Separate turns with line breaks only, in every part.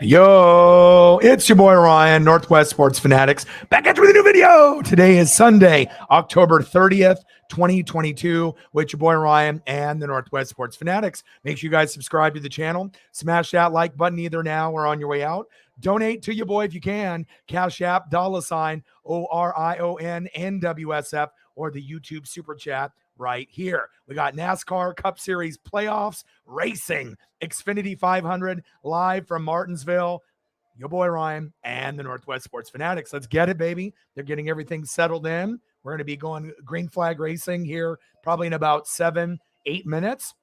Yo, it's your boy Ryan, Northwest Sports Fanatics, back at you with a new video. Today is Sunday, October 30th, 2022, with your boy Ryan and the Northwest Sports Fanatics. Make sure you guys subscribe to the channel. Smash that like button either now or on your way out. Donate to your boy if you can. Cash App, $, ORION, or the YouTube Super Chat right here. We got NASCAR Cup Series playoffs, racing, Xfinity 500 live from Martinsville. Your boy Ryan and the Northwest Sports Fanatics. Let's get it, baby. They're getting everything settled in. We're going to be going green flag racing here probably in about 7-8 minutes.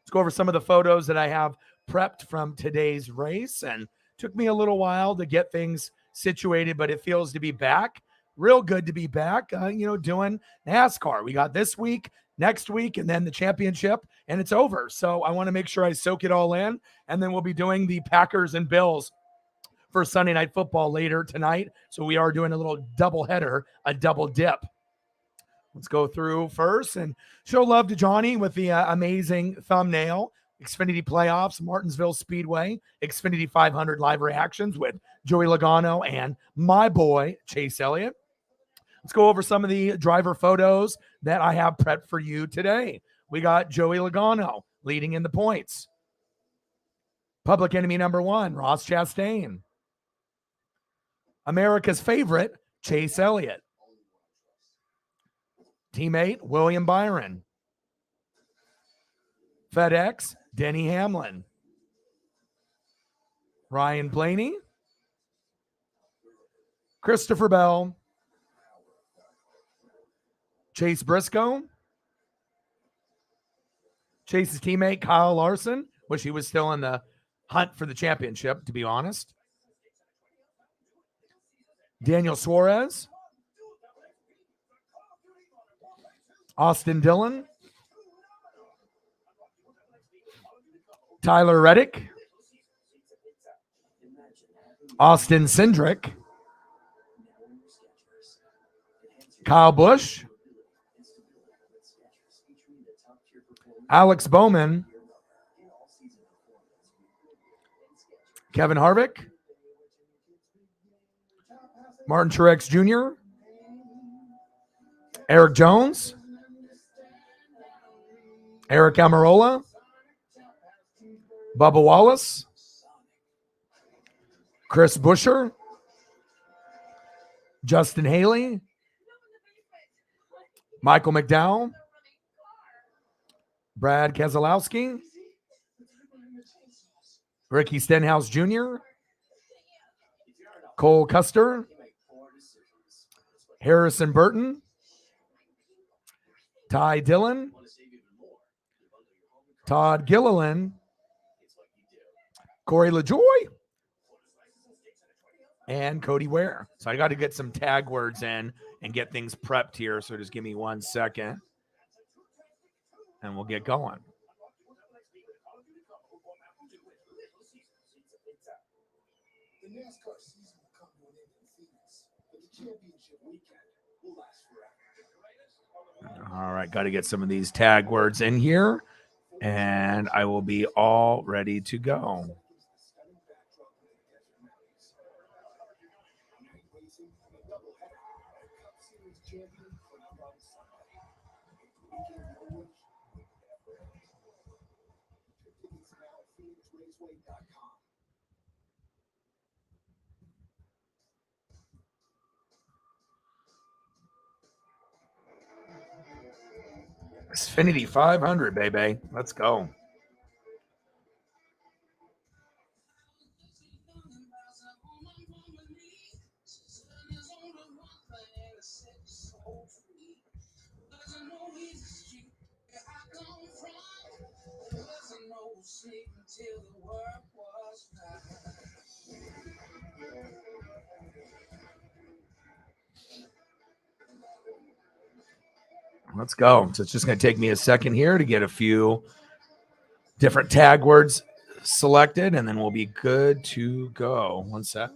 Let's go over some of the photos that I have prepped from today's race, and took me a little while to get things situated, but it feels to be back. Real good to be back, doing NASCAR. We got this week, next week, and then the championship, and it's over. So I want to make sure I soak it all in, and then we'll be doing the Packers and Bills for Sunday Night Football later tonight. So we are doing a little double header, a double dip. Let's go through first and show love to Johnny with the amazing thumbnail. Xfinity Playoffs, Martinsville Speedway, Xfinity 500 live reactions with Joey Logano and my boy, Chase Elliott. Let's go over some of the driver photos that I have prepped for you today. We got Joey Logano leading in the points. Public enemy number 1, Ross Chastain. America's favorite, Chase Elliott. Teammate, William Byron. FedEx, Denny Hamlin. Ryan Blaney. Christopher Bell. Chase Briscoe. Chase's teammate, Kyle Larson. Wish he was still in the hunt for the championship, to be honest. Daniel Suarez. Austin Dillon. Tyler Reddick. Austin Cindric. Kyle Busch. Alex Bowman. Kevin Harvick. Martin Truex Jr. Eric Jones. Eric Almirola. Bubba Wallace. Chris Buescher. Justin Haley. Michael McDowell. Brad Keselowski. Ricky Stenhouse Jr. Cole Custer. Harrison Burton. Ty Dillon. Todd Gilliland. Corey LaJoy. And Cody Ware. So I got to get some tag words in and get things prepped here. So just give me 1 second and we'll get going. The NASCAR season will come to an end in Phoenix, but the championship weekend will last forever. All right, got to get some of these tag words in here, and I will be all ready to go. Xfinity 500, baby. Let's go. Let's go. So it's just going to take me a second here to get a few different tag words selected, and then we'll be good to go. 1 sec.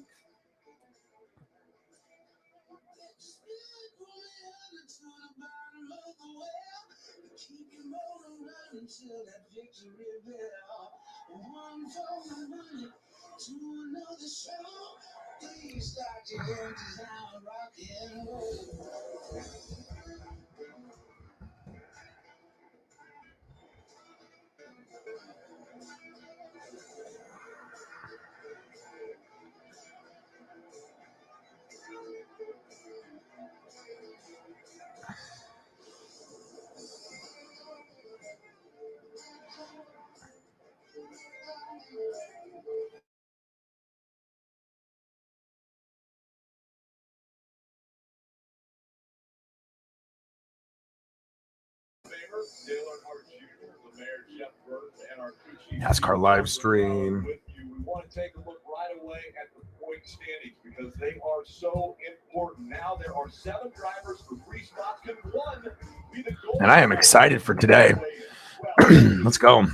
NASCAR live stream.
We want to take a look right away at the point standings because they are so important. Now there are 7 drivers for 3 spots. Can one be the goal?
And I am excited for today. Let's go.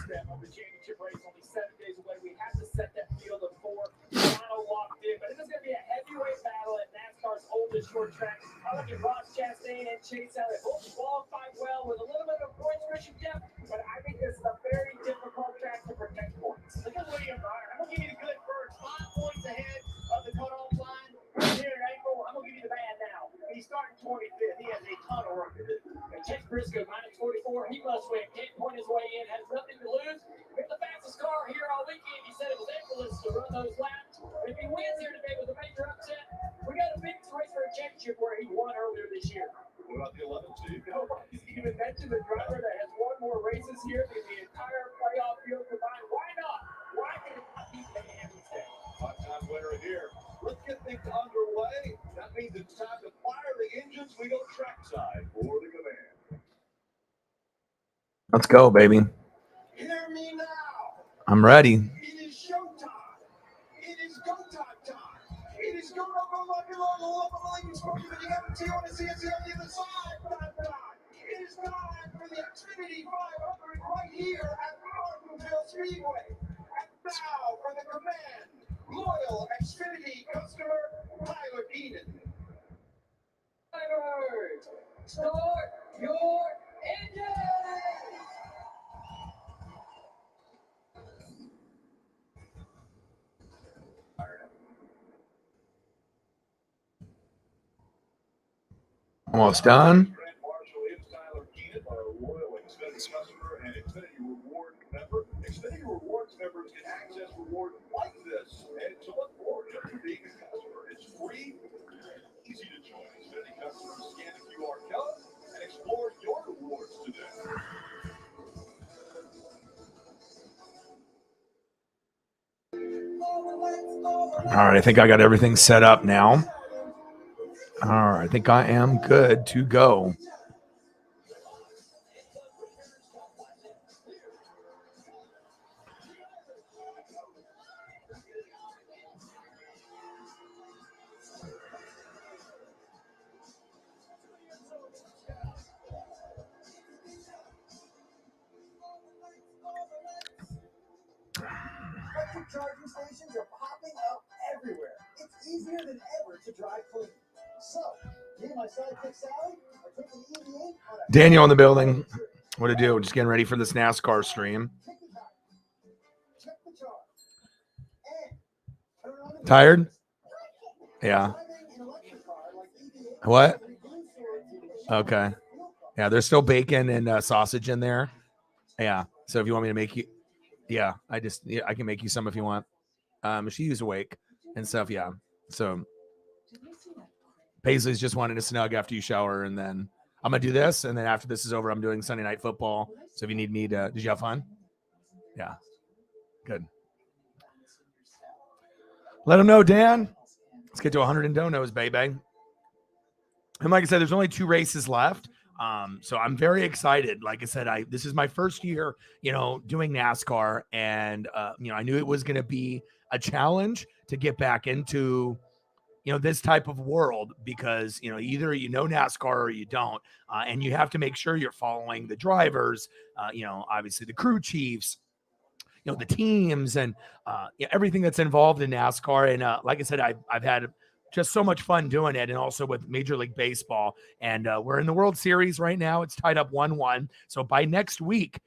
Short track. I look at Ross Chastain and Chase Elliott. Both qualified well with a little bit of points cushion depth, but I think this is a very difficult track to protect points. Look at William Byron. I'm going to give you the good first. 5 points ahead of the cutoff line. Here in April, I'm going to give you the bad now. He's starting 25th. He has a ton of work to do. And Chase Briscoe, minus 44. He must win. Can't point his way in. Has nothing to lose. We have the fastest car here all weekend. He said it was effortless to run those laps. But if he wins here today with a major upset, we got a big race for a championship where he won earlier this year. What about the 11th seed? Nobody's even mentioned the driver that has won more races here than the entire playoff field combined. Why not? Why can it not be Van instead? 5-time winner here. Let's get things underway. That means it's time to fire the engines. We go trackside for the command.
Let's go, baby.
Hear me now.
I'm ready.
It is showtime. It is go time time. It is go lucky long lane smoking, but you got the T on the CNC on the other side. It is time for the Xfinity 500 right here at Martinsville Speedway. And now for the command, loyal Xfinity customer Tyler Eden. Drivers, start your engine.
Almost done.
Xfinity Rewards members can access rewards like this and to look forward to being a customer. It's free, easy to join. Xfinity customers scan the QR code and explore your rewards today.
All right, I think I got everything set up now. All right, I think I am good to go.
Charging stations are popping up everywhere. It's easier than ever to drive clean. So, me and my sidekick Sally are taking EV8 on a
Daniel in the building. What to do? Just getting ready for this NASCAR stream.
check the charge. And turn on the
Tired? Yeah.
driving an electric car like EV8
What?
reduce your
Okay. Yeah, there's still bacon and sausage in there. Yeah. So if you want me to make you, yeah, I can make you some if you want. She's awake and stuff. Yeah. So Paisley's just wanting to snug after you shower, and then I'm gonna do this, and then after this is over, I'm doing Sunday Night Football. So if you need me to, did you have fun? Yeah. Good. Let them know, Dan. Let's get to 100 in donos, baby. And like I said, there's only 2 races left. So I'm very excited. Like I said, this is my first year, doing NASCAR, and I knew it was going to be a challenge to get back into, this type of world because, either NASCAR or you don't, and you have to make sure you're following the drivers, obviously the crew chiefs, the teams and everything that's involved in NASCAR. And like I said, I've had just so much fun doing it, and also with Major League Baseball. And we're in the World Series right now. It's tied up 1-1. So by next week,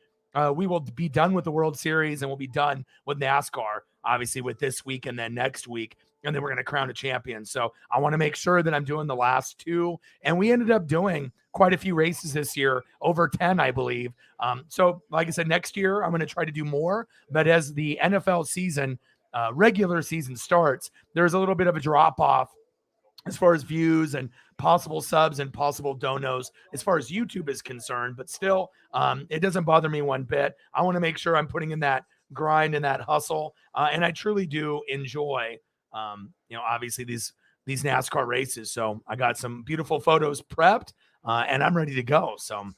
We will be done with the World Series and we'll be done with NASCAR, obviously, with this week and then next week. And then we're going to crown a champion. So I want to make sure that I'm doing the last two. And we ended up doing quite a few races this year, over 10, I believe. So like I said, next year, I'm going to try to do more. But as the NFL season, regular season starts, there's a little bit of a drop off as far as views and possible subs and possible donos as far as YouTube is concerned. But still, it doesn't bother me one bit. I want to make sure I'm putting in that grind and that hustle. And I truly do enjoy, obviously these NASCAR races. So I got some beautiful photos prepped and I'm ready to go. So,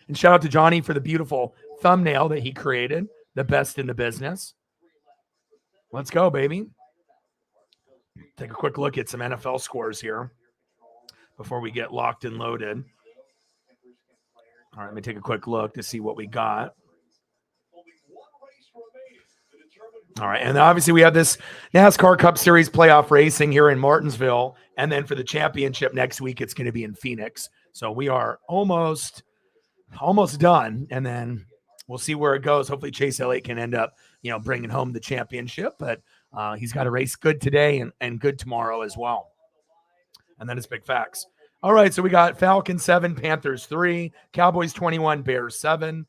and shout out to Johnny for the beautiful thumbnail that he created, the best in the business. Let's go, baby. Take a quick look at some NFL scores here before we get locked and loaded. All right, let me take a quick look to see what we got. All right, and obviously we have this NASCAR Cup Series playoff racing here in Martinsville, and then for the championship next week, it's going to be in Phoenix. So we are almost done, and then we'll see where it goes. Hopefully Chase Elliott can end up, bringing home the championship, but he's got a race good today and good tomorrow as well. And then it's big facts. All right, so we got Falcons 7, Panthers 3, Cowboys 21, Bears 7,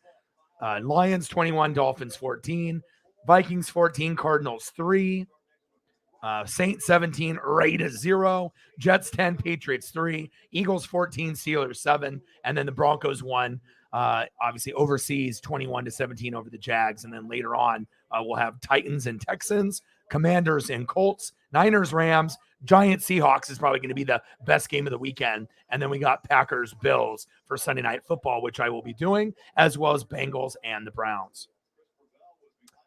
Lions 21, Dolphins 14, Vikings 14, Cardinals 3, Saints 17, Raiders 0, Jets 10, Patriots 3, Eagles 14, Steelers 7, and then the Broncos 1. Obviously overseas 21-17 over the Jags. And then later on, we'll have Titans and Texans, Commanders and Colts, Niners, Rams, Giants, Seahawks is probably going to be the best game of the weekend. And then we got Packers, Bills for Sunday Night Football, which I will be doing, as well as Bengals and the Browns.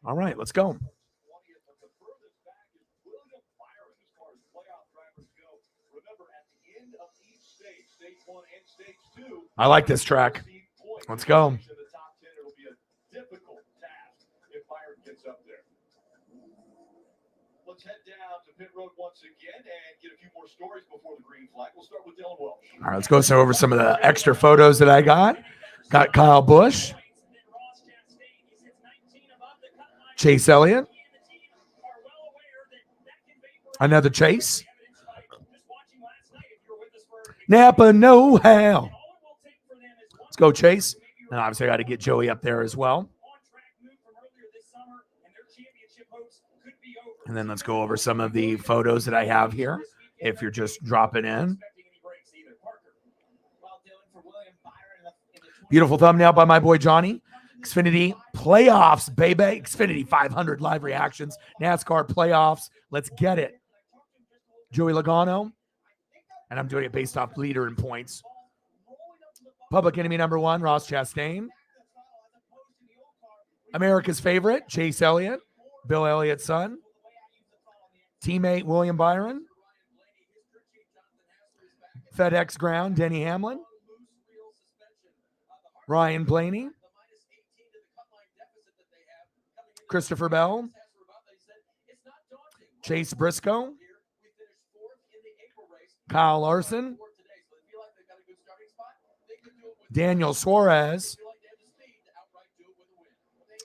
All right, let's go. I like this track. Let's go.
Let's head down to pit road once again and get a few more stories before the green flag. We'll start with Dylan Welch.
All right, let's go over some of the extra photos that I got. Got Kyle Busch, Chase Elliott, another Chase, Napa know-how. Let's go, Chase. And obviously, I got to get Joey up there as well. And then let's go over some of the photos that I have here, if you're just dropping in. Beautiful thumbnail by my boy Johnny. Xfinity playoffs, baby. Xfinity 500 live reactions. NASCAR playoffs. Let's get it. Joey Logano. And I'm doing it based off leader and points. Public enemy number 1, Ross Chastain. America's favorite, Chase Elliott. Bill Elliott's son. Teammate, William Byron. FedEx Ground, Denny Hamlin. Ryan Blaney. Christopher Bell. Chase Briscoe. Kyle Larson. Daniel Suarez.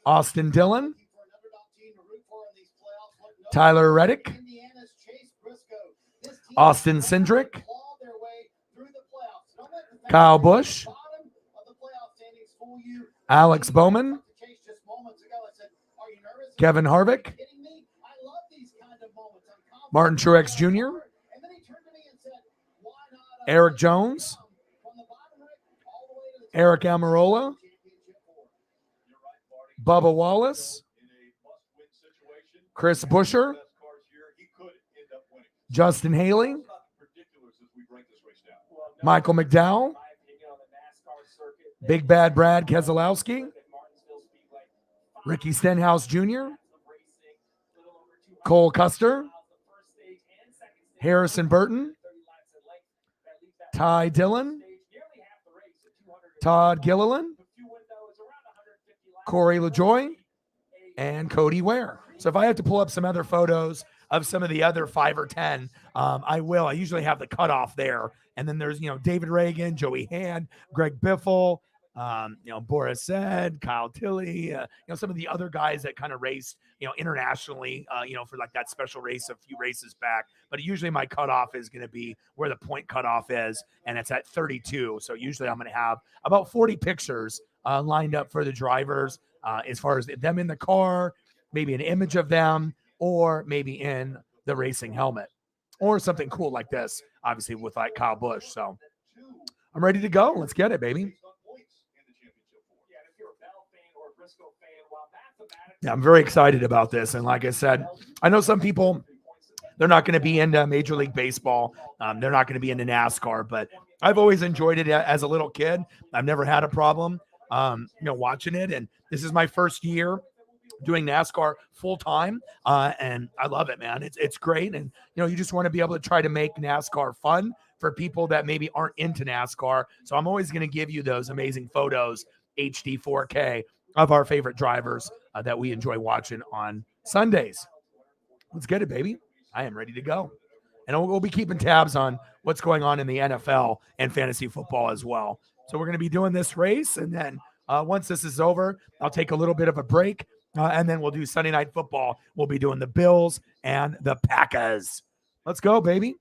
Austin Dillon. Tyler Reddick. Austin Cindric. Kyle Busch. Alex Bowman. Kevin Harvick. Martin Truex Jr. Eric Jones. Eric Almirola. Bubba Wallace. Chris Buescher. Justin Haley. Michael McDowell. Big Bad Brad Keselowski. Ricky Stenhouse Jr. Cole Custer. Harrison Burton. Ty Dillon. Todd Gilliland. Corey LaJoy. And Cody Ware. So if I have to pull up some other photos of some of the other 5 or 10, I will. I usually have the cutoff there. And then there's, David Reagan, Joey Hand, Greg Biffle, Boris said, Kyle Tilley, some of the other guys that kind of raced, internationally, for like that special race a few races back. But usually my cutoff is going to be where the point cutoff is, and it's at 32. So usually I'm going to have about 40 pictures lined up for the drivers as far as them in the car, maybe an image of them, or maybe in the racing helmet, or something cool like this, obviously with like Kyle Busch. So I'm ready to go. Let's get it, baby. Yeah, I'm very excited about this. And like I said, I know some people, they're not going to be into Major League Baseball. They're not going to be into NASCAR, but I've always enjoyed it as a little kid. I've never had a problem, watching it. And this is my first year doing NASCAR full time. And I love it, man. It's great. And, you just want to be able to try to make NASCAR fun for people that maybe aren't into NASCAR. So I'm always going to give you those amazing photos, HD 4K, of our favorite drivers that we enjoy watching on Sundays. Let's get it, baby. I am ready to go. And we'll be keeping tabs on what's going on in the NFL and fantasy football as well. So we're going to be doing this race. And then once this is over, I'll take a little bit of a break. And then we'll do Sunday Night Football. We'll be doing the Bills and the Packers. Let's go, baby.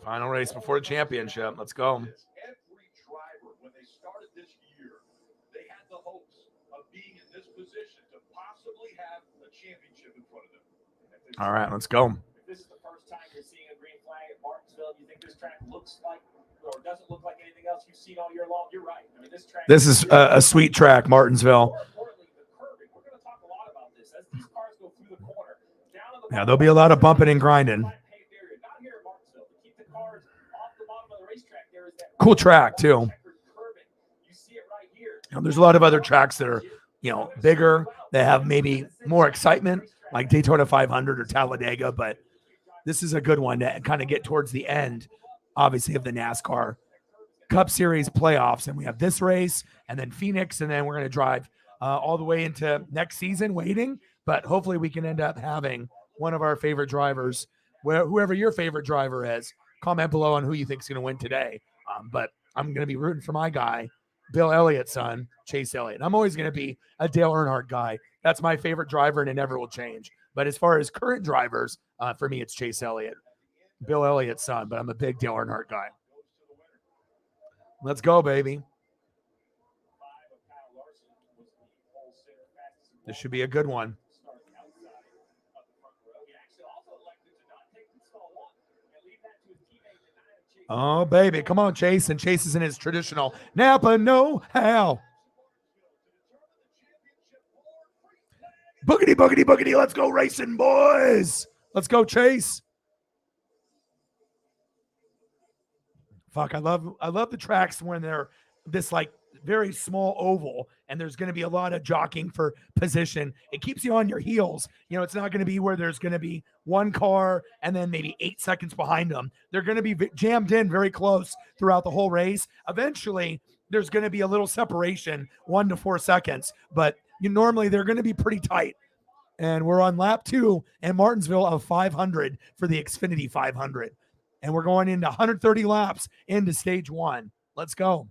Final race before the championship. Let's go.
Every driver, when they started this year, they had the hopes of being in this position to possibly have a championship in front of them.
All right, let's go.
If this is the first time you're seeing a green flag at Martinsville, you think this track looks like or doesn't look like anything else you've seen all year long, you're right. I mean, this
is a sweet track, Martinsville.
More importantly, the curbing. We're going to talk a lot about this as these cars go through the corner.
Yeah, there'll be a lot of bumping and grinding. Cool track too. There's a lot of other tracks that are, bigger. They have maybe more excitement, like Daytona 500 or Talladega. But this is a good one to kind of get towards the end, obviously, of the NASCAR Cup Series playoffs. And we have this race, and then Phoenix, and then we're going to drive all the way into next season, waiting. But hopefully, we can end up having one of our favorite drivers, whoever your favorite driver is. Comment below on who you think is going to win today. But I'm going to be rooting for my guy, Bill Elliott's son, Chase Elliott. I'm always going to be a Dale Earnhardt guy. That's my favorite driver, and it never will change. But as far as current drivers, for me, it's Chase Elliott, Bill Elliott's son. But I'm a big Dale Earnhardt guy. Let's go, baby. This should be a good one. Oh, baby. Come on, Chase. And Chase is in his traditional Napa know-how. Boogity, boogity, boogity. Let's go racing, boys. Let's go, Chase. Fuck, I love the tracks when they're this like very small oval and there's going to be a lot of jockeying for position. It keeps you on your heels. It's not going to be where there's going to be one car and then maybe 8 seconds behind them. They're going to be jammed in very close throughout the whole race. Eventually, there's going to be a little separation, 1 to 4 seconds, but normally they're going to be pretty tight. And we're on lap 2 in Martinsville of 500 for the Xfinity 500. And we're going into 130 laps into stage 1. Let's go.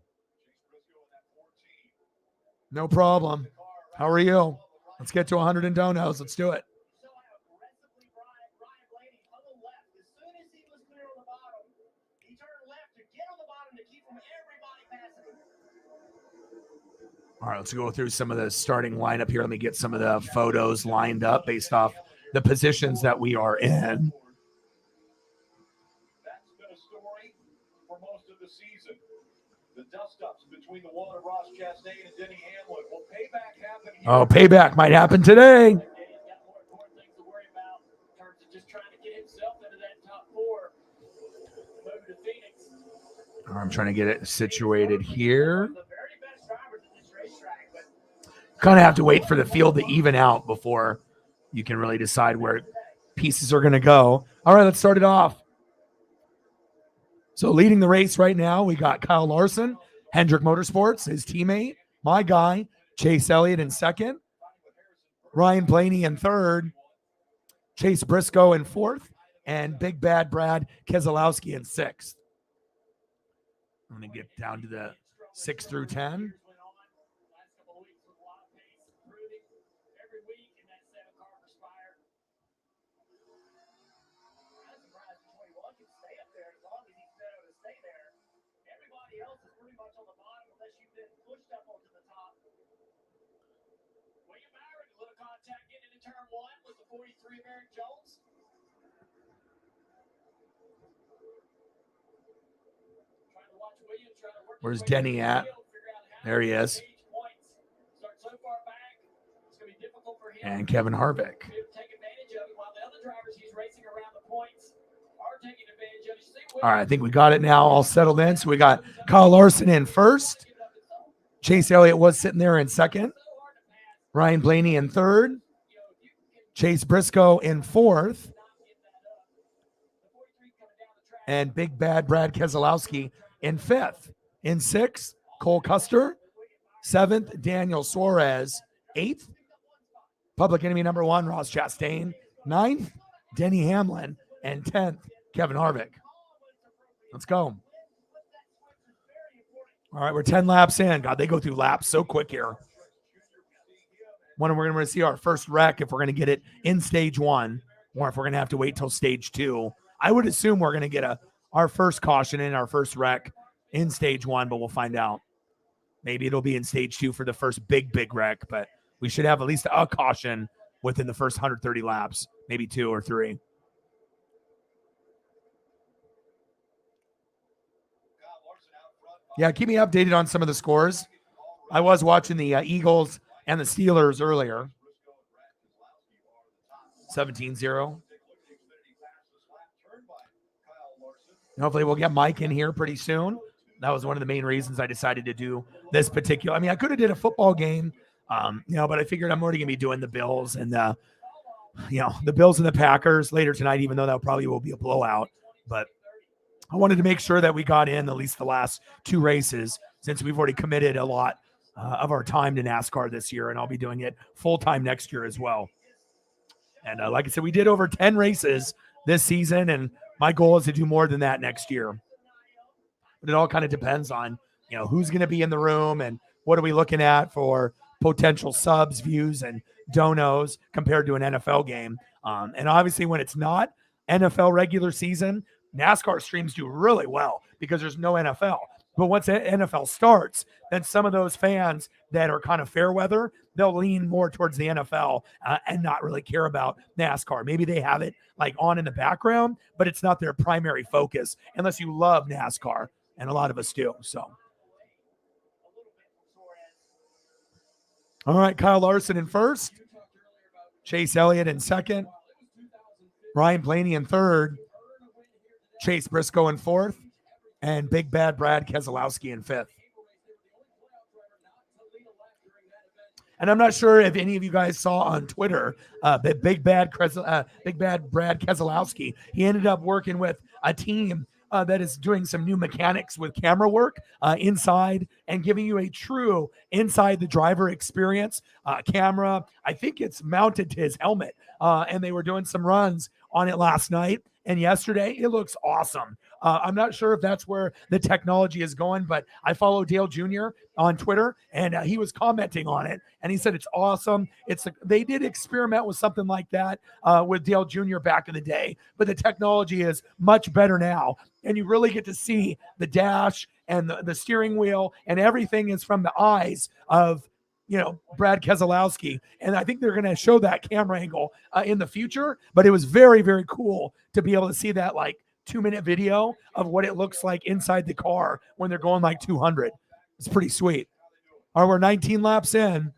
No problem. How are you? Let's get to 100 in donos. Let's do it. All right, let's go through some of the starting lineup here. Let me get some of the photos lined up based off the positions that we are in.
That's been a story for most of the season. The dust-ups between the wall of Ross Chastain and Denny Hamlin. Will payback happen here?
Oh, payback might happen today.
He's got more important things to worry about in terms of just trying to get himself into that top 4. Move to Phoenix.
I'm trying to get it situated here. Kind of have to wait for the field to even out before you can really decide where pieces are going to go. All right, let's start it off. So leading the race right now, we got Kyle Larson, Hendrick Motorsports, his teammate, my guy, Chase Elliott in second, Ryan Blaney in third, Chase Briscoe in fourth, and Big Bad Brad Keselowski in 6th. I'm going to get down to the 6 through 10. Where's Denny at? There he is. And Kevin Harvick. All right, I think we got it now all settled in. So we got Kyle Larson in 1st. Chase Elliott was sitting there in 2nd. Ryan Blaney in 3rd. Chase Briscoe in 4th. And Big Bad Brad Keselowski in 5th. In 6th, Cole Custer. 7th, Daniel Suarez. 8th, Public Enemy number 1, Ross Chastain. 9th, Denny Hamlin. And 10th, Kevin Harvick. Let's go. All right, we're 10 laps in. God, they go through laps so quick here. We're going to see our first wreck if we're going to get it in stage 1, or if we're going to have to wait till stage 2. I would assume we're going to get our first caution in, our first wreck in stage 1, but we'll find out. Maybe it'll be in stage 2 for the first big wreck, but we should have at least a caution within the first 130 laps, maybe 2 or 3. Yeah, keep me updated on some of the scores. I was watching the Eagles and the Steelers earlier. 17-0. Hopefully we'll get Mike in here pretty soon. That was one of the main reasons I decided to do this particular. I mean, I could have did a football game, but I figured I'm already going to be doing the Bills and the Bills and the Packers later tonight, even though that probably will be a blowout. But I wanted to make sure that we got in at least the last 2 races, since we've already committed a lot of our time to NASCAR this year, and I'll be doing it full-time next year as well. And like I said, we did over 10 races this season, and my goal is to do more than that next year. But it all kind of depends on, who's going to be in the room and what are we looking at for potential subs, views, and donos compared to an NFL game. And obviously when it's not NFL regular season, NASCAR streams do really well because there's no NFL. But once NFL starts, then some of those fans that are kind of fair weather, they'll lean more towards the NFL and not really care about NASCAR. Maybe they have it like on in the background, but it's not their primary focus unless you love NASCAR, and a lot of us do. So, all right, Kyle Larson in 1st, Chase Elliott in 2nd, Ryan Blaney in 3rd, Chase Briscoe in 4th, and Big Bad Brad Keselowski in 5th. And I'm not sure if any of you guys saw on Twitter, Big Bad Brad Keselowski, he ended up working with a team that is doing some new mechanics with camera work inside and giving you a true inside the driver experience camera. I think it's mounted to his helmet, and they were doing some runs on it last night and yesterday. It looks awesome. I'm not sure if that's where the technology is going, but I follow Dale Jr. on Twitter, and he was commenting on it, and he said it's awesome. They did experiment with something like that with Dale Jr. back in the day, but the technology is much better now, and you really get to see the dash and the steering wheel, and everything is from the eyes of Brad Keselowski. And I think they're going to show that camera angle in the future, but it was very, very cool to be able to see that 2-minute video of what it looks like inside the car when they're going 200. It's pretty sweet. All right, we're 19 laps in.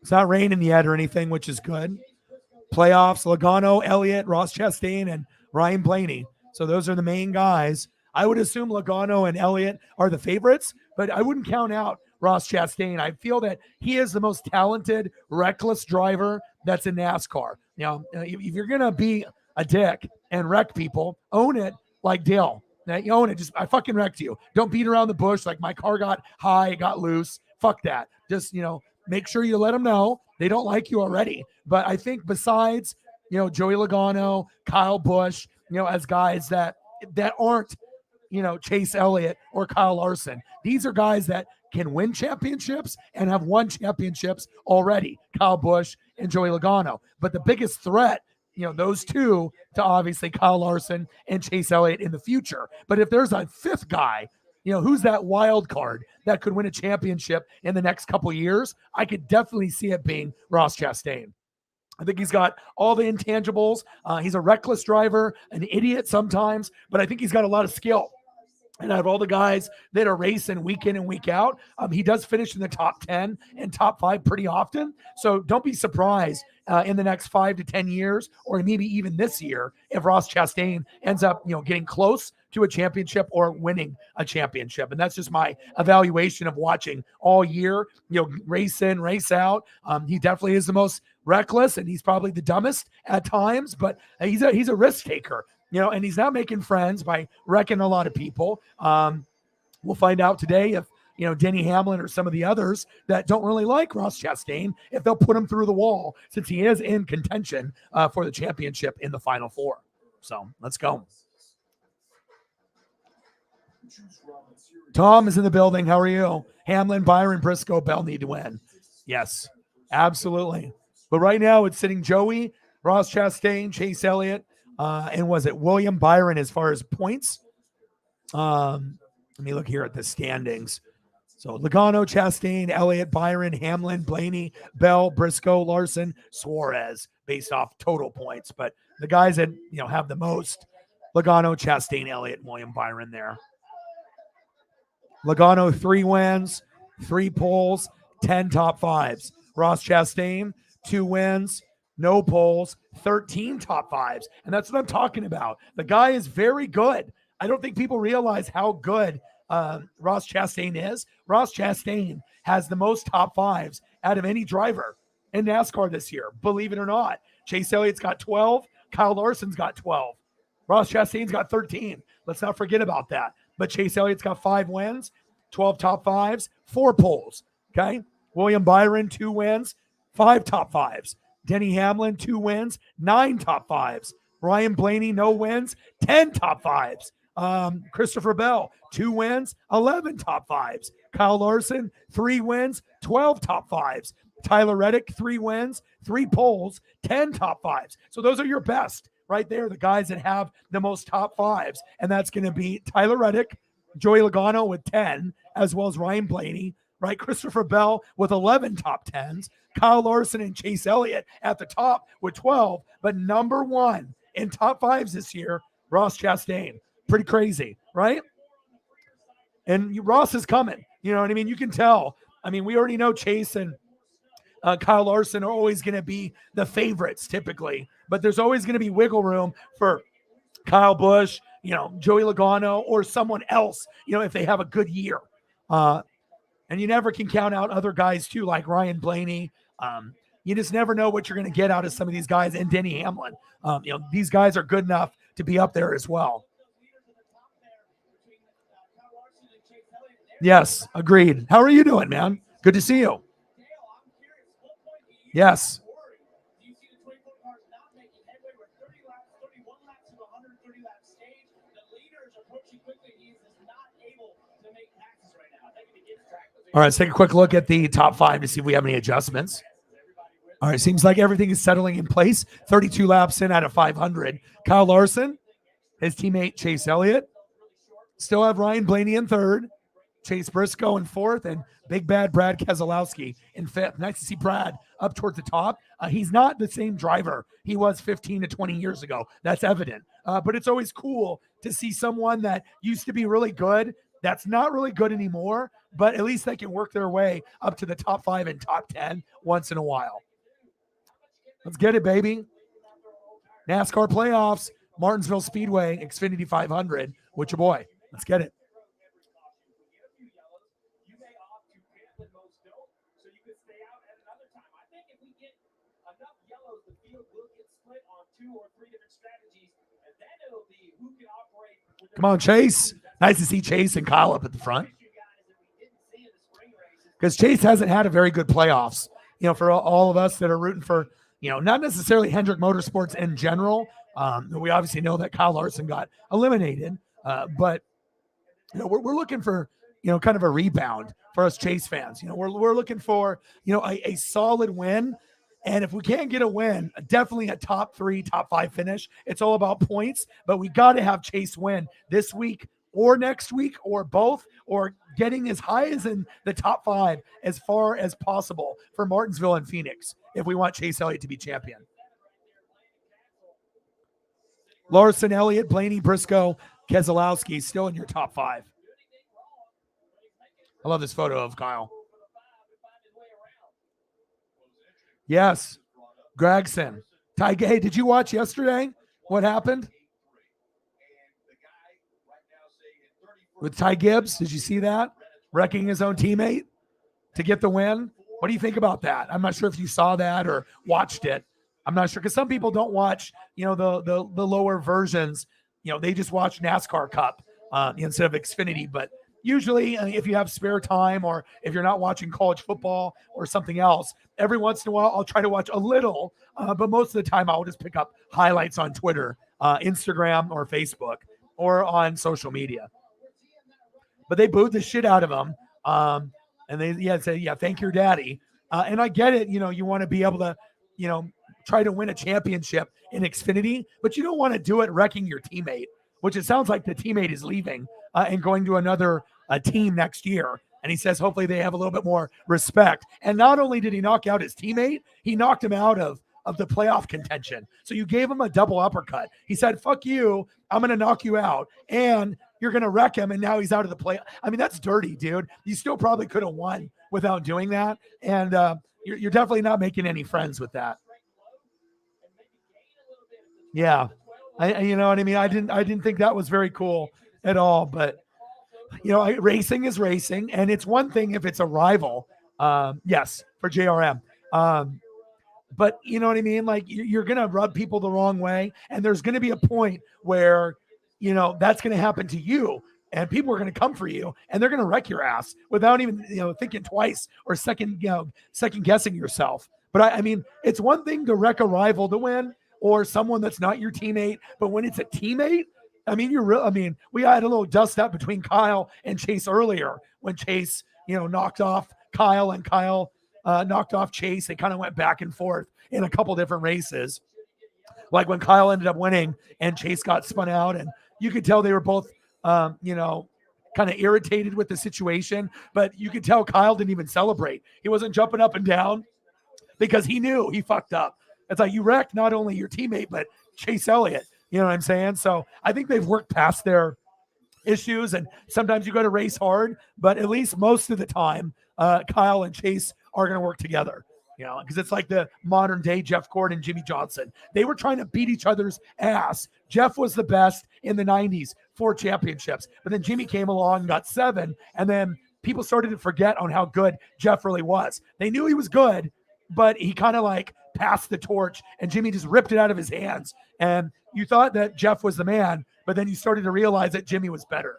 It's not raining yet or anything, which is good. Playoffs, Logano, Elliott, Ross Chastain, and Ryan Blaney. So those are the main guys. I would assume Logano and Elliott are the favorites, but I wouldn't count out Ross Chastain. I feel that he is the most talented, reckless driver that's in NASCAR. If you're going to be a dick and wreck people, own it like Dale. Now, you own it. I fucking wrecked you. Don't beat around the bush like my car got high, got loose. Fuck that. Just, make sure you let them know they don't like you already. But I think besides Joey Logano, Kyle Busch, as guys that aren't, Chase Elliott or Kyle Larson. These are guys that can win championships and have won championships already, Kyle Busch and Joey Logano. But the biggest threat, those two to obviously Kyle Larson and Chase Elliott in the future. But if there's a fifth guy, who's that wild card that could win a championship in the next couple of years, I could definitely see it being Ross Chastain. I think he's got all the intangibles. He's a reckless driver, an idiot sometimes, but I think he's got a lot of skill. And out of all the guys that are racing week in and week out, he does finish in the top 10 and top 5 pretty often. So don't be surprised in the next 5 to 10 years, or maybe even this year, if Ross Chastain ends up, getting close to a championship or winning a championship. And that's just my evaluation of watching all year, race in, race out. He definitely is the most reckless, and he's probably the dumbest at times, but he's a risk taker. And he's now making friends by wrecking a lot of people. We'll find out today if, Denny Hamlin or some of the others that don't really like Ross Chastain, if they'll put him through the wall, since he is in contention for the championship in the Final Four. So let's go. Tom is in the building. How are you? Hamlin, Byron, Briscoe, Bell need to win. Yes, absolutely. But right now it's sitting Joey, Ross Chastain, Chase Elliott, and was it William Byron as far as points? Let me look here at the standings. So Logano, Chastain, Elliott, Byron, Hamlin, Blaney, Bell, Briscoe, Larson, Suarez, based off total points. But the guys that have the most, Logano, Chastain, Elliott, William Byron there. Logano 3 wins, 3 poles, 10 top 5s. Ross Chastain 2 wins, no poles, 13 top 5s. And that's what I'm talking about. The guy is very good. I don't think people realize how good Ross Chastain is. Ross Chastain has the most top 5s out of any driver in NASCAR this year, believe it or not. Chase Elliott's got 12. Kyle Larson's got 12. Ross Chastain's got 13. Let's not forget about that. But Chase Elliott's got 5 wins, 12 top 5s, 4 poles. Okay. William Byron, 2 wins, 5 top 5s. Denny Hamlin, 2 wins, 9 top 5s. Ryan Blaney, no wins, 10 top 5s. Christopher Bell, 2 wins, 11 top 5s. Kyle Larson, 3 wins, 12 top 5s. Tyler Reddick, 3 wins, 3 poles, 10 top 5s. So those are your best right there, the guys that have the most top 5s. And that's going to be Tyler Reddick, Joey Logano with 10, as well as Ryan Blaney, right? Christopher Bell with 11 top 10s. Kyle Larson and Chase Elliott at the top with 12. But number 1 in top 5s this year, Ross Chastain. Pretty crazy, right? And Ross is coming. You know what I mean? You can tell. I mean, we already know Chase and Kyle Larson are always going to be the favorites typically, but there's always going to be wiggle room for Kyle Busch, Joey Logano, or someone else, if they have a good year. And you never can count out other guys too, like Ryan Blaney. You just never know what you're going to get out of some of these guys, and Denny Hamlin. These guys are good enough to be up there as well. Yes, agreed. How are you doing, man? Good to see you. Yes. All right, let's take a quick look at the top 5 to see if we have any adjustments. All right, seems like everything is settling in place. 32 laps in out of 500. Kyle Larson, his teammate Chase Elliott. Still have Ryan Blaney in 3rd. Chase Briscoe in 4th, and big bad Brad Keselowski in 5th. Nice to see Brad up towards the top. He's not the same driver he was 15 to 20 years ago. That's evident. But it's always cool to see someone that used to be really good that's not really good anymore, but at least they can work their way up to the top 5 and top 10 once in a while. Let's get it, baby. NASCAR playoffs, Martinsville Speedway, Xfinity 500 with your boy. Let's get it. Come on, Chase. Nice to see Chase and Kyle up at the front. Because Chase hasn't had a very good playoffs. For all of us that are rooting for, not necessarily Hendrick Motorsports in general. We obviously know that Kyle Larson got eliminated, but we're looking for kind of a rebound for us Chase fans. We're looking for a solid win. And if we can't get a win, definitely a top 3, top 5 finish. It's all about points, but we got to have Chase win this week or next week or both, or getting as high as in the top 5 as far as possible for Martinsville and Phoenix if we want Chase Elliott to be champion. Larson, Elliott, Blaney, Briscoe, Keselowski still in your top 5. I love this photo of Kyle. Yes. Gregson. Hey, did you watch yesterday? What happened? With Ty Gibbs, did you see that? Wrecking his own teammate to get the win? What do you think about that? I'm not sure if you saw that or watched it. I'm not sure, because some people don't watch, the lower versions. They just watch NASCAR Cup instead of Xfinity. But usually, if you have spare time, or if you're not watching college football or something else, every once in a while I'll try to watch a little. But most of the time I'll just pick up highlights on Twitter, Instagram, or Facebook, or on social media. But they booed the shit out of him. And they say, thank your daddy. And I get it. You want to be able to, try to win a championship in Xfinity, but you don't want to do it wrecking your teammate, which it sounds like the teammate is leaving and going to another team next year. And he says, hopefully they have a little bit more respect. And not only did he knock out his teammate, he knocked him out of the playoff contention. So you gave him a double uppercut. He said, fuck you, I'm going to knock you out, and you're going to wreck him, and now he's out of the play. I mean, that's dirty, dude. You still probably could have won without doing that. And you're definitely not making any friends with that. Yeah. You know what I mean? I didn't think that was very cool at all, but racing is racing, and it's one thing if it's a rival. Yes, for JRM. But you know what I mean? Like, you're going to rub people the wrong way, and there's going to be a point where, that's going to happen to you, and people are going to come for you, and they're going to wreck your ass without even, thinking twice or second guessing yourself. But I mean, it's one thing to wreck a rival to win, or someone that's not your teammate. But when it's a teammate, I mean, we had a little dust up between Kyle and Chase earlier when Chase, knocked off Kyle, and Kyle knocked off Chase. They kind of went back and forth in a couple different races. Like when Kyle ended up winning and Chase got spun out, and you could tell they were both, kind of irritated with the situation, but you could tell Kyle didn't even celebrate. He wasn't jumping up and down because he knew he fucked up. It's like, you wrecked not only your teammate, but Chase Elliott. You know what I'm saying? So I think they've worked past their issues, and sometimes you got to race hard, but at least most of the time, Kyle and Chase are going to work together, because it's like the modern day Jeff Gordon, Jimmy Johnson. They were trying to beat each other's ass. Jeff was the best in the 90s, 4 championships, but then Jimmy came along and got 7. And then people started to forget on how good Jeff really was. They knew he was good, but he kind of like passed the torch, and Jimmy just ripped it out of his hands. And you thought that Jeff was the man, but then you started to realize that Jimmy was better.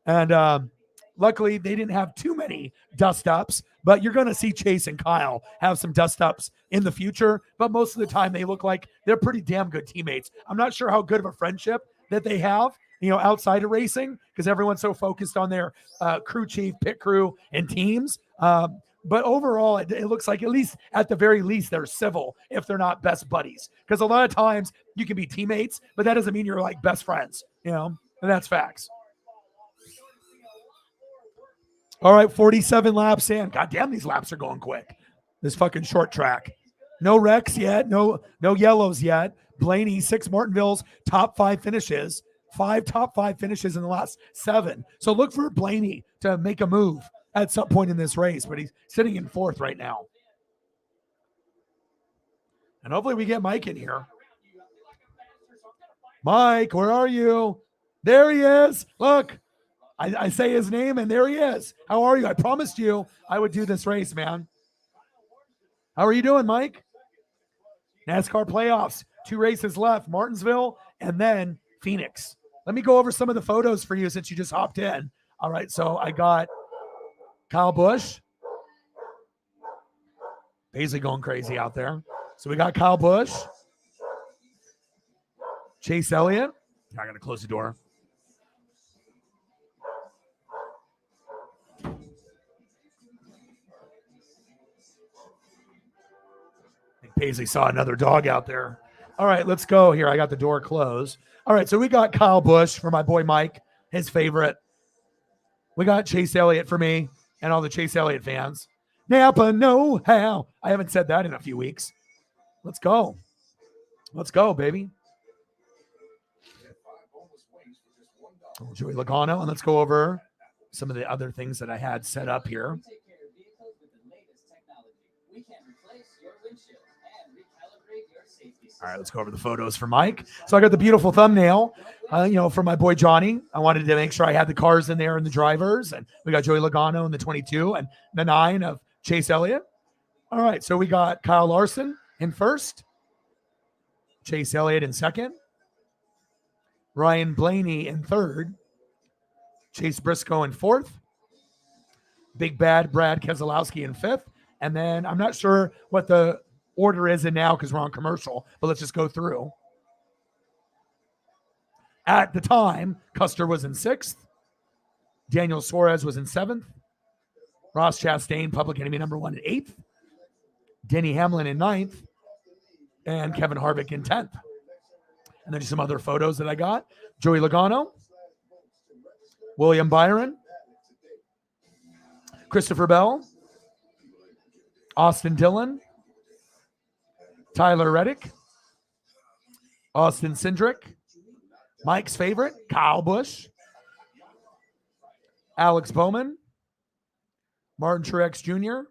And luckily they didn't have too many dust ups, but you're going to see Chase and Kyle have some dust ups in the future. But most of the time they look like they're pretty damn good teammates. I'm not sure how good of a friendship that they have, outside of racing, because everyone's so focused on their crew chief, pit crew, and teams. But overall, it looks like, at the very least, they're civil if they're not best buddies. Because a lot of times you can be teammates, but that doesn't mean you're like best friends, and that's facts. All right, 47 laps in. God damn, these laps are going quick. This fucking short track. No wrecks yet. No yellows yet. Blaney, 6 Martinville's top 5 finishes. 5 top 5 finishes in the last 7. So look for Blaney to make a move at some point in this race, but he's sitting in 4th right now. And hopefully we get Mike in here. Mike, where are you? There he is. Look, I say his name, and there he is. How are you? I promised you I would do this race, man. How are you doing, Mike? NASCAR playoffs. 2 races left, Martinsville and then Phoenix. Let me go over some of the photos for you since you just hopped in. All right, so I got Kyle Busch. Basically going crazy out there. So we got Kyle Busch, Chase Elliott. I got to close the door. I think Paisley saw another dog out there. All right, let's go here. I got the door closed. All right, so we got Kyle Busch for my boy Mike, his favorite. We got Chase Elliott for me and all the Chase Elliott fans. Napa know-how. I haven't said that in a few weeks. Let's go. Let's go, baby. Joey Logano, and let's go over some of the other things that I had set up here. All right, let's go over the photos for Mike. So I got the beautiful thumbnail, for my boy Johnny. I wanted to make sure I had the cars in there and the drivers, and we got Joey Logano in the 22 and the 9 of Chase Elliott. All right, so we got Kyle Larson in first, Chase Elliott in second, Ryan Blaney in third, Chase Briscoe in fourth, Big Bad Brad Keselowski in fifth, and then I'm not sure what the order is in now because we're on commercial, but let's just go through. At the time, Custer was in sixth, Daniel Suarez was in seventh, Ross Chastain, Public Enemy number 1 in eighth, Denny Hamlin in ninth, and Kevin Harvick in 10th. And then just some other photos that I got. Joey Logano, William Byron, Christopher Bell, Austin Dillon, Tyler Reddick, Austin Cindric, Mike's favorite, Kyle Busch, Alex Bowman, Martin Truex Jr.,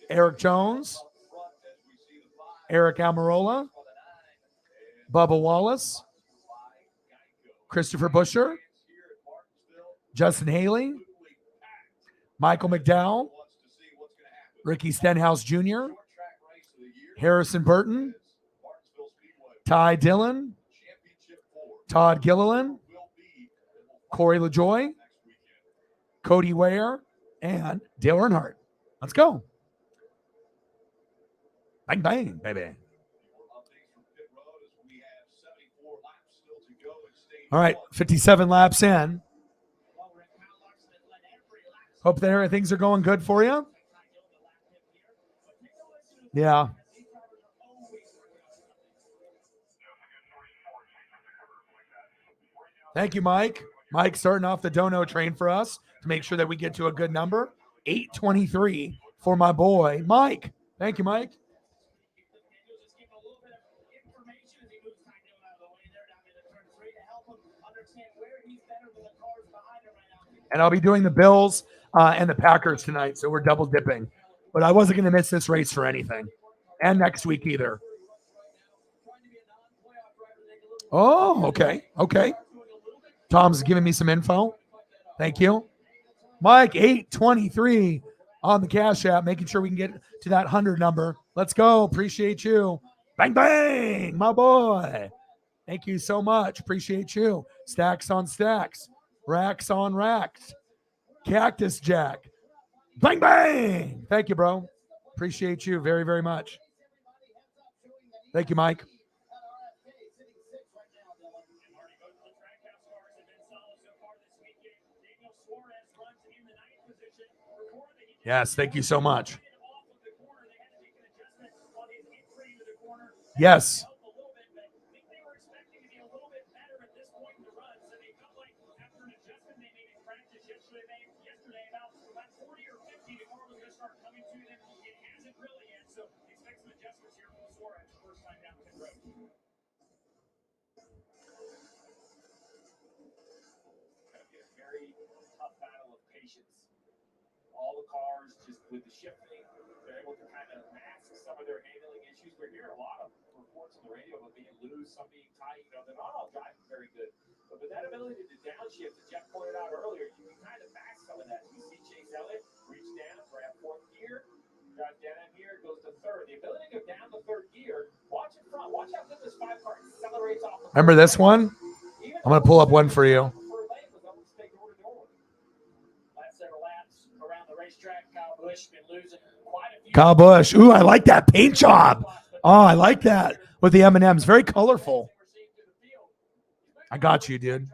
Eric Jones, Eric Almirola, Bubba Wallace, Christopher Buescher, Justin Haley, Michael McDowell, Ricky Stenhouse Jr., Harrison Burton, Ty Dillon, Todd Gilliland, Corey LaJoy, Cody Ware, and Dale Earnhardt. Let's go. Bang, bang, baby. All right, 57 laps in. Hope that things are going good for you. Yeah. Thank you, Mike. Mike starting off the dono train for us to make sure that we get to a good number. 823 for my boy, Mike. Thank you, Mike. And I'll be doing the Bills and the Packers tonight, so we're double dipping. But I wasn't going to miss this race for anything. And next week either. Oh, okay. Okay. Tom's giving me some info. Thank you. Mike, 823 on the Cash App, making sure we can get to that 100 number. Let's go. Appreciate you. Bang, bang, my boy. Thank you so much. Appreciate you. Stacks on stacks. Racks on racks. Cactus Jack. Bang, bang. Thank you, bro. Appreciate you very, very much. Thank you, Mike. Yes, thank you so much. Yes.
All the cars, just with the shifting, they're able to kind of mask some of their handling issues. We're hearing a lot of reports on the radio about being loose, some being tight. They're not all driving very good. But with that ability to downshift, as Jeff pointed out earlier, you can kind of mask some of that. You see Chase Elliott reach down, grab fourth gear, drive down here, goes to third. The ability to go down the third gear, watch in front. Watch how good this 5 car accelerates off.
Remember this one? I'm going to pull up one for you.
around the racetrack. Kyle Busch been losing quite a few.
Kyle Busch. Ooh, I like that paint job. Oh, I like that with the M&Ms. Very colorful. I got you, dude.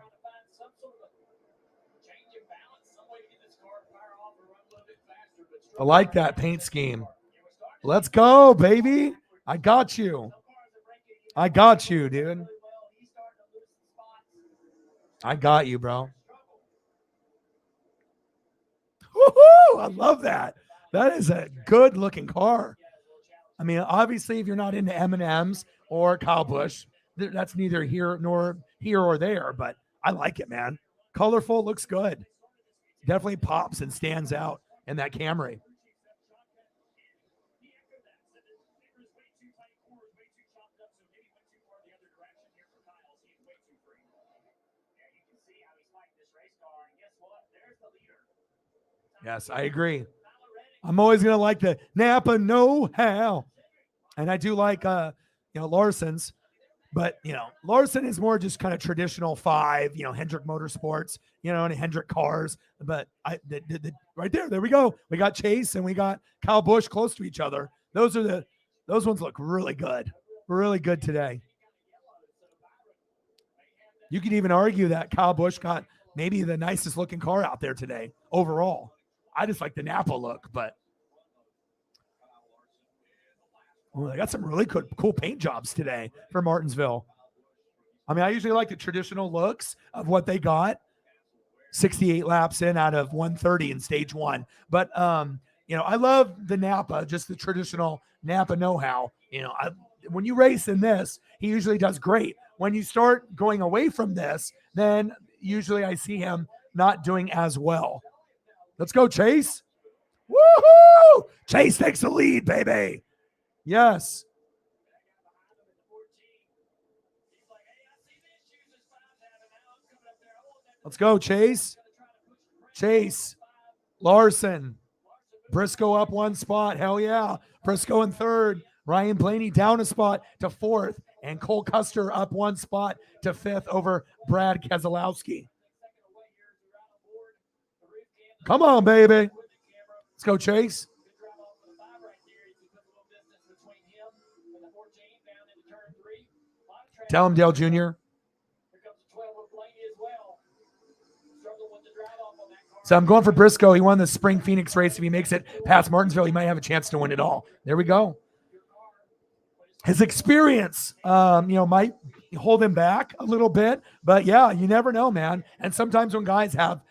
I like that paint scheme. Let's go, baby. I got you. I got you, dude. I got you, bro. Woohoo! I love that. That is a good looking car. I mean, obviously, if you're not into M&Ms or Kyle Busch, that's neither here or there, but I like it, man. Colorful, looks good. Definitely pops and stands out in that Camry. Yes, I agree. I'm always going to like the Napa know-how. And I do like, Larson's. But, Larson is more just kind of traditional 5, Hendrick Motorsports, and Hendrick cars. But right there we go. We got Chase and we got Kyle Busch close to each other. Those ones look really good. Really good today. You could even argue that Kyle Busch got maybe the nicest looking car out there today overall. I just like the Napa look, but they got some really cool paint jobs today for Martinsville. I mean, I usually like the traditional looks of what they got. 68 laps in out of 130 in stage 1. But, I love the Napa, just the traditional Napa know-how. When you race in this, he usually does great. When you start going away from this, then usually I see him not doing as well. Let's go, Chase. Woohoo! Chase takes the lead, baby. Yes. Let's go, Chase. Chase. Larson. Briscoe up 1 spot. Hell yeah. Briscoe in 3rd. Ryan Blaney down a spot to 4th. And Cole Custer up 1 spot to 5th over Brad Keselowski. Come on, baby. Let's go, Chase. Tell him, Dale Jr. So I'm going for Briscoe. He won the Spring Phoenix race. If he makes it past Martinsville, he might have a chance to win it all. There we go. His experience, might hold him back a little bit. But, yeah, you never know, man. And sometimes when guys have,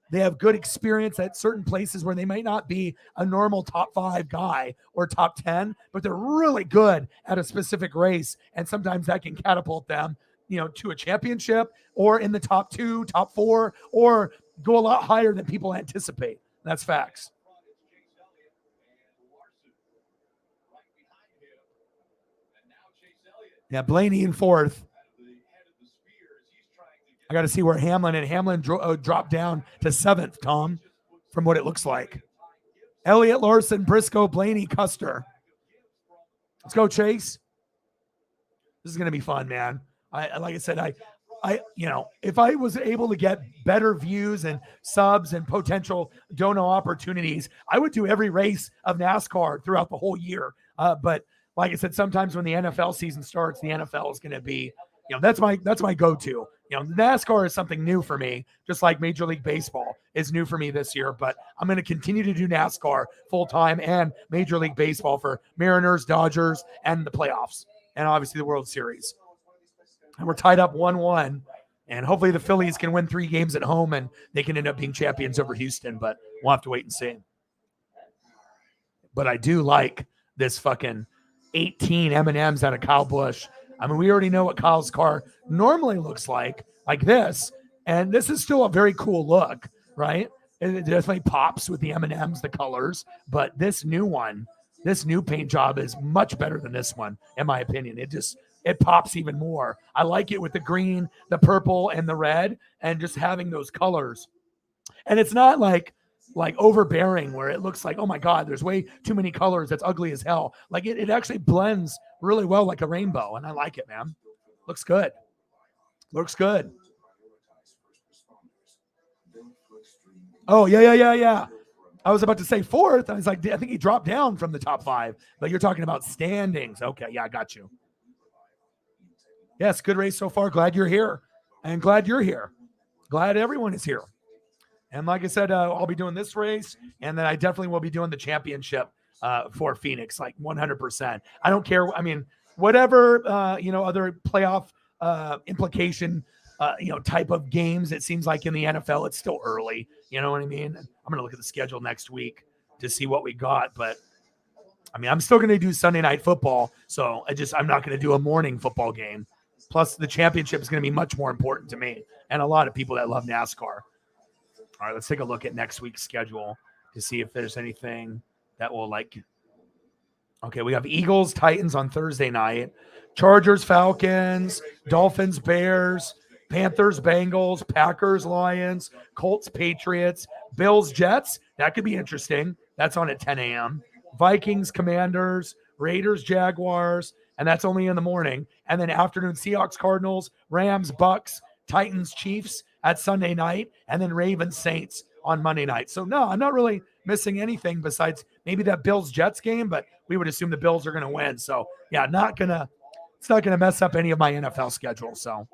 they have good experience at certain places where they might not be a normal top 5 guy or top 10, but they're really good at a specific race. And sometimes that can catapult them, to a championship or in the top 2, top 4, or go a lot higher than people anticipate. That's facts. Yeah, Blaney in 4th. I got to see where Hamlin dropped down to 7th, Tom, from what it looks like. Elliott, Larson, Briscoe, Blaney, Custer. Let's go, Chase. This is going to be fun, man. Like I said, if I was able to get better views and subs and potential dono opportunities, I would do every race of NASCAR throughout the whole year. But like I said, sometimes when the NFL season starts, the NFL is going to be, that's my go-to. NASCAR is something new for me, just like Major League Baseball is new for me this year. But I'm going to continue to do NASCAR full-time and Major League Baseball for Mariners, Dodgers, and the playoffs, and obviously the World Series. And we're tied up 1-1, and hopefully the Phillies can win 3 games at home and they can end up being champions over Houston, but we'll have to wait and see. But I do like this fucking 18 M&Ms out of Kyle Busch. I mean, we already know what Kyle's car normally looks like this, and this is still a very cool look, right? It definitely pops with the M&Ms, the colors, but this new paint job is much better than this one, in my opinion. It pops even more. I like it with the green, the purple, and the red, and just having those colors. And it's not like overbearing where it looks like, oh my God, there's way too many colors. That's ugly as hell. Like it actually blends really well like a rainbow, and I like it, man. Looks good. Looks good. Oh, yeah. I was about to say fourth. I was like, I think he dropped down from the top 5, but you're talking about standings. Okay, yeah, I got you. Yes, good race so far. Glad you're here. And glad you're here. Glad everyone is here. And like I said, I'll be doing this race, and then I definitely will be doing the championship for Phoenix, like 100%. I don't care. I mean, whatever, other playoff implication, type of games, it seems like in the NFL, it's still early. You know what I mean? I'm going to look at the schedule next week to see what we got. But, I mean, I'm still going to do Sunday night football, so I'm not going to do a morning football game. Plus, the championship is going to be much more important to me and a lot of people that love NASCAR. All right, let's take a look at next week's schedule to see if there's anything that will Okay, we have Eagles, Titans on Thursday night, Chargers, Falcons, Dolphins, Bears, Panthers, Bengals, Packers, Lions, Colts, Patriots, Bills, Jets. That could be interesting. That's on at 10 a.m. Vikings, Commanders, Raiders, Jaguars, and that's only in the morning. And then afternoon, Seahawks, Cardinals, Rams, Bucks, Titans, Chiefs at Sunday night, and then Ravens, Saints on Monday night. So no, I'm not really missing anything besides maybe that Bills Jets game, but we would assume the Bills are going to win. So yeah, it's not going to mess up any of my NFL schedule. So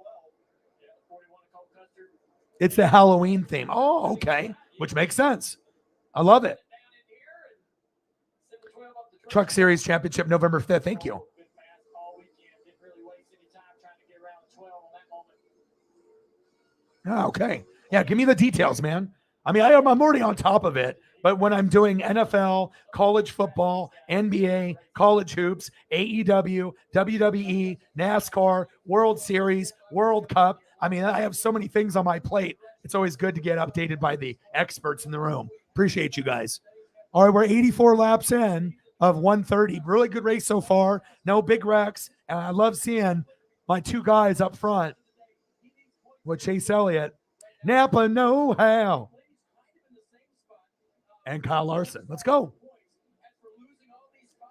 it's the Halloween theme. Oh, okay. Which makes sense. I love it. Truck Series Championship, November 5th. Thank you. Oh, okay. Yeah, give me the details, man. I mean, I'm already on top of it, but when I'm doing NFL, college football, NBA, college hoops, AEW, WWE, NASCAR, World Series, World Cup, I mean, I have so many things on my plate. It's always good to get updated by the experts in the room. Appreciate you guys. All right, we're 84 laps in of 130. Really good race so far. No big wrecks. And I love seeing my two guys up front with Chase Elliott, Napa Know-How, and Kyle Larson. Let's go.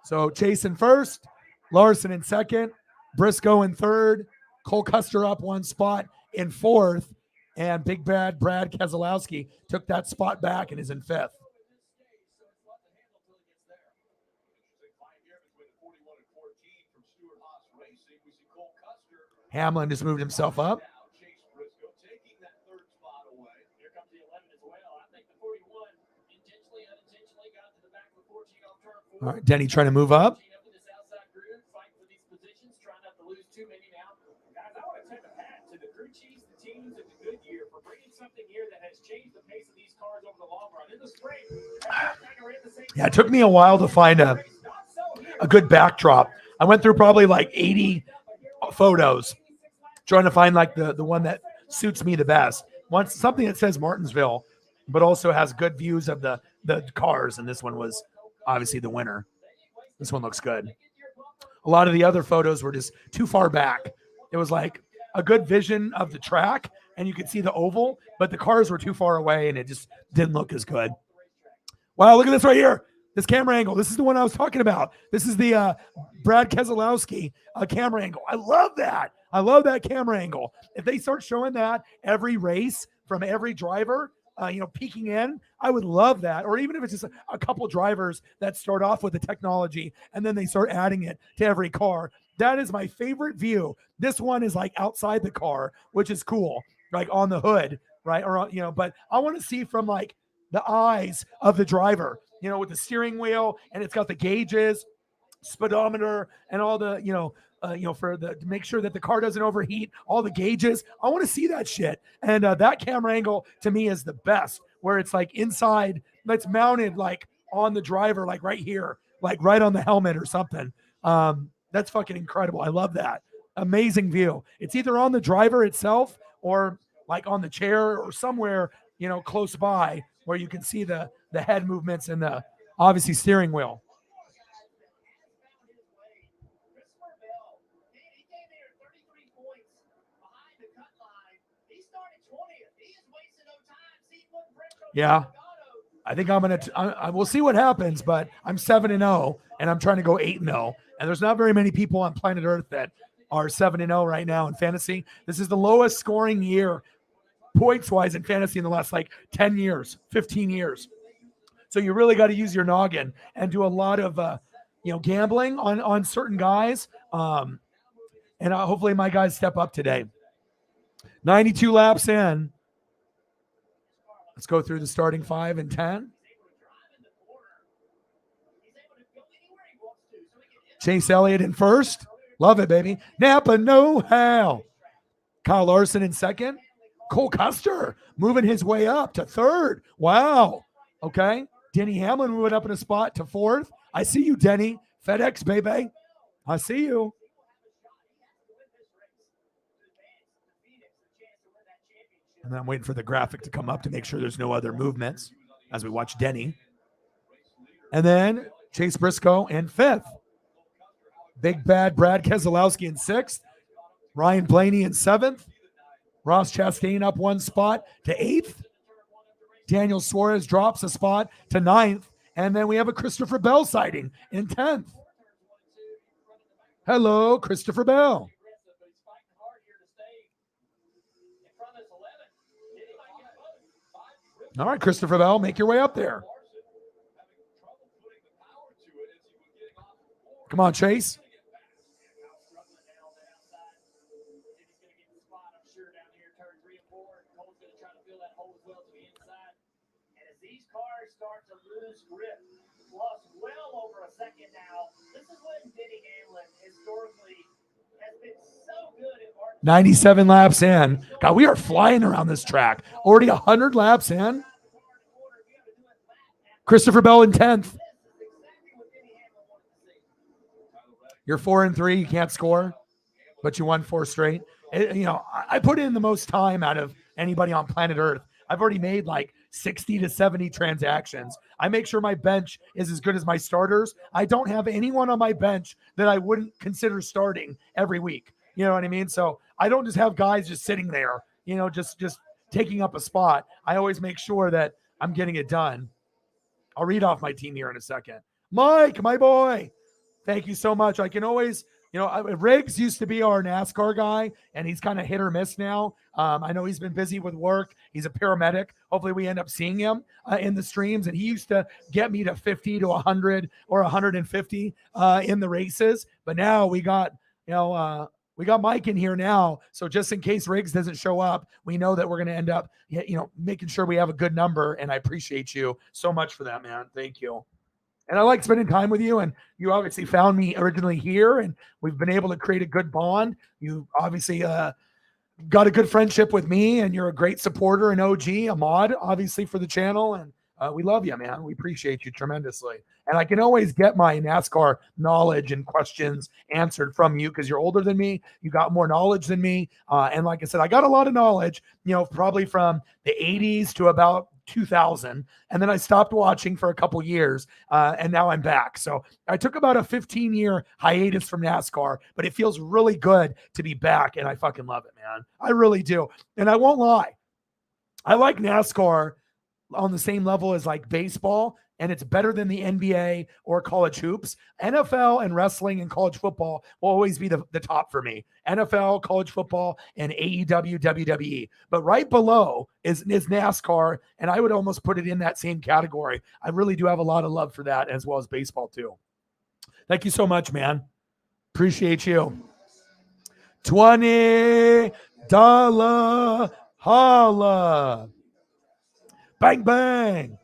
So Chase in first, Larson in second, Briscoe in third, Cole Custer up one spot in fourth, and Big Bad Brad Keselowski took that spot back and is in fifth. Hamlin just moved himself up. All right, Denny trying to move up. Yeah, it took me a while to find a good backdrop. I went through probably like 80 photos trying to find like the one that suits me the best. Once something that says Martinsville, but also has good views of the cars, and this one was obviously the winner. This one looks good. A lot of the other photos were just too far back. It was like a good vision of the track, and you could see the oval, but the cars were too far away, and it just didn't look as good. Wow, look at this right here. This camera angle. This is the one I was talking about. This is the Brad Keselowski camera angle. I love that. I love that camera angle. If they start showing that every race from every driver, peeking in, I would love that. Or even if it's just a couple drivers that start off with the technology and then they start adding it to every car. That is my favorite view. This one is like outside the car, which is cool, like on the hood, right? Or, but I want to see from like the eyes of the driver, with the steering wheel, and it's got the gauges, speedometer, and all the, to make sure that the car doesn't overheat, all the gauges. I want to see that shit. And that camera angle to me is the best, where it's like inside, that's mounted like on the driver, like right here, like right on the helmet or something. That's fucking incredible. I love that. Amazing view. It's either on the driver itself or like on the chair or somewhere, close by where you can see the head movements and the obviously steering wheel. Yeah, I think I'm going to, I will see what happens, but I'm 7-0 and I'm trying to go 8-0. And there's not very many people on planet Earth that are 7-0 right now in fantasy. This is the lowest scoring year points-wise in fantasy in the last like 10 years, 15 years. So you really got to use your noggin and do a lot of, gambling on certain guys. And hopefully my guys step up today. 92 laps in. Let's go through the starting 5 and 10. Chase Elliott in first. Love it, baby. Napa know-how. Kyle Larson in second. Cole Custer moving his way up to third. Wow. Okay. Denny Hamlin moving up in a spot to fourth. I see you, Denny. FedEx, baby. I see you. And then I'm waiting for the graphic to come up to make sure there's no other movements as we watch Denny. And then Chase Briscoe in fifth. Big bad Brad Keselowski in sixth. Ryan Blaney in seventh. Ross Chastain up one spot to eighth. Daniel Suarez drops a spot to ninth. And then we have a Christopher Bell sighting in 10th. Hello, Christopher Bell. All right, Christopher Bell, make your way up there. Come on, Chase.
Start to lose grip. Lost well over a second now. This is when Denny Hamlin historically has been so good at
97 laps in. God, we are flying around this track. Already 100 laps in. Christopher Bell in 10th. You're 4-3. You can't score, but you won 4 straight. I put in the most time out of anybody on planet Earth. I've already made like 60 to 70 transactions. I make sure my bench is as good as my starters. I don't have anyone on my bench that I wouldn't consider starting every week. You know what I mean? So I don't just have guys just sitting there, just taking up a spot. I always make sure that I'm getting it done. I'll read off my team here in a second. Mike, my boy, thank you so much. I can always, Riggs used to be our NASCAR guy, and he's kind of hit or miss now. I know he's been busy with work. He's a paramedic. Hopefully we end up seeing him in the streams. And he used to get me to 50 to 100 or 150 in the races. But now we got Mike in here now. So just in case Riggs doesn't show up, we know that we're going to end up, making sure we have a good number. And I appreciate you so much for that, man. Thank you. And I like spending time with you, and you obviously found me originally here, and we've been able to create a good bond. You obviously got a good friendship with me, and you're a great supporter and OG, a mod, obviously, for the channel, and we love you, man. We appreciate you tremendously. And I can always get my NASCAR knowledge and questions answered from you because you're older than me. You got more knowledge than me. And like I said, I got a lot of knowledge, probably from the 80s to about 2000, and then I stopped watching for a couple years, and now I'm back. So I took about a 15-year hiatus from NASCAR, but it feels really good to be back, and I fucking love it, man. I really do. And I won't lie, I like NASCAR on the same level as like baseball, and it's better than the NBA or college hoops. NFL and wrestling and college football will always be the top for me. NFL, college football, and AEW, WWE. But right below is NASCAR, and I would almost put it in that same category. I really do have a lot of love for that, as well as baseball too. Thank you so much, man. Appreciate you. $20 holla. Bang, bang.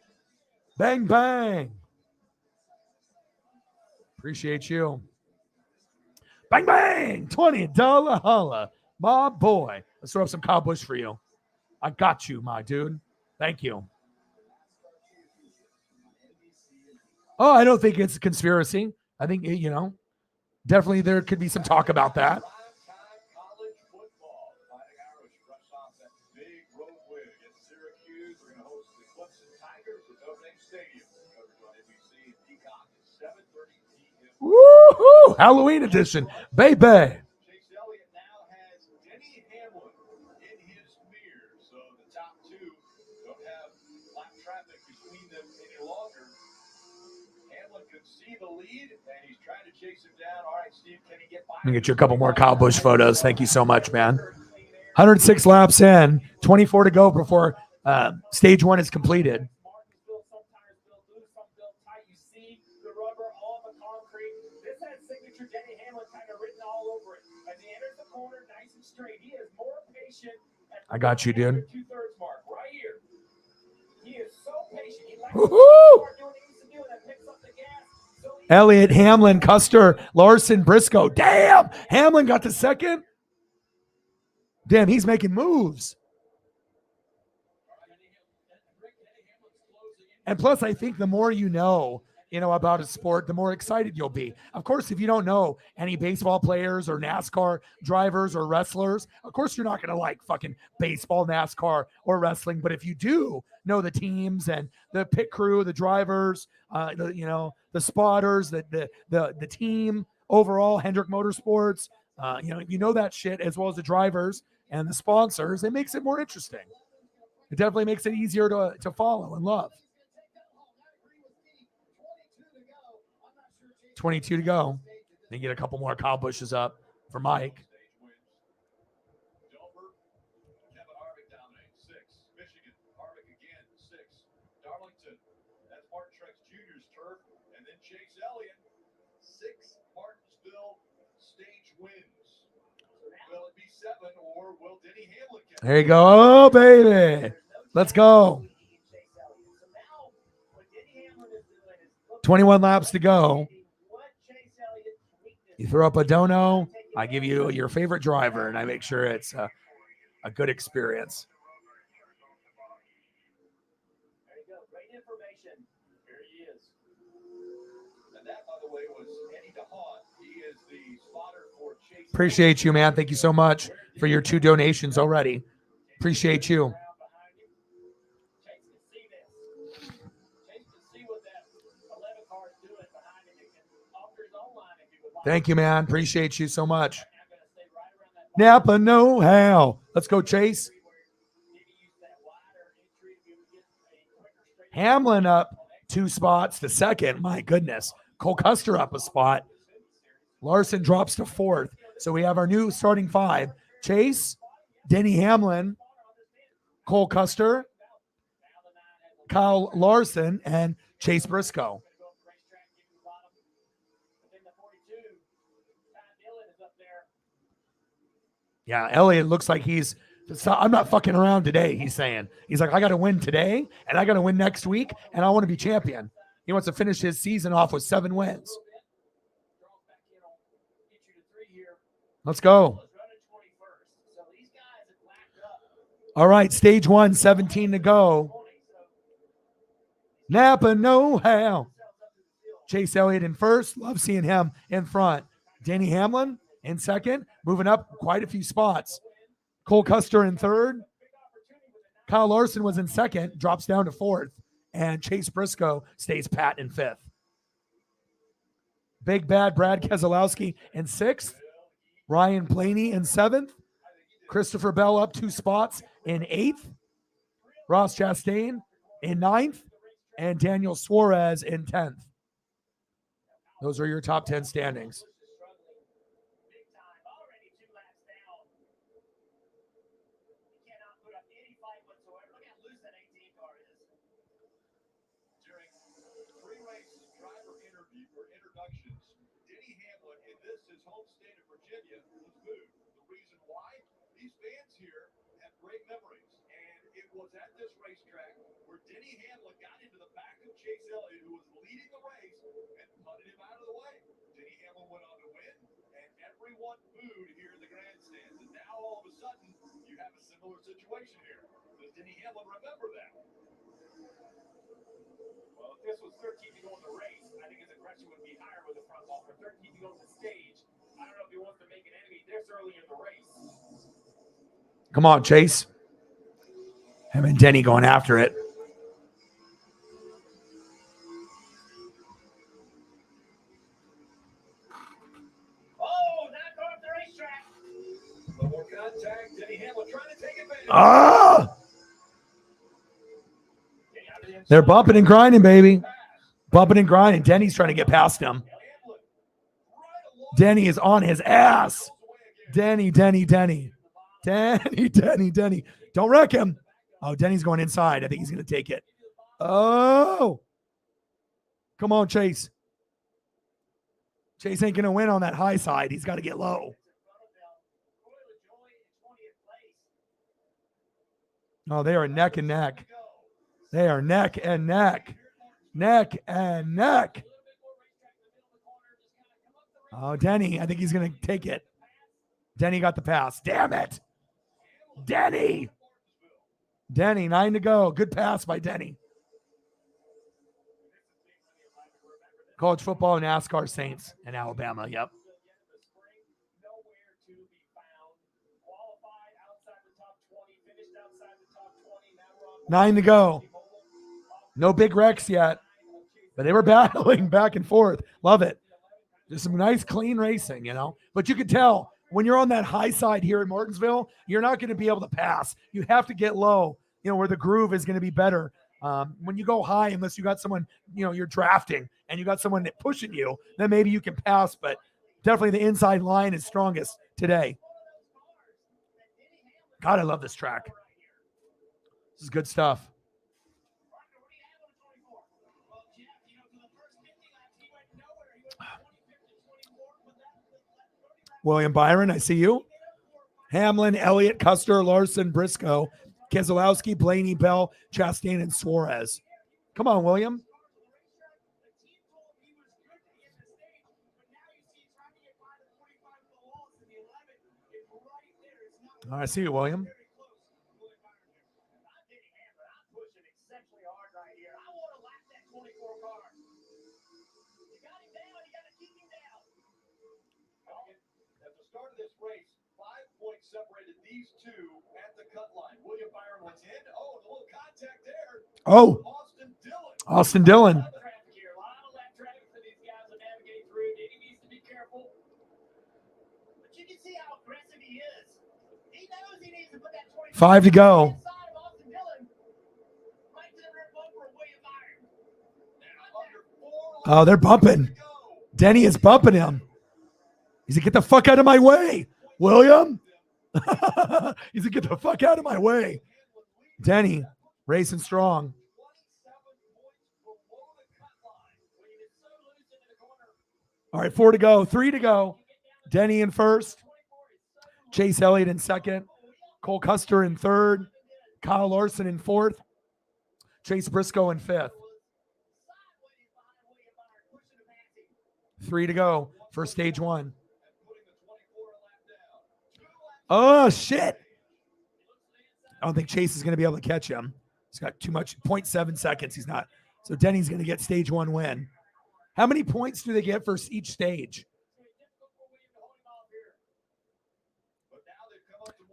Bang, bang. Appreciate you. Bang, bang. $20 holla. My boy. Let's throw up some Kyle Busch for you. I got you, my dude. Thank you. Oh, I don't think it's a conspiracy. I think, definitely there could be some talk about that. Woohoo! Halloween edition, baby. Chase
Elliott now has Denny Hamlin in his mirror, so the top two don't have lap traffic between them any longer. Hamlin could see the lead, and he's trying to chase him down. All right, Steve, can he get by?
Let me get you a couple more Kyle Busch photos. Thank you so much, man. 106 laps in, 24 to go before stage one is completed.
Martinsville, some tires built loose, some built tight. You see the rubber on the concrete. This has signature Denny Hamlin kind of written all over it. As he enters the corner, nice and straight. He is more patient at the
I got you, dude.
2/3 mark right here. He is so patient. He likes
Woo-hoo!
to start doing what he needs to do and then picks up the gas. So he
Elliott, Hamlin, Custer, Larson, Briscoe. Damn, Hamlin got to second. Damn, he's making moves. And plus, I think the more you know about a sport, the more excited you'll be. Of course, if you don't know any baseball players or NASCAR drivers or wrestlers, of course, you're not going to like fucking baseball, NASCAR, or wrestling. But if you do know the teams and the pit crew, the drivers, the spotters, the team overall, Hendrick Motorsports, you know that shit as well as the drivers and the sponsors, it makes it more interesting. It definitely makes it easier to follow and love. 22 to go. They get a couple more Kyle Bushes up for Mike.
Michigan, Harvick again, 6. Darlington, that's Martin Truex Jr.'s turf. And then Chase Elliott, 6 Martinsville stage wins. Will it be 7 or will Denny Hamlin get it?
There you go. Oh, baby. Let's go. 21 laps to go. You throw up a dono, I give you your favorite driver, and I make sure it's a good experience.
There you go. Great information. Here he is.
And that, by the way, was Eddie DeHaan. He is the spotter for Chase.
Appreciate you, man. Thank you so much for your 2 donations already. Appreciate you.
Chase can see this. Chase can see what that 11 car is doing behind him. He can alter his own line if he would like.
Thank you, man. Appreciate you so much.
I'm going to stay right around that
Napa know-how. Let's go, Chase. Hamlin up 2 spots to second. My goodness. Cole Custer up a spot. Larson drops to 4th. So we have our new starting 5. Chase, Denny Hamlin, Cole Custer, Kyle Larson, and Chase Briscoe. Yeah, Elliott looks like I'm not fucking around today, he's saying. He's like, I got to win today, and I got to win next week, and I want to be champion. He wants to finish his season off with 7 wins. Let's go. All right, stage 1, 17 to go. Napa know-how. Chase Elliott in first. Love seeing him in front. Denny Hamlin in second, moving up quite a few spots. Cole Custer in third. Kyle Larson was in second, drops down to 4th. And Chase Briscoe stays pat in 5th. Big Bad Brad Keselowski in 6th. Ryan Blaney in 7th. Christopher Bell up 2 spots in 8th. Ross Chastain in 9th. And Daniel Suarez in 10th. Those are your top 10 standings.
Denny Hamlin, in this, his home state of Virginia, was moved. The reason why? These fans here have great memories. And it was at this racetrack where Denny Hamlin got into the back of Chase Elliott, who was leading the race, and punted him out of the way. Denny Hamlin went on to win, and everyone booed here in the grandstands. And now, all of a sudden, you have a similar situation here. Does Denny Hamlin remember that?
Well, if this was 13 to go in the race, I think his aggression would be higher with the front ball. For 13 to go on the stage, I don't know if he wants to make an enemy this early in the race.
Come on, Chase. Him and Denny going after it.
Oh, knock off the racetrack.
A little more contact. Denny Hamlin trying to take advantage.
Ah! They're bumping and grinding, baby. Bumping and grinding. Denny's trying to get past him. Denny is on his ass. Denny. Denny. Don't wreck him. Oh, Denny's going inside. I think he's going to take it. Oh. Come on, Chase. Chase ain't going to win on that high side. He's got to get low. Oh, they are neck and neck. They are neck and neck. Neck and neck. Oh, Denny. I think he's going to take it. Denny got the pass. Damn it. Denny. 9 to go. Good pass by Denny. College football and NASCAR Saints in Alabama. Yep. 9 to go. No big wrecks yet, but they were battling back and forth. Love it. Just some nice, clean racing, you know. But you can tell when you're on that high side here in Martinsville, you're not going to be able to pass. You have to get low, you know, where the groove is going to be better. When you go high, unless you got someone, you know, you're drafting and you got someone pushing you, then maybe you can pass. But definitely the inside line is strongest today. God, I love this track. This is good stuff. William Byron, I see you. Hamlin, Elliott, Custer, Larson, Briscoe, Keselowski, Blaney, Bell, Chastain, and Suarez. Come on, William. Oh, I see you, William.
Separated these two at the cut line. William Byron was in. Oh, a little contact there.
Oh, Austin Dillon.
A lot of lap traffic for these guys to navigate through. He needs to be careful. But you can see how aggressive he is. He knows he needs to put that
5 to go.
inside of Austin Dillon. Right to the rear bumper of William Byron.
Oh, they're bumping. Denny is bumping him. He said, get the fuck out of my way, William. He said, get the fuck out of my way. Denny, racing strong. All right, 4 to go, 3 to go. Denny in first. Chase Elliott in second. Cole Custer in third. Kyle Larson in fourth. Chase Briscoe in fifth. 3 to go for stage one. Oh, shit. I don't think Chase is going to be able to catch him. He's got too much, 0.7 seconds. He's not. So Denny's going to get stage one win. How many points do they get for each stage?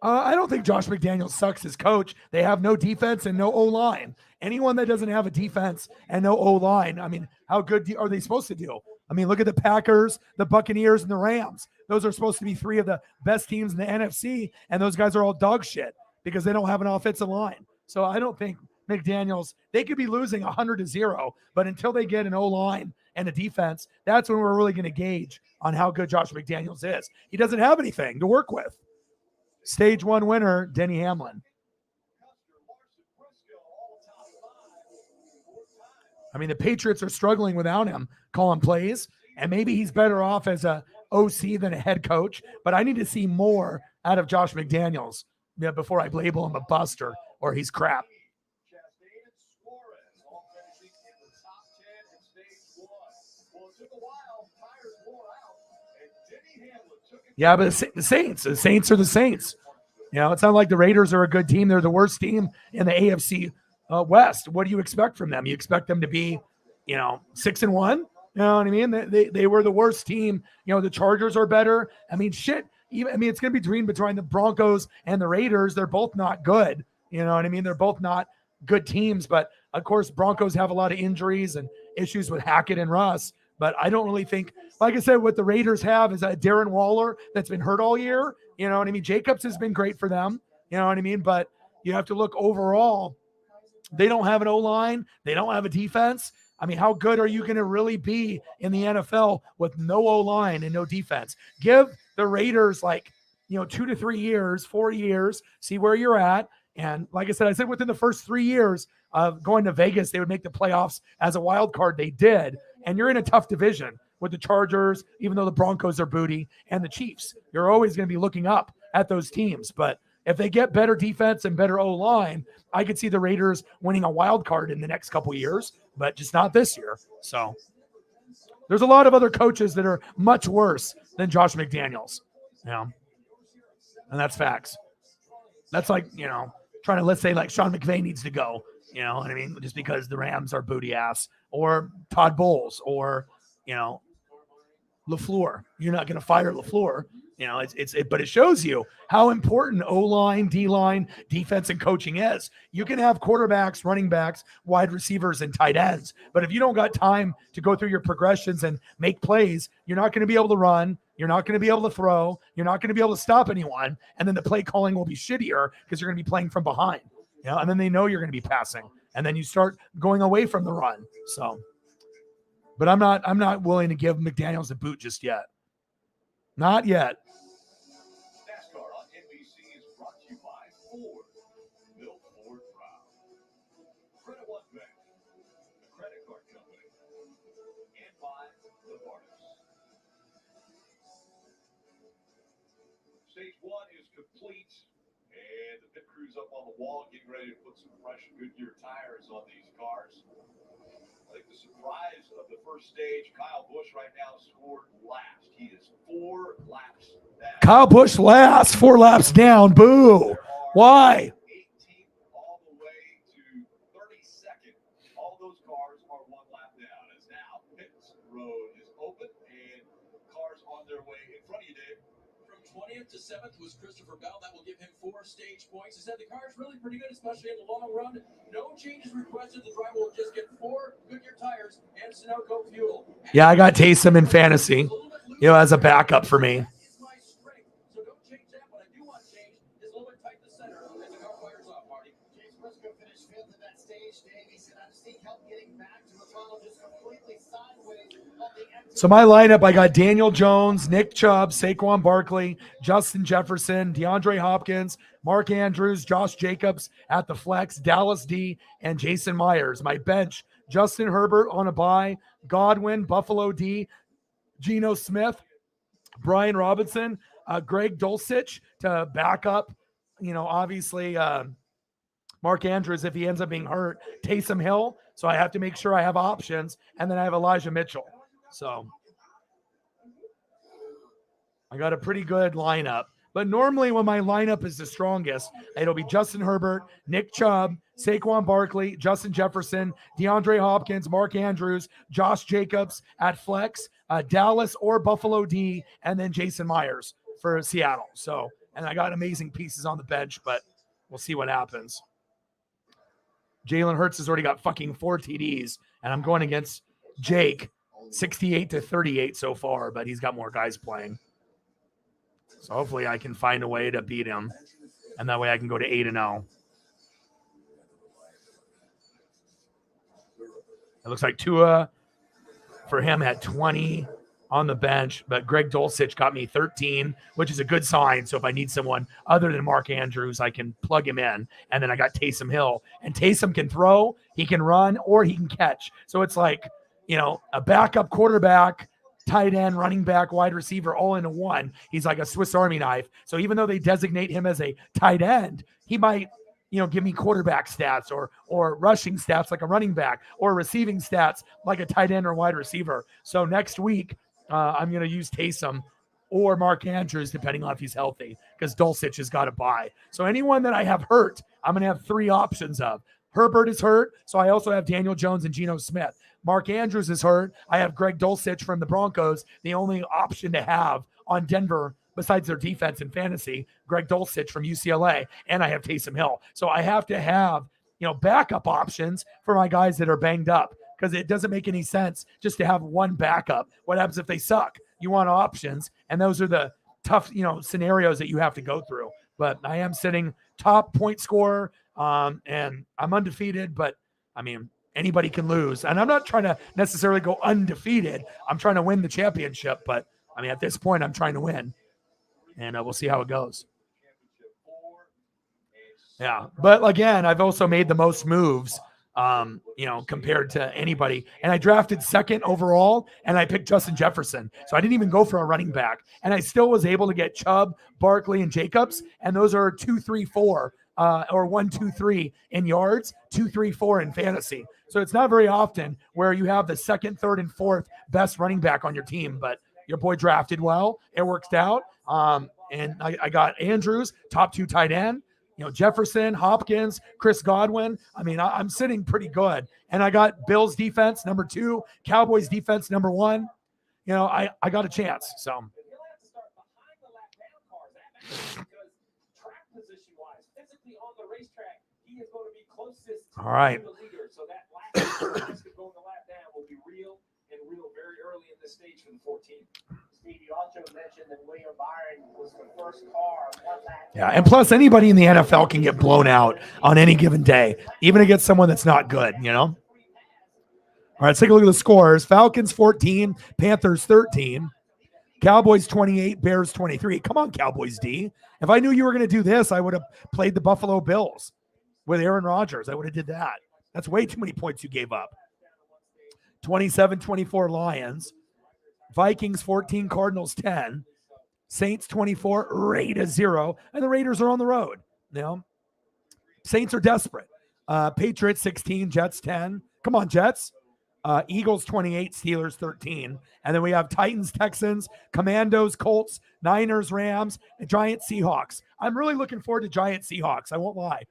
I don't think Josh McDaniels sucks as coach. They have no defense and no O-line. Anyone that doesn't have a defense and no O-line, I mean, how good are they supposed to do? I mean, look at the Packers, the Buccaneers, and the Rams. Those are supposed to be three of the best teams in the NFC, and those guys are all dog shit because they don't have an offensive line. So I don't think McDaniels, they could be losing 100-0, but until they get an O-line and a defense, that's when we're really going to gauge on how good Josh McDaniels is. He doesn't have anything to work with. Stage one winner, Denny Hamlin. I mean, the Patriots are struggling without him calling plays, and maybe he's better off as a OC than a head coach, but I need to see more out of Josh McDaniels before I label him a buster or he's crap. Yeah, but the Saints are the Saints. You know, it's not like the Raiders are a good team. They're the worst team in the AFC West. What do you expect from them? You expect them to be, 6-1? You know what I mean? They were the worst team. You know, the Chargers are better. I mean, shit. It's going to be between the Broncos and the Raiders. They're both not good. You know what I mean? They're both not good teams. But, of course, Broncos have a lot of injuries and issues with Hackett and Russ. But I don't really think, like I said, what the Raiders have is a Darren Waller that's been hurt all year. You know what I mean? Jacobs has been great for them. You know what I mean? But you have to look overall. They don't have an O-line. They don't have a defense. I mean, how good are you going to really be in the NFL with no O-line and no defense? Give the Raiders 2 to 3 years, 4 years, see where you're at. And like I said within the first 3 years of going to Vegas, they would make the playoffs as a wild card. They did. And you're in a tough division with the Chargers, even though the Broncos are booty, and the Chiefs. You're always going to be looking up at those teams. But if they get better defense and better O-line, I could see the Raiders winning a wild card in the next couple years, but just not this year. So there's a lot of other coaches that are much worse than Josh McDaniels. And that's facts. That's like, trying to, let's say, like Sean McVay needs to go, you know what I mean? Just because the Rams are booty ass, or Todd Bowles, or, LaFleur. You're not going to fire LaFleur. But it shows you how important O-line, D-line, defense, and coaching is. You can have quarterbacks, running backs, wide receivers, and tight ends. But if you don't got time to go through your progressions and make plays, you're not going to be able to run. You're not going to be able to throw. You're not going to be able to stop anyone. And then the play calling will be shittier because you're going to be playing from behind. And then they know you're going to be passing. And then you start going away from the run. So, but I'm not willing to give McDaniels a boot just yet. Not yet.
Nascar on NBC is brought to you by Ford. Built Ford proud. Credit One Bank, the credit card company, and by the Martinsville. Stage 1 is complete, and the pit crew's up on the wall, getting ready to put some fresh Goodyear tires on these cars. I think the surprise of the first stage, Kyle Busch right now scored last. He is 4 laps down.
Kyle Busch last, 4 laps down. Boo. Why?
18th all the way to 32nd. All those cars are 1 lap down. As now pit road is open and cars on their way in front of you, Dave.
From 20th to 7th was Christopher Bell. That will give him 4 stage points. He said the car is really pretty good, especially in the long run. No changes requested. The driver will just get 4 Goodyear tires and Sunoco fuel.
Yeah, I got Taysom in fantasy, as a backup for me.
It's my strength, so don't change that. But I do want to change is a little bit tight to center as the car fires off, Marty.
James Briscoe finished 5th in that stage. Dave, he said, I just need help getting back to the tunnel, just completely sideways of the empty.
So my lineup, I got Daniel Jones, Nick Chubb, Saquon Barkley, Justin Jefferson, DeAndre Hopkins, Mark Andrews, Josh Jacobs at the flex, Dallas D, and Jason Myers. My bench, Justin Herbert on a bye, Godwin, Buffalo D, Geno Smith, Brian Robinson, Greg Dulcich to back up, obviously Mark Andrews if he ends up being hurt, Taysom Hill. So I have to make sure I have options. And then I have Elijah Mitchell. So I got a pretty good lineup. But normally when my lineup is the strongest, it'll be Justin Herbert, Nick Chubb, Saquon Barkley, Justin Jefferson, DeAndre Hopkins, Mark Andrews, Josh Jacobs at flex, Dallas or Buffalo D, and then Jason Myers for Seattle. So, and I got amazing pieces on the bench, but we'll see what happens. Jalen Hurts has already got fucking 4 TDs, and I'm going against Jake, 68-38 so far, but he's got more guys playing. So hopefully I can find a way to beat him, and that way I can go to 8-0. It looks like Tua for him had 20 on the bench, but Greg Dulcich got me 13, which is a good sign. So if I need someone other than Mark Andrews, I can plug him in. And then I got Taysom Hill, and Taysom can throw, he can run, or he can catch. So it's like, a backup quarterback, tight end, running back, wide receiver, all into one. He's like a Swiss Army knife. So even though they designate him as a tight end, he might, give me quarterback stats or rushing stats like a running back, or receiving stats like a tight end or wide receiver. So next week, I'm going to use Taysom or Mark Andrews, depending on if he's healthy, because Dulcich has got to bye. So anyone that I have hurt, I'm going to have 3 options of. Herbert is hurt, so I also have Daniel Jones and Geno Smith. Mark Andrews is hurt. I have Greg Dulcich from the Broncos, the only option to have on Denver besides their defense and fantasy, Greg Dulcich from UCLA, and I have Taysom Hill. So I have to have, backup options for my guys that are banged up, because it doesn't make any sense just to have one backup. What happens if they suck? You want options, and those are the tough, scenarios that you have to go through. But I am sitting top point scorer, and I'm undefeated, but anybody can lose. And I'm not trying to necessarily go undefeated. I'm trying to win the championship, but at this point I'm trying to win. and we'll see how it goes. Yeah, but again, I've also made the most moves, compared to anybody. And I drafted second overall, and I picked Justin Jefferson. So I didn't even go for a running back, and I still was able to get Chubb, Barkley, and Jacobs. And those are 2, 3, 4, or 1, 2, 3 in yards, 2, 3, 4 in fantasy. So it's not very often where you have the second, third, and fourth best running back on your team. But your boy drafted well. It worked out. And I got Andrews, top 2 tight end. Jefferson, Hopkins, Chris Godwin. I mean, I'm sitting pretty good. And I got Bills defense number 2, Cowboys defense number 1. I got a chance. So.
You'll have to start behind the lap down cars, because track position-wise, physically on the racetrack, he is going to be closest
All right.
to the leader. So that lap risk of going the lap down will be real very early in this stage for the 14. Steve, you also mentioned that William Byron was the first car one lap.
Yeah, and plus anybody in the NFL can get blown out on any given day, even against someone that's not good, All right, let's take a look at the scores. Falcons 14, Panthers 13, Cowboys 28, Bears 23. Come on, Cowboys D. If I knew you were going to do this, I would have played the Buffalo Bills with Aaron Rodgers. I would have did that. That's way too many points you gave up. 27-24 Lions. Vikings 14, Cardinals 10. Saints 24, Raiders 0. And the Raiders are on the road. Saints are desperate. Patriots 16, Jets 10. Come on, Jets. Eagles 28, Steelers 13. And then we have Titans, Texans, Commandos, Colts, Niners, Rams, and Giants, Seahawks. I'm really looking forward to Giants, Seahawks. I won't lie.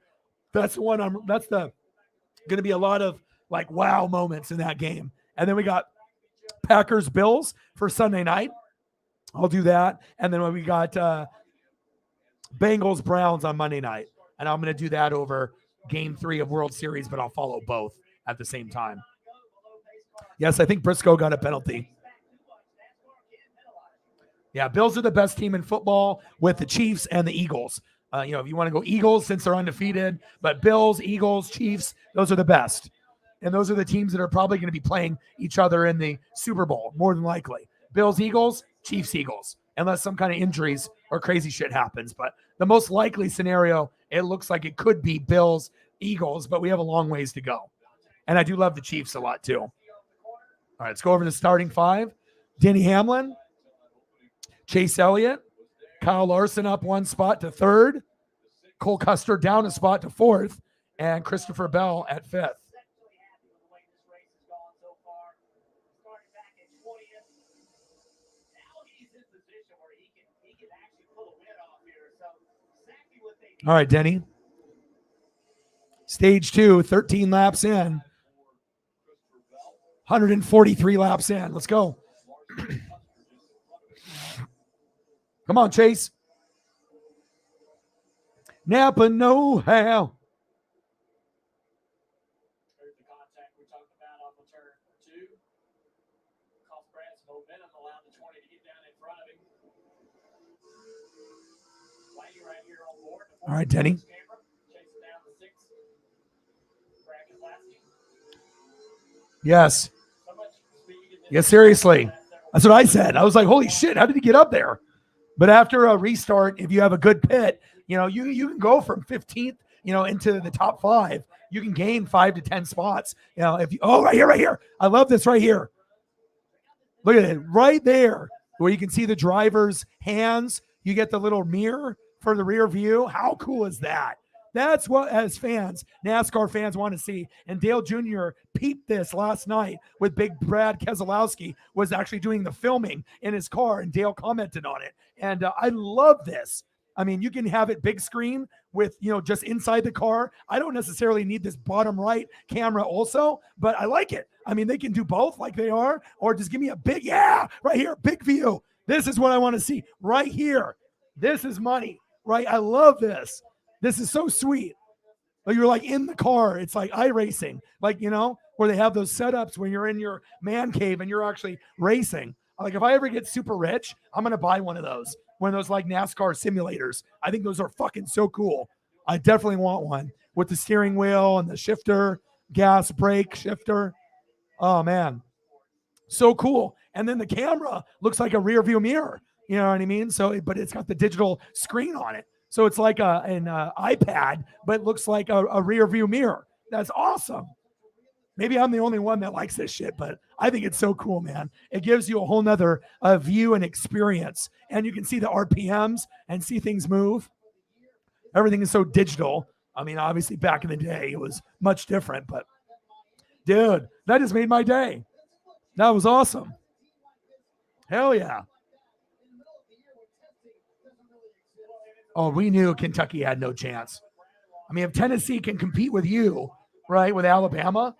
That's going to be a lot of wow moments in that game. And then we got Packers, Bills for Sunday night. I'll do that. And then we got Bengals, Browns on Monday night. And I'm going to do that over game 3 of World Series, but I'll follow both at the same time. Yes, I think Briscoe got a penalty. Yeah, Bills are the best team in football with the Chiefs and the Eagles. If you want to go Eagles since they're undefeated, but Bills, Eagles, Chiefs, those are the best. And those are the teams that are probably going to be playing each other in the Super Bowl, more than likely. Bills, Eagles, Chiefs, Eagles, unless some kind of injuries or crazy shit happens. But the most likely scenario, it looks like it could be Bills, Eagles, but we have a long ways to go. And I do love the Chiefs a lot too. All right, let's go over the starting 5. Denny Hamlin, Chase Elliott, Kyle Larson up 1 spot to 3rd, Cole Custer down a spot to 4th, and Christopher Bell at 5th. All right, Denny. Stage 2, 13 laps in. 143 laps in. Let's go. Come on, Chase. Napa know-how.
There's the contact we talked about on the turn 2. Cost Brad's momentum allowed the 20 to get down in front of him. Whitey right here on board.
All right, Denny.
Chasing down the 6. Bracket Lasky.
Yes. Yeah, seriously. That's what I said. I was like, holy shit, how did he get up there? But after a restart, if you have a good pit, you can go from 15th, into the top 5. You can gain 5 to 10 spots. Right here. I love this right here. Look at it right there where you can see the driver's hands. You get the little mirror for the rear view. How cool is that? That's what, as fans, NASCAR fans want to see. And Dale Jr. peeped this last night with Big Brad Keselowski was actually doing the filming in his car, and Dale commented on it. And I love this. I mean, you can have it big screen with, just inside the car. I don't necessarily need this bottom right camera also, but I like it. I mean, they can do both like they are, or just give me a big, right here, big view. This is what I want to see right here. This is money, right? I love this. This is so sweet. You're like in the car. It's like iRacing, where they have those setups when you're in your man cave and you're actually racing. Like if I ever get super rich, I'm going to buy one of those like NASCAR simulators. I think those are fucking so cool. I definitely want one with the steering wheel and the shifter, gas, brake, shifter. Oh man. So cool. And then the camera looks like a rear view mirror. You know what I mean? So, but it's got the digital screen on it. So it's like an iPad, but looks like a rear view mirror. That's awesome. Maybe I'm the only one that likes this shit, but I think it's so cool, man. It gives you a whole nother view and experience. And you can see the RPMs and see things move. Everything is so digital. I mean, obviously back in the day, it was much different, but dude, that just made my day. That was awesome. Hell yeah. Oh, we knew Kentucky had no chance. I mean, if Tennessee can compete with you, right, with Alabama,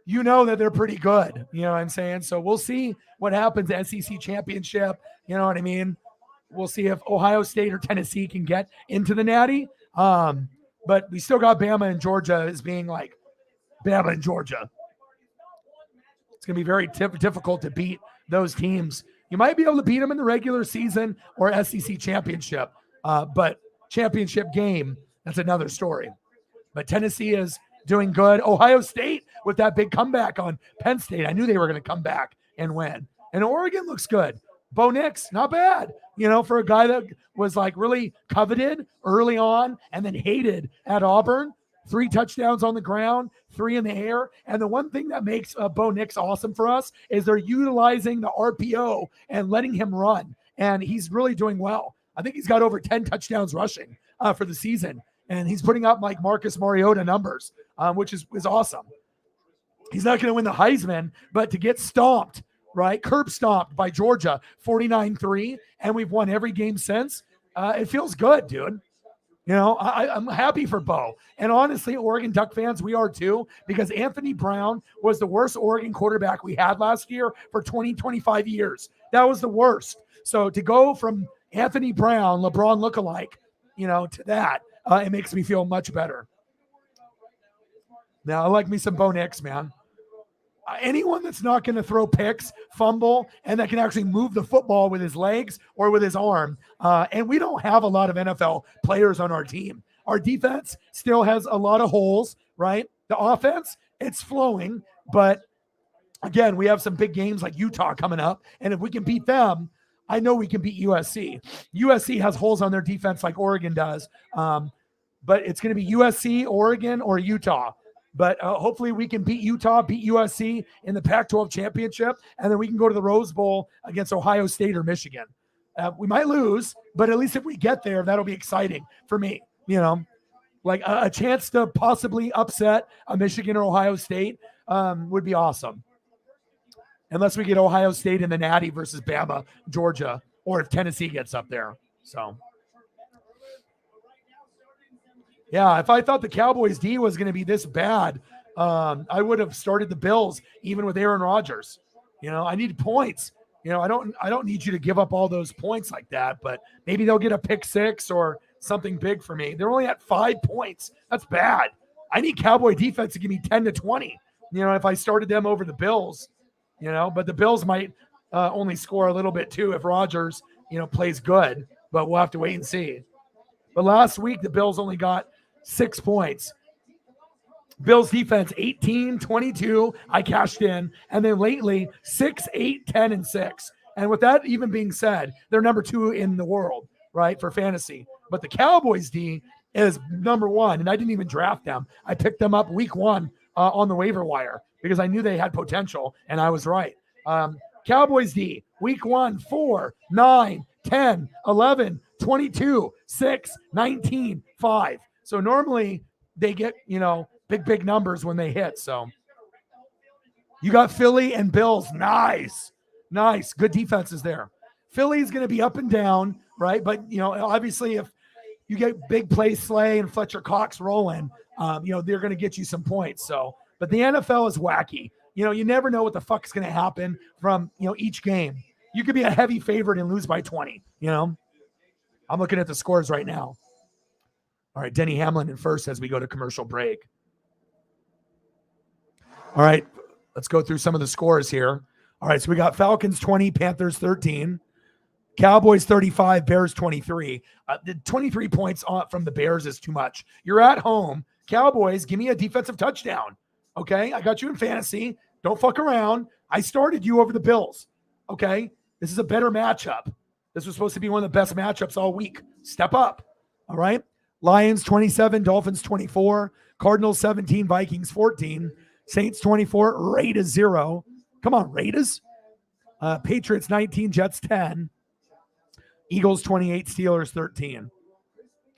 you know that they're pretty good. You know what I'm saying? So we'll see what happens at SEC championship. You know what I mean? We'll see if Ohio State or Tennessee can get into the Natty. But we still got Bama and Georgia as being like Bama and Georgia. It's going to be very difficult to beat those teams. You might be able to beat them in the regular season or SEC championship. But championship game, that's another story. But Tennessee is doing good. Ohio State with that big comeback on Penn State. I knew they were going to come back and win. And Oregon looks good. Bo Nix, not bad. You know, for a guy that was like really coveted early on and then hated at Auburn. 3 touchdowns on the ground, 3 in the air. And the one thing that makes Bo Nix awesome for us is they're utilizing the RPO and letting him run. And he's really doing well. I think he's got over 10 touchdowns rushing for the season. And he's putting up like Marcus Mariota numbers, which is awesome. He's not going to win the Heisman, but to get stomped, right? Curb stomped by Georgia, 49-3, and we've won every game since. It feels good, dude. You know, I'm happy for Bo. And honestly, Oregon Duck fans, we are too, because Anthony Brown was the worst Oregon quarterback we had last year for 25 years. That was the worst. So to go from Anthony Brown, LeBron lookalike, you know, to that, it makes me feel much better. Now, I like me some Bo Nix, man. Anyone that's not going to throw picks, fumble, and that can actually move the football with his legs or with his arm. And we don't have a lot of NFL players on our team. Our defense still has a lot of holes, right? The offense, it's flowing. But again, we have some big games like Utah coming up. And if we can beat them, I know we can beat USC. USC has holes on their defense like Oregon does. But it's going to be USC, Oregon, or Utah. But hopefully we can beat Utah, beat USC in the Pac-12 championship, and then we can go to the Rose Bowl against Ohio State or Michigan. We might lose, but at least if we get there, that'll be exciting for me. You know, like a chance to possibly upset a Michigan or Ohio State would be awesome. Unless we get Ohio State in the Natty versus Bama, Georgia, or if Tennessee gets up there. So. Yeah, if I thought the Cowboys D was going to be this bad, I would have started the Bills even with Aaron Rodgers. You know, I need points. You know, I don't need you to give up all those points like that, but maybe they'll get a pick 6 or something big for me. They're only at 5 points. That's bad. I need Cowboy defense to give me 10 to 20. You know, if I started them over the Bills, you know, but the Bills might only score a little bit too if Rodgers, you know, plays good, but we'll have to wait and see. But last week, the Bills only got 6 points. Bills defense 18-22. I cashed in. And then lately 6, 8, 10, and 6. And with that even being said, they're number 2 in the world, right, for fantasy. But the Cowboys D is number 1. And I didn't even draft them. I picked them up week 1 on the waiver wire because I knew they had potential. And I was right. Cowboys D, week 1, 4, 9, 10, 11, 22, 6, 19, 5. So normally they get, you know, big numbers when they hit. So you got Philly and Bills. Nice. Good defenses there. Philly's going to be up and down, right? But, you know, obviously if you get big play Slay and Fletcher Cox rolling, you know, they're going to get you some points. So, but the NFL is wacky. You know, you never know what the fuck is going to happen from, you know, each game. You could be a heavy favorite and lose by 20, you know. I'm looking at the scores right now. All right, Denny Hamlin in first as we go to commercial break. All right, let's go through some of the scores here. All right, so we got Falcons 20, Panthers 13, Cowboys 35, Bears 23. The 23 points from the Bears is too much. You're at home. Cowboys, give me a defensive touchdown. Okay, I got you in fantasy. Don't fuck around. I started you over the Bills. Okay, this is a better matchup. This was supposed to be one of the best matchups all week. Step up. All right. Lions 27, Dolphins 24, Cardinals 17, Vikings 14, Saints 24, Raiders 0. Come on, Raiders. Patriots 19, Jets 10, Eagles 28, Steelers 13.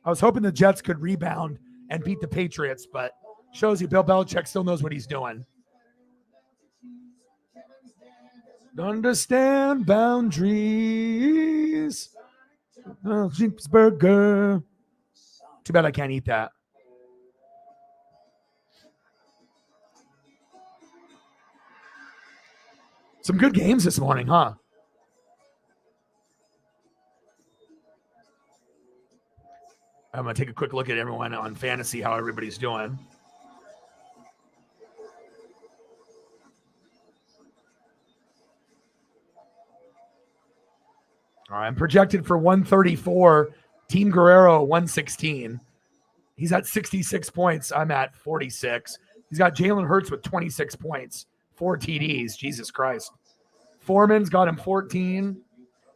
I was hoping the Jets could rebound and beat the Patriots, but shows you Bill Belichick still knows what he's doing. Understand boundaries. Cheeseburger. Too bad I can't eat that. Some good games this morning, huh? I'm going to take a quick look at everyone on fantasy, how everybody's doing. All right, I'm projected for 134. Team Guerrero, 116. He's at 66 points. I'm at 46. He's got Jalen Hurts with 26 points, 4 TDs. Jesus Christ. Foreman's got him 14.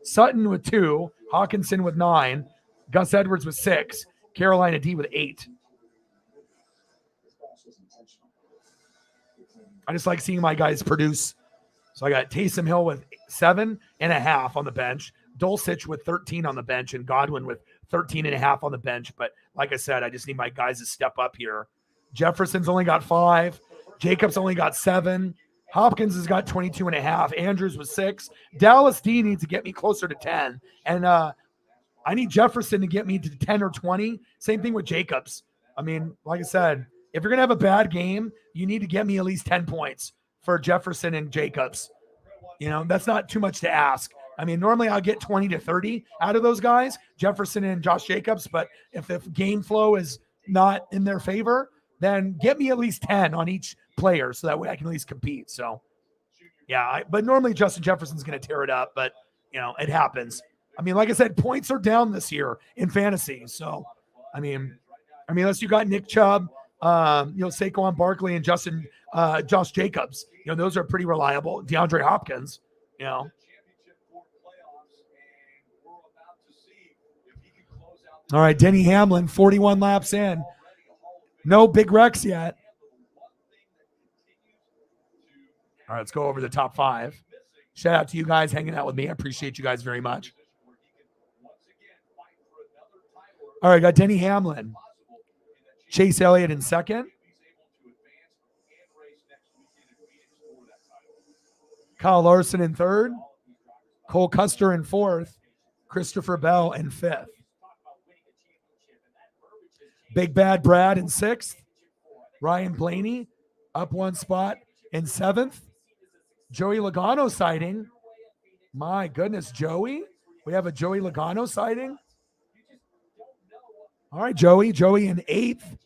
Sutton with 2. Hawkinson with 9. Gus Edwards with 6. Carolina D with 8. I just like seeing my guys produce. So I got Taysom Hill with 7.5 on the bench. Dulcich with 13 on the bench, and Godwin with 13.5 on the bench. But like I said, I just need my guys to step up here. Jefferson's only got 5. Jacobs only got 7. Hopkins has got 22.5. Andrews with 6. Dallas D needs to get me closer to 10. And I need Jefferson to get me to 10 or 20. Same thing with Jacobs. I mean, like I said, if you're going to have a bad game, you need to get me at least 10 points for Jefferson and Jacobs. You know, that's not too much to ask. I mean, normally I'll get 20 to 30 out of those guys, Jefferson and Josh Jacobs. But if the game flow is not in their favor, then get me at least 10 on each player so that way I can at least compete. So, yeah, but normally Justin Jefferson's going to tear it up, but, you know, it happens. I mean, like I said, points are down this year in fantasy. So, I mean, unless you got Nick Chubb, Saquon Barkley and Josh Jacobs, those are pretty reliable. DeAndre Hopkins, All right, Denny Hamlin, 41 laps in. No big wrecks yet. All right, let's go over the top 5. Shout out to you guys hanging out with me. I appreciate you guys very much. All right, got Denny Hamlin. Chase Elliott in second. Kyle Larson in third. Cole Custer in fourth. Christopher Bell in fifth. Big Bad Brad in sixth. Ryan Blaney up one spot in seventh. Joey Logano sighting. My goodness, Joey. We have a Joey Logano sighting. All right, Joey. Joey in eighth.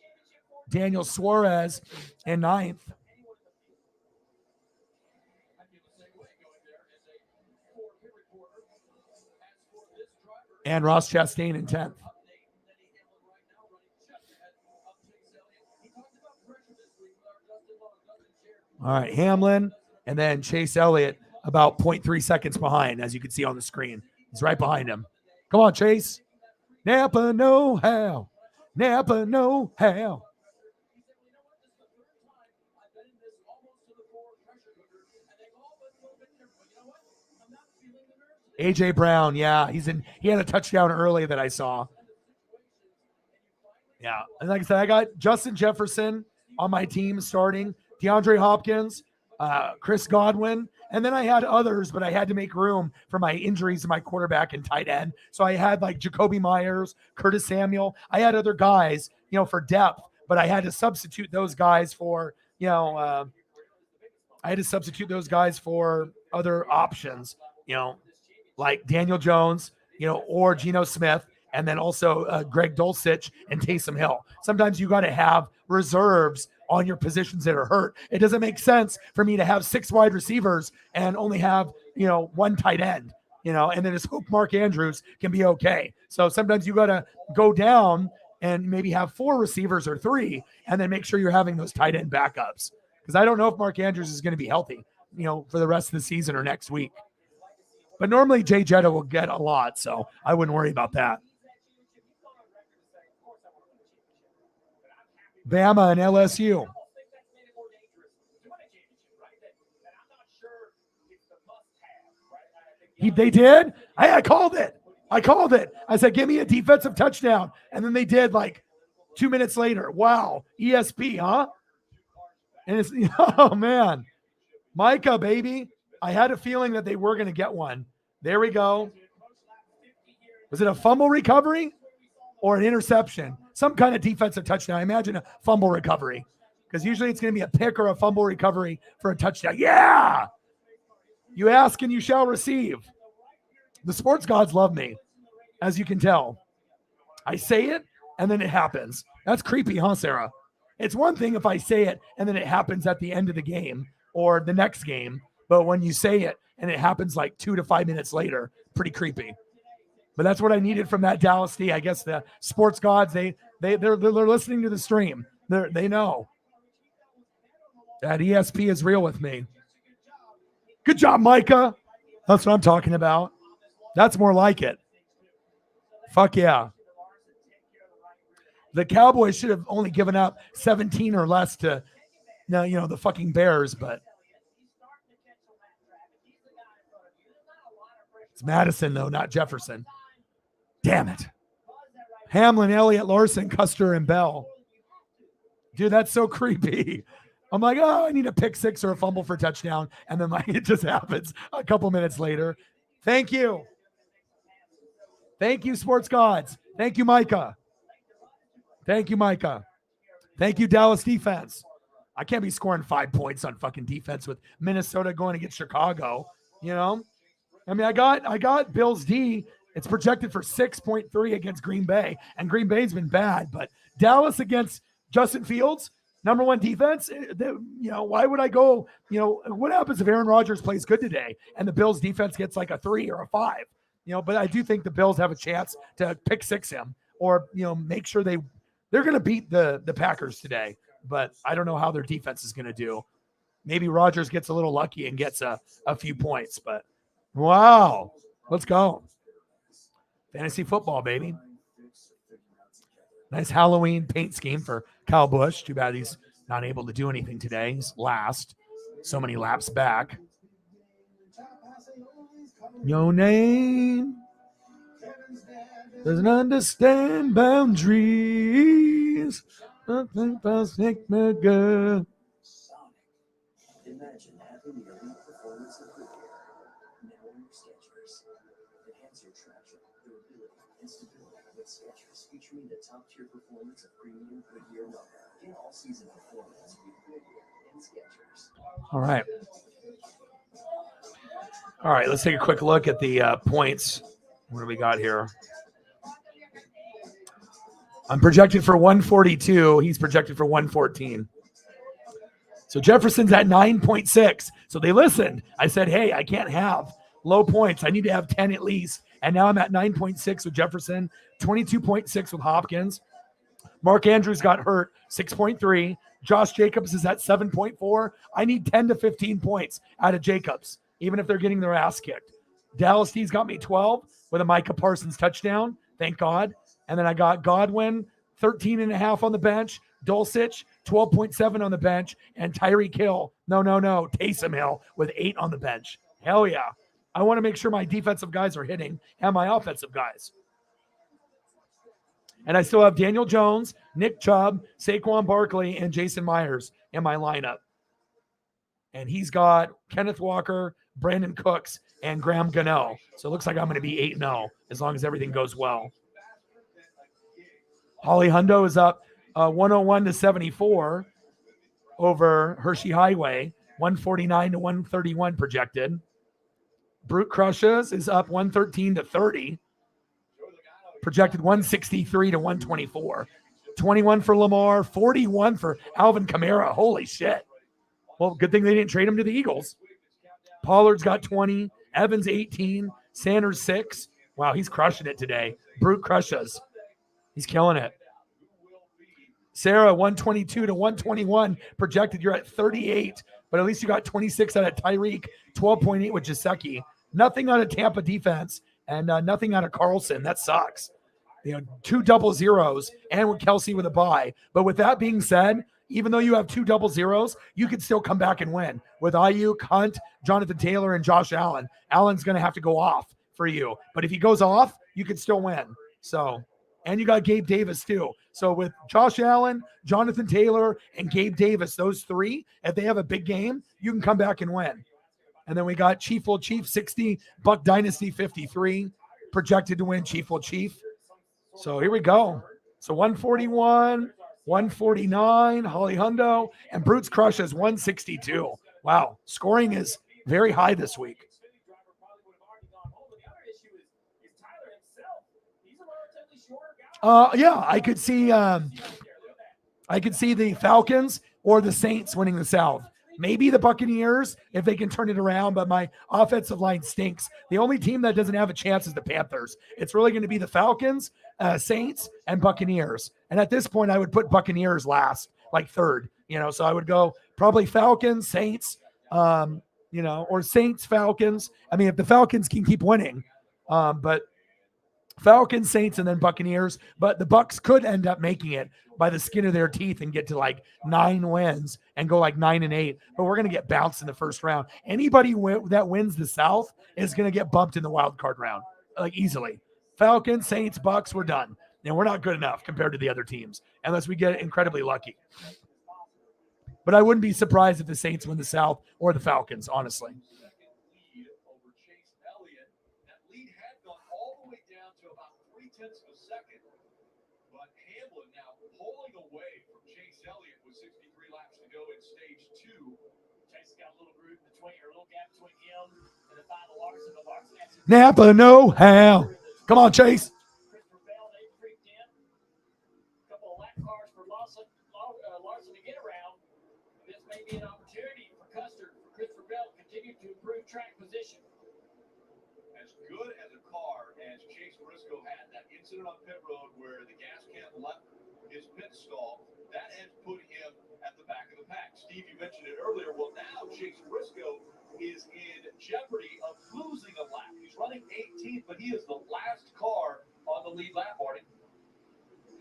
Daniel Suarez in ninth. And Ross Chastain in 10th. All right, Hamlin, and then Chase Elliott about 0.3 seconds behind, as you can see on the screen. He's right behind him. Come on, Chase. Napa know how. Napa know how. A.J. Brown, yeah, he had a touchdown early that I saw. Yeah, and like I said, I got Justin Jefferson on my team starting, DeAndre Hopkins, Chris Godwin, and then I had others, but I had to make room for my injuries to my quarterback and tight end. So I had like Jacoby Myers, Curtis Samuel. I had other guys, for depth, but I had to substitute those guys for, other options, like Daniel Jones, or Geno Smith, and then also Greg Dulcich and Taysom Hill. Sometimes you got to have reserves on your positions that are hurt. It doesn't make sense for me to have 6 wide receivers and only have, 1 tight end, and then just hope Mark Andrews can be okay. So sometimes you got to go down and maybe have 4 receivers or 3, and then make sure you're having those tight end backups. Because I don't know if Mark Andrews is going to be healthy, for the rest of the season or next week. But normally Jay Jetta will get a lot, so I wouldn't worry about that. Bama and LSU. They did? Hey, I called it. I said, give me a defensive touchdown. And then they did like 2 minutes later. Wow. ESP, huh? And it's, oh, man. Micah, baby. I had a feeling that they were going to get one. There we go. Was it a fumble recovery or an interception? Some kind of defensive touchdown. I imagine a fumble recovery, because usually it's going to be a pick or a fumble recovery for a touchdown. Yeah. You ask and you shall receive. The sports gods love me, as you can tell. I say it and then it happens. That's creepy, huh, Sarah? It's one thing if I say it and then it happens at the end of the game or the next game, but when you say it and it happens like 2 to 5 minutes later, pretty creepy. But that's what I needed from that Dallas D. I guess the sports gods, they're listening to the stream. They know that ESP is real with me. Good job, Micah. That's what I'm talking about. That's more like it. Fuck yeah. The Cowboys should have only given up 17 or less to, the fucking Bears, but it's Madison, though, not Jefferson. Damn it. Hamlin, Elliott, Larson, Custer, and Bell. Dude, that's so creepy. I'm like, oh, I need a pick six or a fumble for touchdown. And then it just happens a couple minutes later. Thank you. Thank you, sports gods. Thank you, Micah. Thank you, Micah. Thank you, Dallas defense. I can't be scoring 5 points on fucking defense with Minnesota going against Chicago. I mean, I got Bills D. It's projected for 6.3 against Green Bay, and Green Bay's been bad. But Dallas against Justin Fields, number one defense. Why would I go? What happens if Aaron Rodgers plays good today and the Bills defense gets like a 3 or a 5? But I do think the Bills have a chance to pick six him or make sure they're going to beat the Packers today. But I don't know how their defense is going to do. Maybe Rodgers gets a little lucky and gets a few points. But wow, let's go. Fantasy football, baby. Nice Halloween paint scheme for Kyle Busch. Too bad he's not able to do anything today. He's last. So many laps back. Your name doesn't understand boundaries. Nothing past me good.
Imagine having the elite performance of the year. Now in your Skechers. Enhance your traction, durability, and stability with Skechers, featuring the top-tier performance of premium Goodyear rubber. Get all-season performance with Goodyear and Skechers.
All right, let's take a quick look at the points. What do we got here? I'm projected for 142. He's projected for 114. So Jefferson's at 9.6. So they listened. I said, hey, I can't have low points. I need to have 10 at least. And now I'm at 9.6 with Jefferson, 22.6 with Hopkins. Mark Andrews got hurt, 6.3. Josh Jacobs is at 7.4. I need 10 to 15 points out of Jacobs, even if they're getting their ass kicked. Dallas D's got me 12 with a Micah Parsons touchdown. Thank God. And then I got Godwin, 13.5 on the bench. Dulcich, 12.7 on the bench. And Tyreek Hill, no, Taysom Hill with 8 on the bench. Hell yeah. I want to make sure my defensive guys are hitting and my offensive guys. And I still have Daniel Jones, Nick Chubb, Saquon Barkley, and Jason Myers in my lineup. And he's got Kenneth Walker, Brandon Cooks, and Graham Gano. So it looks like I'm going to be 8-0 as long as everything goes well. Holly Hundo is up 101 to 74 over Hershey Highway, 149 to 131 projected. Brute Crushes is up 113 to 30. Projected 163 to 124. 21 for Lamar, 41 for Alvin Kamara. Holy shit. Well, good thing they didn't trade him to the Eagles. Pollard's got 20. Evans 18. Sanders 6. Wow, he's crushing it today. Brute Crushes. He's killing it. Sarah, 122 to 121 projected. You're at 38, but at least you got 26 out of Tyreek, 12.8 with Jasecki. Nothing out of Tampa defense and nothing out of Carlson. That sucks. 2 double zeros and with Kelsey with a bye. But with that being said, even though you have 2 double zeros, you can still come back and win. With Ayuk, Hunt, Jonathan Taylor, and Josh Allen. Allen's going to have to go off for you. But if he goes off, you can still win. So, and you got Gabe Davis too. So with Josh Allen, Jonathan Taylor, and Gabe Davis, those 3, if they have a big game, you can come back and win. And then we got Chief will Chief 60, Buck Dynasty 53, projected to win Chief will Chief. So here we go. So 141, 149, Holly Hundo, and Brute's Crush is 162. Wow. Scoring is very high this week. Yeah, I could see the Falcons or the Saints winning the South. Maybe the Buccaneers if they can turn it around, but my offensive line stinks. The only team that doesn't have a chance is the Panthers. It's really going to be the Falcons, Saints, and Buccaneers. And at this point, I would put Buccaneers last, like third. So I would go probably Falcons, Saints, or Saints, Falcons. I mean, if the Falcons can keep winning, but Falcons, Saints, and then Buccaneers. But the Bucs could end up making it by the skin of their teeth and get to like 9 wins and go like 9-8. But we're going to get bounced in the first round. Anybody that wins the South is going to get bumped in the wild card round, like easily. Falcons, Saints, Bucs, we're done. And we're not good enough compared to the other teams unless we get incredibly lucky. But I wouldn't be surprised if the Saints win the South or the Falcons, honestly.
Tenths of a second, but Hamlin now pulling away from Chase Elliott with 63 laps to go in stage 2.
Chase got a little group between, or a little gap between him and the final Larson. The Larson has
Napa know how. Come on, Chase.
Christopher Bell, they freaked in. A couple of lap cars for Larson to get around. This may be an opportunity for Christopher Bell to continue to improve track position.
As good as a car as Chase Briscoe had, that incident on pit road where the gas can left his pit stall, that has put him at the back of the pack. Steve, you mentioned it earlier. Well, now Chase Briscoe is in jeopardy of losing a lap. He's running 18th, but he is the last car on the lead lap, Marty.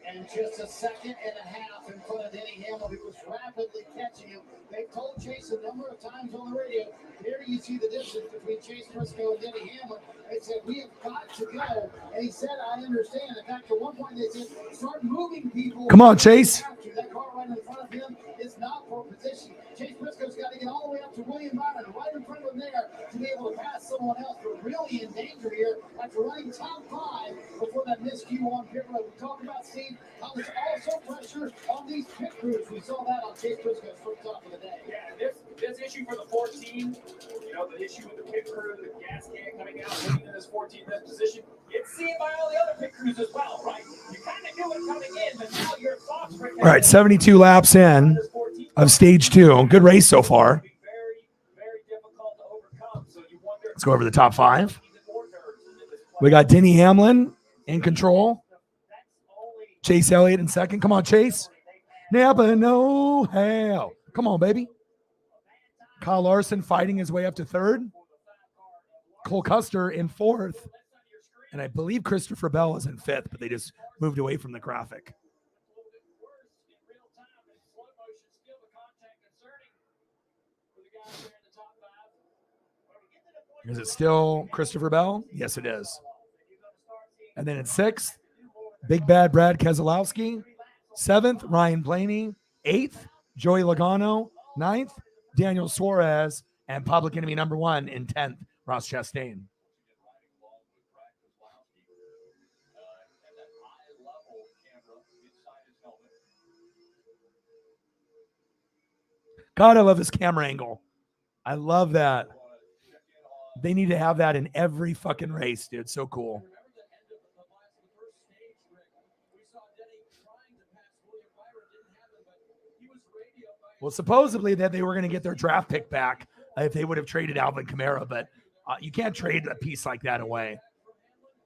And just a second and a half in front of Denny Hamlin, who was rapidly catching him. They've told Chase a number of times on the radio, here you see the distance between Chase Briscoe and Denny Hamlin. They said, we have got to go. And he said, I understand. In fact, at one point they said, start moving people.
Come on, Chase.
That car right in front of him is not for position. Chase Briscoe's got to get all the way up to William Byron, right in front of him there, to be able to pass someone else. But really in danger here after running top 5 before that miscue on pit road. We talked about, Steve, how there's also pressure on these pit crews. We saw that on Chase Briscoe's first off of the day.
Yeah, this issue for the 14, the issue with the pit crew, the gas can coming out, leading in this 14th position, it's seen by all the other pit crews as well, right? You kind of knew it coming in, but now your thoughts were...
All right, 72 laps in of stage 2. Good race so far.
Very, very difficult to overcome. So you wonder...
Let's go over the top 5. We got Denny Hamlin in control. Chase Elliott in second. Come on, Chase. Napa know how. Come on, baby. Kyle Larson fighting his way up to third. Cole Custer in fourth. And I believe Christopher Bell is in fifth, but they just moved away from the graphic. Is it still Christopher Bell? Yes, it is. And then in sixth, Big Bad Brad Keselowski. Seventh, Ryan Blaney. Eighth, Joey Logano. Ninth, Daniel Suarez. And public enemy number 1 in 10th, Ross Chastain. God, I love this camera angle. I love that. They need to have that in every fucking race, dude. So cool. Well, supposedly that they were going to get their draft pick back if they would have traded Alvin Kamara, but you can't trade a piece like that away,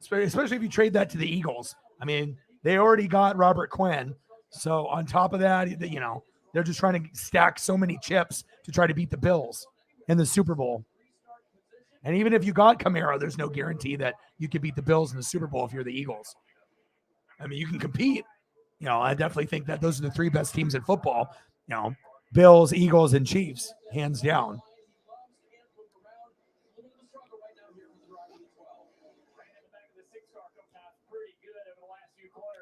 especially if you trade that to the Eagles. I mean, they already got Robert Quinn, so on top of that, they're just trying to stack so many chips to try to beat the Bills in the Super Bowl. And even if you got Kamara, there's no guarantee that you could beat the Bills in the Super Bowl if you're the Eagles. I mean, you can compete. I definitely think that those are the three best teams in football. Bills, Eagles, and Chiefs, hands down.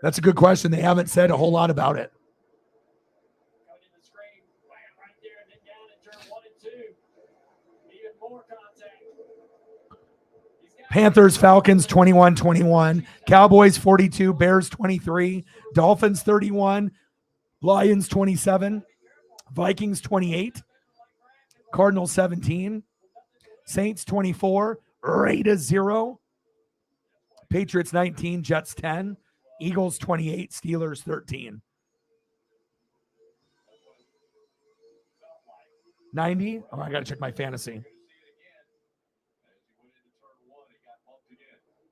That's a good question. They haven't said a whole lot about it. Panthers, Falcons 21-21, Cowboys 42, Bears 23, Dolphins 31, Lions 27, Vikings 28, Cardinals 17, Saints 24, Raiders 0, Patriots 19, Jets 10, Eagles 28, Steelers 13. 90? Oh, I got to check my fantasy.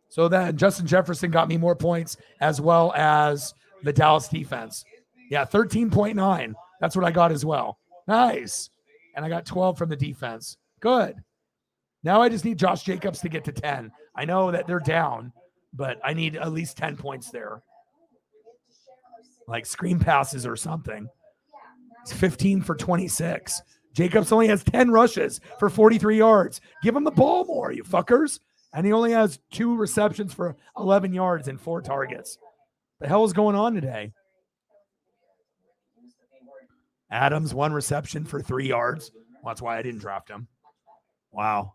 So then Justin Jefferson got me more points as well as the Dallas defense. Yeah, 13.9. That's what I got as well. Nice. And I got 12 from the defense. Good. Now I just need Josh Jacobs to get to 10. I know that they're down, but I need at least 10 points there. Like screen passes or something. It's 15 for 26. Jacobs only has 10 rushes for 43 yards. Give him the ball more, you fuckers. And he only has 2 receptions for 11 yards and 4 targets. The hell is going on today? Adams, 1 reception for 3 yards. Well, that's why I didn't draft him. Wow.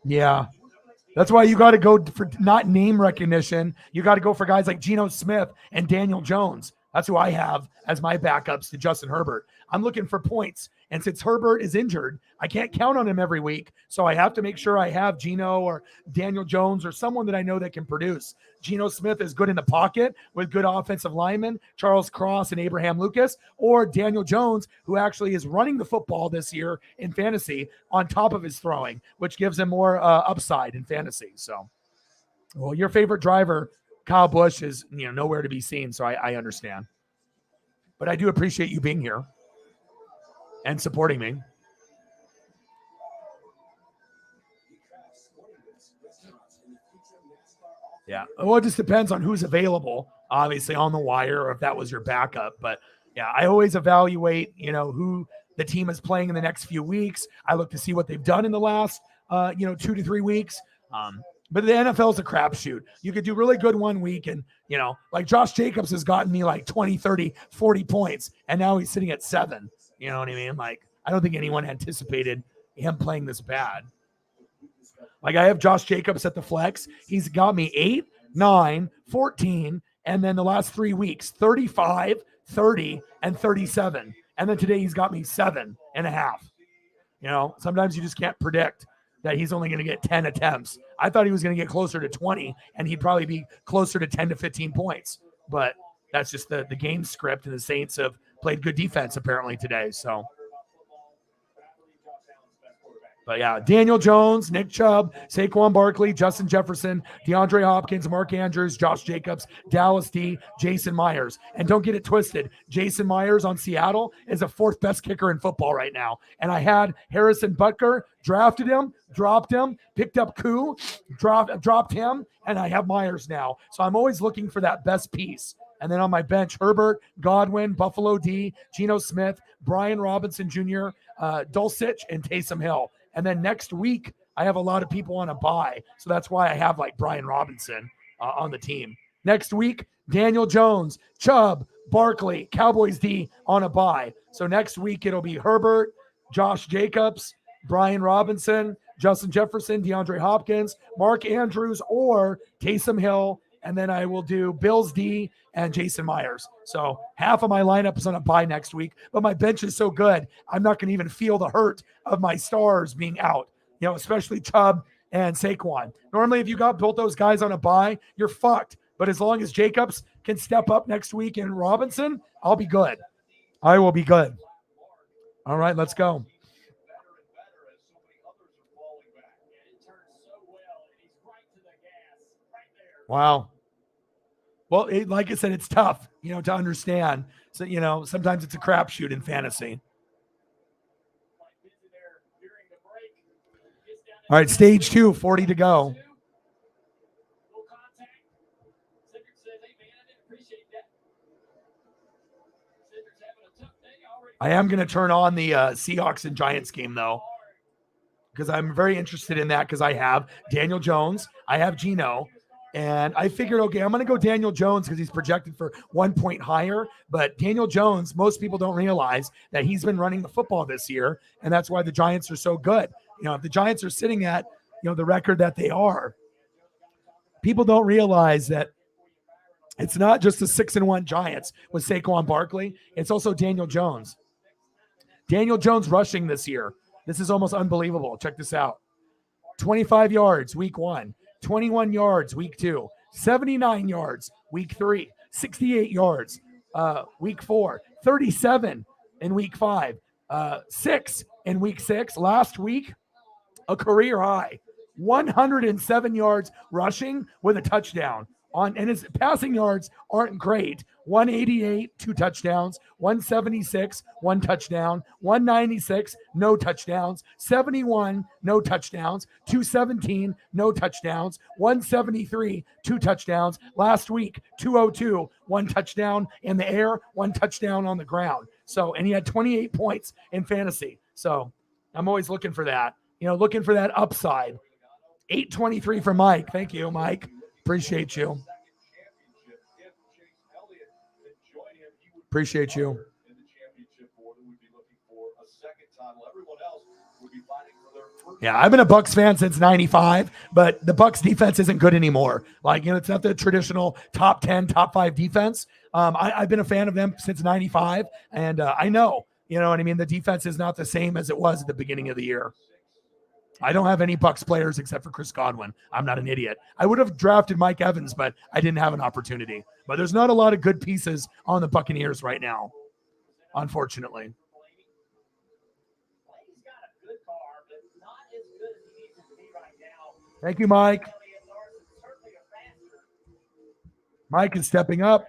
Yeah. That's why you got to go for not name recognition. You got to go for guys like Geno Smith and Daniel Jones. That's who I have as my backups to Justin Herbert. I'm looking for points. And since Herbert is injured, I can't count on him every week. So I have to make sure I have Geno or Daniel Jones or someone that I know that can produce. Geno Smith is good in the pocket with good offensive linemen, Charles Cross and Abraham Lucas, or Daniel Jones, who actually is running the football this year in fantasy on top of his throwing, which gives him more upside in fantasy. So, well, your favorite driver, Kyle Busch, is nowhere to be seen. So I understand. But I do appreciate you being here and supporting me. Yeah. Well, it just depends on who's available, obviously, on the wire, or if that was your backup. But yeah, I always evaluate, who the team is playing in the next few weeks. I look to see what they've done in the last, 2 to 3 weeks. But the NFL is a crapshoot. You could do really good one week and, like Josh Jacobs has gotten me like 20, 30, 40 points, and now he's sitting at 7. You know what I mean? Like, I don't think anyone anticipated him playing this bad. Like, I have Josh Jacobs at the flex. He's got me 8, 9, 14, and then the last 3 weeks, 35, 30, and 37. And then today he's got me 7.5. Sometimes you just can't predict that he's only going to get 10 attempts. I thought he was going to get closer to 20, and he'd probably be closer to 10 to 15 points. But that's just the game script, and the Saints have played good defense apparently today. So, but yeah, Daniel Jones, Nick Chubb, Saquon Barkley, Justin Jefferson, DeAndre Hopkins, Mark Andrews, Josh Jacobs, Dallas D, Jason Myers. And don't get it twisted. Jason Myers on Seattle is the 4th best kicker in football right now. And I had Harrison Butker, drafted him, dropped him, picked up Koo, dropped him, and I have Myers now. So I'm always looking for that best piece. And then on my bench, Herbert, Godwin, Buffalo D, Geno Smith, Brian Robinson Jr., Dulcich, and Taysom Hill. And then next week, I have a lot of people on a bye. So that's why I have like Brian Robinson on the team. Next week, Daniel Jones, Chubb, Barkley, Cowboys D on a bye. So next week, it'll be Herbert, Josh Jacobs, Brian Robinson, Justin Jefferson, DeAndre Hopkins, Mark Andrews, or Taysom Hill. And then I will do Bills D and Jason Myers. So half of my lineup is on a bye next week, but my bench is so good, I'm not going to even feel the hurt of my stars being out, especially Chubb and Saquon. Normally, if you got both those guys on a bye, you're fucked. But as long as Jacobs can step up next week and Robinson, I'll be good. I will be good. All right, let's go. Wow. Well, like I said, it's tough, to understand. So, sometimes it's a crapshoot in fantasy. All right, stage 2, 40 to go. I am going to turn on the Seahawks and Giants game, though, because I'm very interested in that because I have Daniel Jones, I have Geno, and I figured, okay, I'm going to go Daniel Jones because he's projected for 1 point higher. But Daniel Jones, most people don't realize that he's been running the football this year, and that's why the Giants are so good. If the Giants are sitting at, the record that they are, people don't realize that it's not just the 6-1 Giants with Saquon Barkley. It's also Daniel Jones. Daniel Jones rushing this year. This is almost unbelievable. Check this out. 25 yards, week 1. 21 yards, week 2. 79 yards, week 3. 68 yards, week 4. 37 in week 5. 6 in week 6. Last week, a career high. 107 yards rushing with a touchdown. And his passing yards aren't great. 188, 2 touchdowns. 176, 1 touchdown. 196, no touchdowns. 71, no touchdowns. 217, no touchdowns. 173, 2 touchdowns. Last week, 202, 1 touchdown in the air, 1 touchdown on the ground. So, and he had 28 points in fantasy. So I'm always looking for that, looking for that upside. 823 for Mike. Thank you, Mike. Appreciate you. Appreciate you. Yeah, I've been a Bucs fan since 95, but the Bucs defense isn't good anymore. It's not the traditional top 10, top 5 defense. I've been a fan of them since 95, and I know, the defense is not the same as it was at the beginning of the year. I don't have any Bucs players except for Chris Godwin. I'm not an idiot. I would have drafted Mike Evans, but I didn't have an opportunity. But there's not a lot of good pieces on the Buccaneers right now, unfortunately. Thank you, Mike. Mike is stepping up.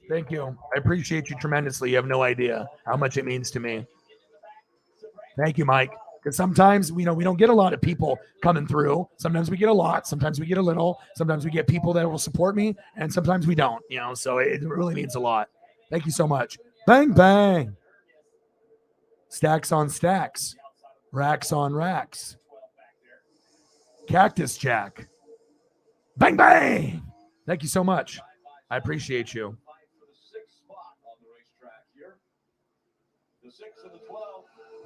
Thank you. I appreciate you tremendously. You have no idea how much it means to me. Thank you, Mike. Because sometimes we don't get a lot of people coming through. Sometimes we get a lot. Sometimes we get a little. Sometimes we get people that will support me, and sometimes we don't. So it really means a lot. Thank you so much. Bang bang. Stacks on stacks. Racks on racks. Cactus Jack. Bang bang. Thank you so much. I appreciate you.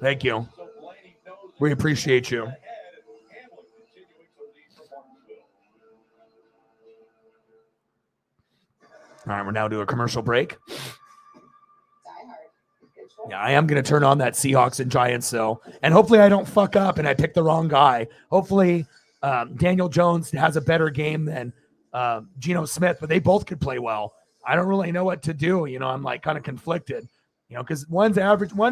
Thank you. We appreciate you. All right, we're now doing a commercial break. Yeah, I am going to turn on that Seahawks and Giants, though. And hopefully I don't fuck up and I pick the wrong guy. Hopefully Daniel Jones has a better game than Geno Smith, but they both could play well. I don't really know what to do. I'm kind of conflicted. Because one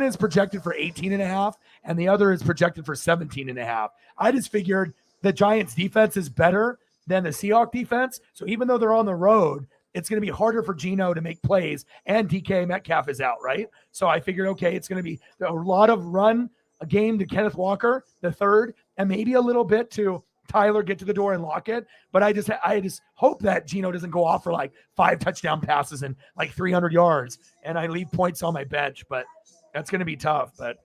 is projected for 18.5 and the other is projected for 17.5. I just figured the Giants defense is better than the Seahawks defense. So even though they're on the road, it's going to be harder for Geno to make plays and DK Metcalf is out, right? So I figured, okay, it's going to be a lot of run a game to Kenneth Walker, the third, and maybe a little bit to Tyler get to the door and lock it. But I just hope that Geno doesn't go off for 5 touchdown passes and 300 yards, and I leave points on my bench. But that's going to be tough. But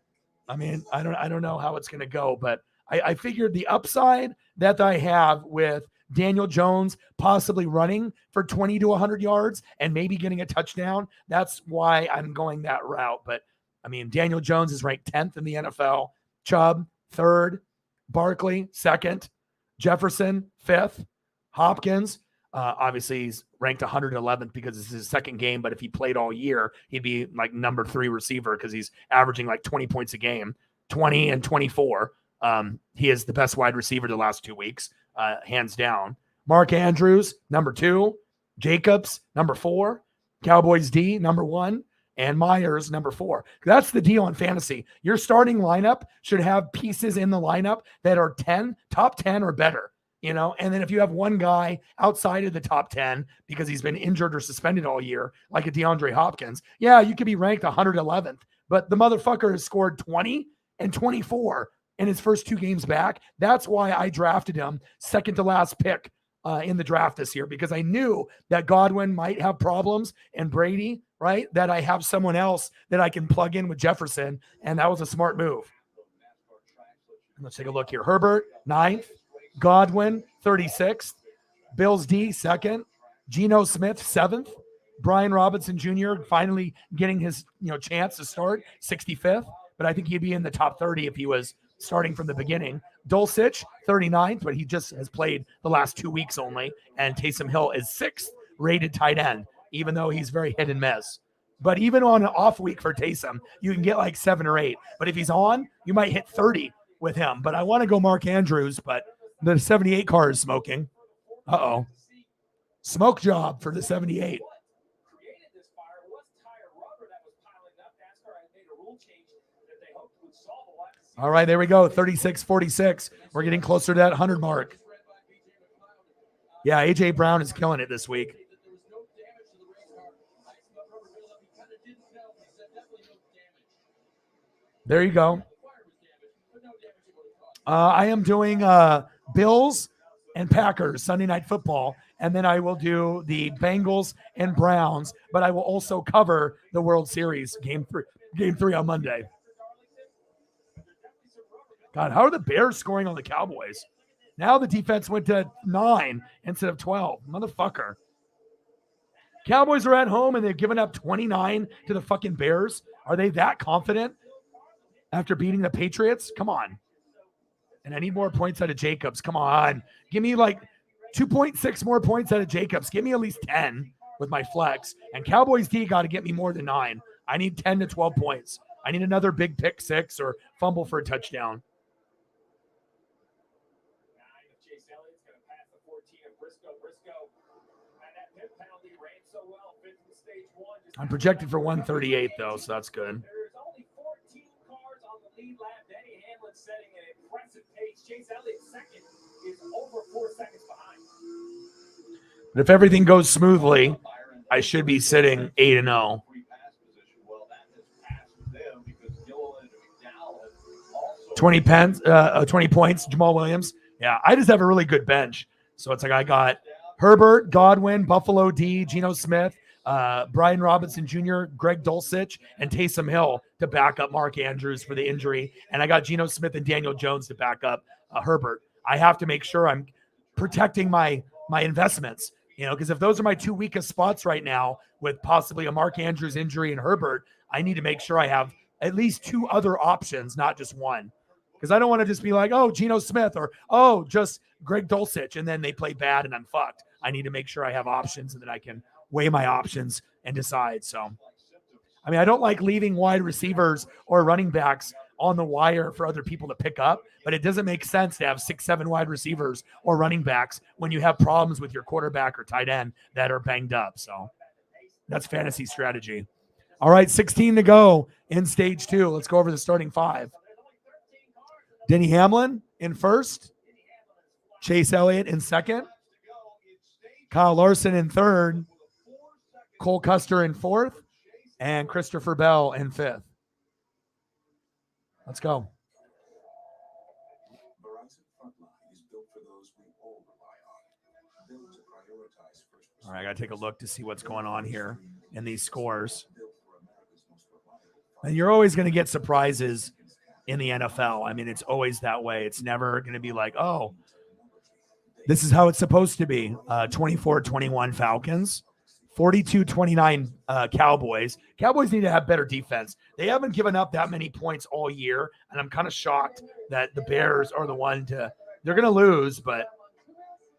I mean, I don't know how it's going to go. But I figured the upside that I have with Daniel Jones possibly running for 20 to 100 yards and maybe getting a touchdown, that's why I'm going that route. But I mean, Daniel Jones is ranked 10th in the NFL. Chubb, 3rd. Barkley, 2nd. Jefferson, 5th. Hopkins, obviously he's ranked 111th because it's his 2nd game, but if he played all year, he'd be number 3 receiver because he's averaging 20 points a game, 20 and 24. He is the best wide receiver the last 2 weeks, hands down. Mark Andrews, number 2. Jacobs, number 4. Cowboys D, number 1. And Myers, number 4. That's the deal in fantasy. Your starting lineup should have pieces in the lineup that are top 10 or better. you know, and then if you have one guy outside of the top 10 because he's been injured or suspended all year, like a DeAndre Hopkins, yeah, you could be ranked 111th, but the motherfucker has scored 20 and 24 in his first 2 games back. That's why I drafted him second to last pick in the draft this year, because I knew that Godwin might have problems and Brady, right? That I have someone else that I can plug in with Jefferson, and that was a smart move. Let's take a look here. Herbert, 9th. Godwin, 36th. Bills D, 2nd. Geno Smith, 7th. Brian Robinson Jr. finally getting his chance to start, 65th. But I think he'd be in the top 30 if he was starting from the beginning. Dulcich, 39th, but he just has played the last 2 weeks only. And Taysom Hill is 6th rated tight end, even though he's very hit and miss. But even on an off week for Taysom, you can get like 7 or 8. But if he's on, you might hit 30 with him. But I want to go Mark Andrews, but the 78 car is smoking. Uh-oh. Smoke job for the 78. All right, there we go. 36-46. We're getting closer to that 100 mark. Yeah, A.J. Brown is killing it this week. There you go. I am doing Bills and Packers Sunday Night Football, and then I will do the Bengals and Browns, but I will also cover the World Series Game 3 on Monday. God, how are the Bears scoring on the Cowboys? Now the defense went to 9 instead of 12. Motherfucker. Cowboys are at home, and they've given up 29 to the fucking Bears. Are they that confident after beating the Patriots? Come on. And I need more points out of Jacobs. Come on. Give me like 2.6 more points out of Jacobs. Give me at least 10 with my flex. And Cowboys D got to get me more than 9. I need 10 to 12 points. I need another big pick 6 or fumble for a touchdown. I'm projected for 138, though, so that's good.
There's only 14 cars on the lead lap. Denny Hamlin setting an impressive pace. Chase Elliott second is over 4 seconds behind.
But if everything goes smoothly, I should be sitting 8-0. 20 points, Jamal Williams. Yeah, I just have a really good bench. So it's like I got Herbert, Godwin, Buffalo D, Geno Smith, Brian Robinson Jr., Greg Dulcich, and Taysom Hill to back up Mark Andrews for the injury. And I got Geno Smith and Daniel Jones to back up Herbert. I have to make sure I'm protecting my investments, because if those are my 2 weakest spots right now with possibly a Mark Andrews injury and Herbert, I need to make sure I have at least 2 other options, not just one. Because I don't want to just be like, oh, Geno Smith or, oh, just Greg Dulcich, and then they play bad and I'm fucked. I need to make sure I have options and that I can weigh my options and decide. So, I mean, I don't like leaving wide receivers or running backs on the wire for other people to pick up, but it doesn't make sense to have 6-7 wide receivers or running backs when you have problems with your quarterback or tight end that are banged up. So that's fantasy strategy. All right, 16 to go in stage 2. Let's go over the starting 5. Denny Hamlin in first, Chase Elliott in second, Kyle Larson in third, Cole Custer in fourth, and Christopher Bell in fifth. Let's go. All right, I got to take a look to see what's going on here in these scores. And you're always going to get surprises in the NFL. I mean, it's always that way. It's never going to be like, oh, this is how it's supposed to be. 24-21 Falcons, 42-29 Cowboys. Cowboys need to have better defense. They haven't given up that many points all year, and I'm kind of shocked that the Bears are the one to – they're going to lose, but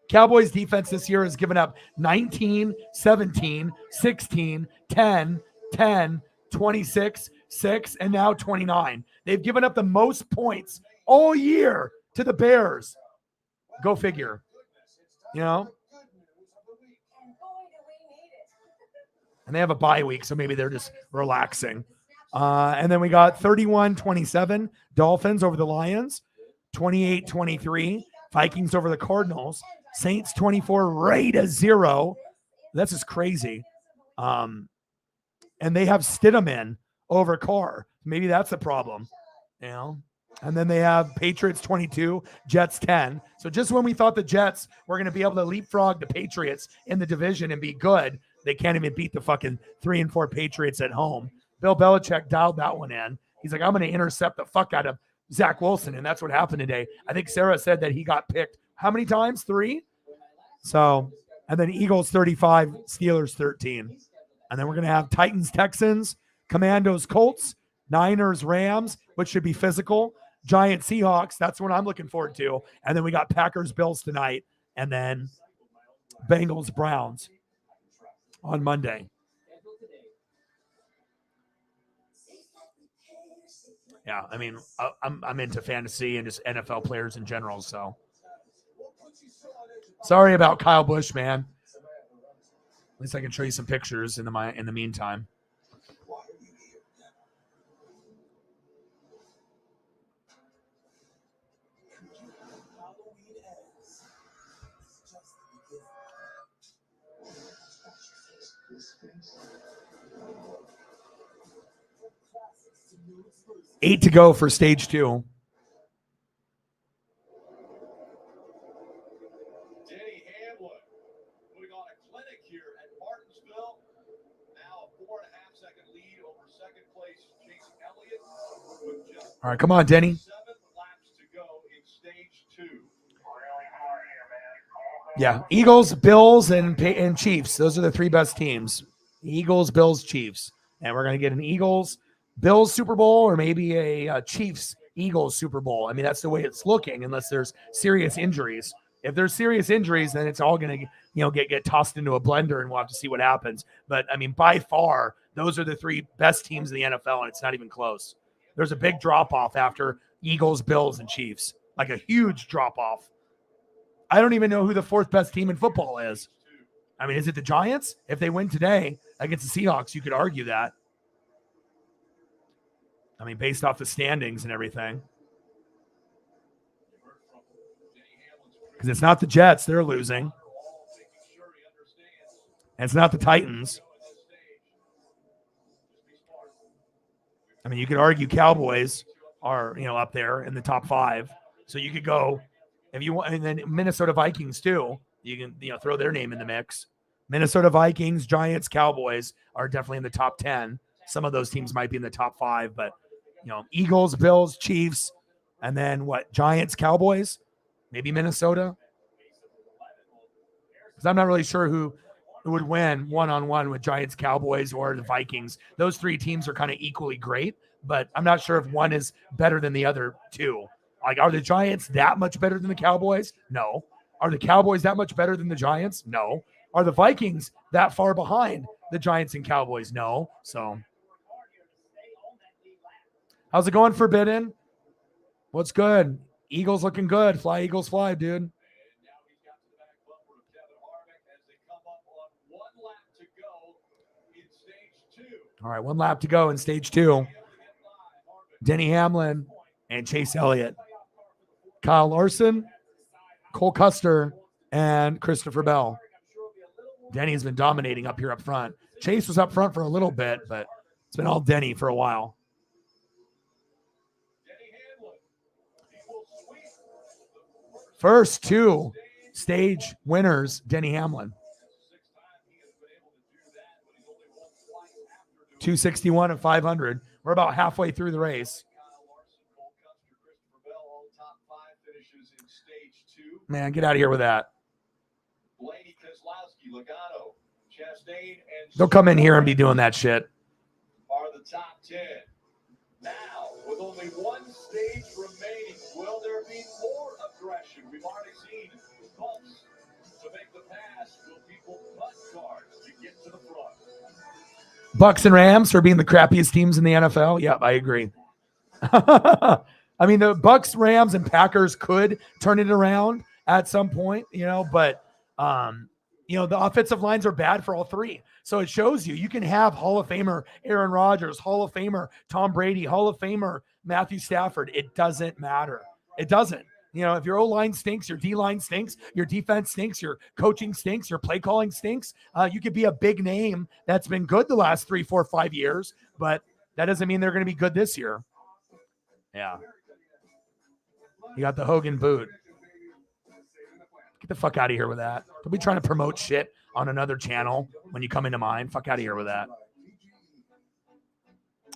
Cowboys defense this year has given up 19, 17, 16, 10, 10, 26, 6, and now 29. They've given up the most points all year to the Bears. Go figure. And they have a bye week, so maybe they're just relaxing. And then we got 31-27 Dolphins over the Lions, 28-23 Vikings over the Cardinals. Saints 24, Raiders 0. That's just crazy. And they have Stidham in over Carr. Maybe that's the problem, you know. And then they have Patriots 22, Jets 10. So just when we thought the Jets were going to be able to leapfrog the Patriots in the division and be good, they can't even beat the fucking 3-4 Patriots at home. Bill Belichick dialed that one in. He's like, I'm going to intercept the fuck out of Zach Wilson. And that's what happened today. I think Sarah said that he got picked how many times? 3? So, and then Eagles 35, Steelers 13. And then we're going to have Titans, Texans, Commandos, Colts, Niners, Rams, which should be physical. Giants, Seahawks. That's what I'm looking forward to. And then we got Packers, Bills tonight. And then Bengals, Browns on Monday. Yeah, I mean, I'm into fantasy and just NFL players in general. So sorry about Kyle Busch, man. At least I can show you some pictures in the meantime. Eight to go for stage 2.
Denny Hamlin putting on a clinic here at Martinsville. Now a 4.5-second lead over second place Chase Elliott. With just
All right, come on, Denny.
7 laps to go in stage 2.
Yeah, Eagles, Bills, and Chiefs. Those are the 3 best teams. Eagles, Bills, Chiefs. And we're going to get an Eagles, Bills Super Bowl or maybe a Chiefs, Eagles Super Bowl. I mean, that's the way it's looking unless there's serious injuries. If there's serious injuries, then it's all going to get tossed into a blender and we'll have to see what happens. But, I mean, by far, those are the 3 best teams in the NFL, and it's not even close. There's a big drop-off after Eagles, Bills, and Chiefs, like a huge drop-off. I don't even know who the 4th best team in football is. I mean, is it the Giants? If they win today against the Seahawks, you could argue that. I mean, based off the standings and everything. Because it's not the Jets. They're losing. And it's not the Titans. I mean, you could argue Cowboys are, up there in the top 5. So you could go, if you want, and then Minnesota Vikings too. You can, throw their name in the mix. Minnesota Vikings, Giants, Cowboys are definitely in the top 10. Some of those teams might be in the top 5, but Eagles, Bills, Chiefs, and then Giants, Cowboys, maybe Minnesota. Because I'm not really sure who would win one-on-one with Giants, Cowboys, or the Vikings. Those 3 teams are kind of equally great, but I'm not sure if one is better than the other 2. Like, are the Giants that much better than the Cowboys? No. Are the Cowboys that much better than the Giants? No. Are the Vikings that far behind the Giants and Cowboys? No. So, how's it going, Forbidden? What's good? Eagles looking good. Fly, Eagles, fly, dude. All right, 1 lap to go in stage 2. Denny Hamlin and Chase Elliott. Kyle Larson, Cole Custer, and Christopher Bell. Denny's been dominating up here up front. Chase was up front for a little bit, but it's been all Denny for a while. First 2 stage winners, Denny Hamlin. 261 and 500. We're about halfway through the race. Man, get out of here with that. They'll come in here and be doing that shit.
Are the top 10. Now, with only 1 stage remaining, will there be more aggression? We've already seen bumps to make the pass. Will people cut cars to get to the front?
Bucks and Rams are being the crappiest teams in the NFL. Yep, I agree. I mean, the Bucks, Rams, and Packers could turn it around at some point, but the offensive lines are bad for all 3. So it shows you can have Hall of Famer Aaron Rodgers, Hall of Famer Tom Brady, Hall of Famer Matthew Stafford. It doesn't matter. It doesn't. You know, if your O-line stinks, your D-line stinks, your defense stinks, your coaching stinks, your play calling stinks, you could be a big name that's been good the last 3, 4, 5 years, but that doesn't mean they're going to be good this year. Yeah. You got the Hogan boot. Get the fuck out of here with that. Don't be trying to promote shit on another channel when you come into mine. Fuck out of here with that.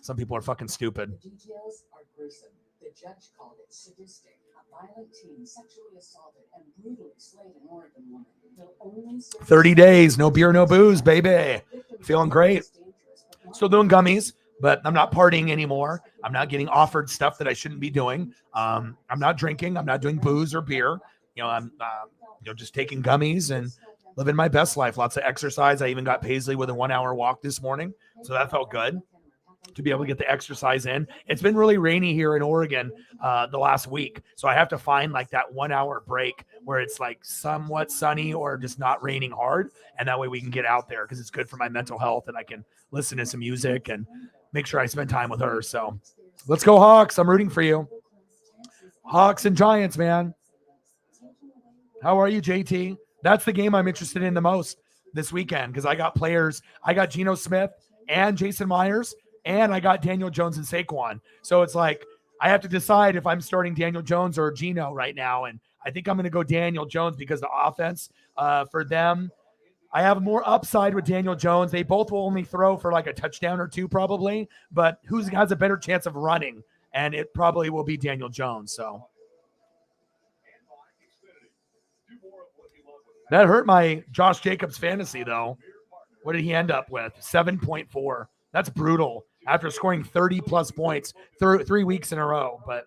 Some people are fucking stupid.
The details are gruesome. The judge called it sadistic. A violent teen sexually assaulted and brutally slayed an Oregon woman. They'll only serve
30 days, no beer, no booze, baby. Feeling great. Still doing gummies, but I'm not partying anymore. I'm not getting offered stuff that I shouldn't be doing. I'm not drinking. I'm not doing booze or beer. You know, I'm just taking gummies and living my best life. Lots of exercise. I even got Paisley with a 1-hour walk this morning, so that felt good to be able to get the exercise in. It's been really rainy here in Oregon the last week, so I have to find like that 1-hour break where it's like somewhat sunny or just not raining hard, and that way we can get out there because it's good for my mental health and I can listen to some music and make sure I spend time with her. So let's go Hawks. I'm rooting for you. Hawks and Giants, man. How are you, JT? That's the game I'm interested in the most this weekend because I got players. I got Geno Smith and Jason Myers, and I got Daniel Jones and Saquon. So it's like I have to decide if I'm starting Daniel Jones or Geno right now, and I think I'm going to go Daniel Jones because the offense for them, I have more upside with Daniel Jones. They both will only throw for like a touchdown or two probably, but who has a better chance of running? And it probably will be Daniel Jones. So that hurt my Josh Jacobs fantasy, though. What did he end up with? 7.4. That's brutal after scoring 30-plus points 3 weeks in a row, but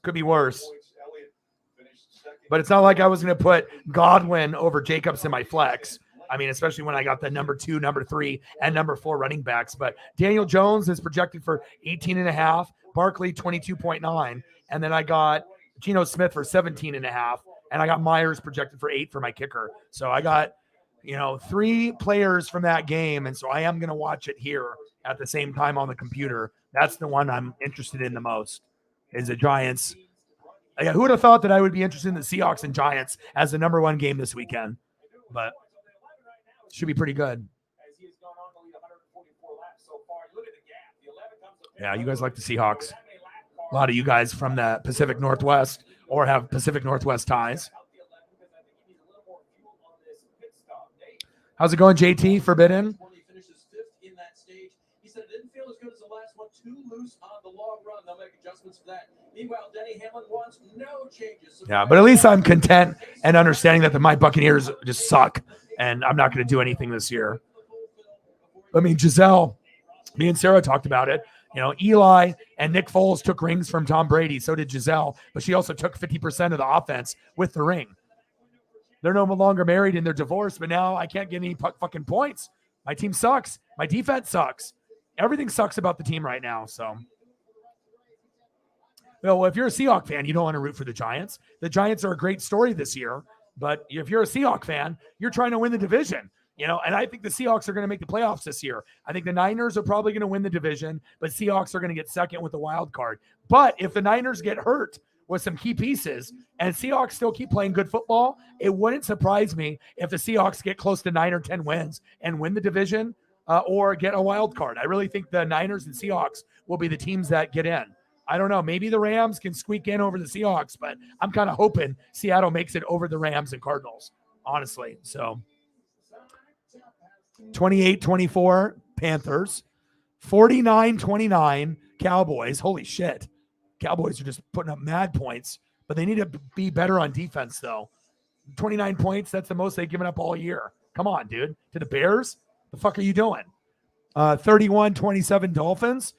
could be worse. But it's not like I was going to put Godwin over Jacobs in my flex. I mean, especially when I got the number 2, number 3, and number 4 running backs. But Daniel Jones is projected for 18.5, Barkley 22.9, and then I got Geno Smith for 17.5, and I got Myers projected for 8 for my kicker. So I got, 3 players from that game, and so I am going to watch it here at the same time on the computer. That's the one I'm interested in the most, is the Giants. Who would have thought that I would be interested in the Seahawks and Giants as the number 1 game this weekend? But should be pretty good. Yeah, you guys like the Seahawks. A lot of you guys from the Pacific Northwest or have Pacific Northwest ties. How's it going, JT? Forbidden?
He finishes 5th in that stage. He said it didn't feel as good as the last one. Too loose on the long run. They'll make adjustments for that. Meanwhile, Denny Hamlin wants no changes.
Yeah, but at least I'm content and understanding that my Buccaneers just suck, and I'm not going to do anything this year. I mean, Giselle, me and Sarah talked about it. Eli and Nick Foles took rings from Tom Brady. So did Giselle, but she also took 50% of the offense with the ring. They're no longer married and they're divorced, but now I can't get any fucking points. My team sucks. My defense sucks. Everything sucks about the team right now. So, well, if you're a Seahawks fan, you don't want to root for the Giants. The Giants are a great story this year, but if you're a Seahawks fan, you're trying to win the division. And I think the Seahawks are going to make the playoffs this year. I think the Niners are probably going to win the division, but Seahawks are going to get second with the wild card. But if the Niners get hurt with some key pieces and Seahawks still keep playing good football, it wouldn't surprise me if the Seahawks get close to 9 or 10 wins and win the division or get a wild card. I really think the Niners and Seahawks will be the teams that get in. I don't know. Maybe the Rams can squeak in over the Seahawks, but I'm kind of hoping Seattle makes it over the Rams and Cardinals, honestly. So 28-24 Panthers, 49-29 Cowboys. Holy shit. Cowboys are just putting up mad points, but they need to be better on defense, though. 29 points, that's the most they've given up all year. Come on, dude. To the Bears? The fuck are you doing? 31-27 Dolphins,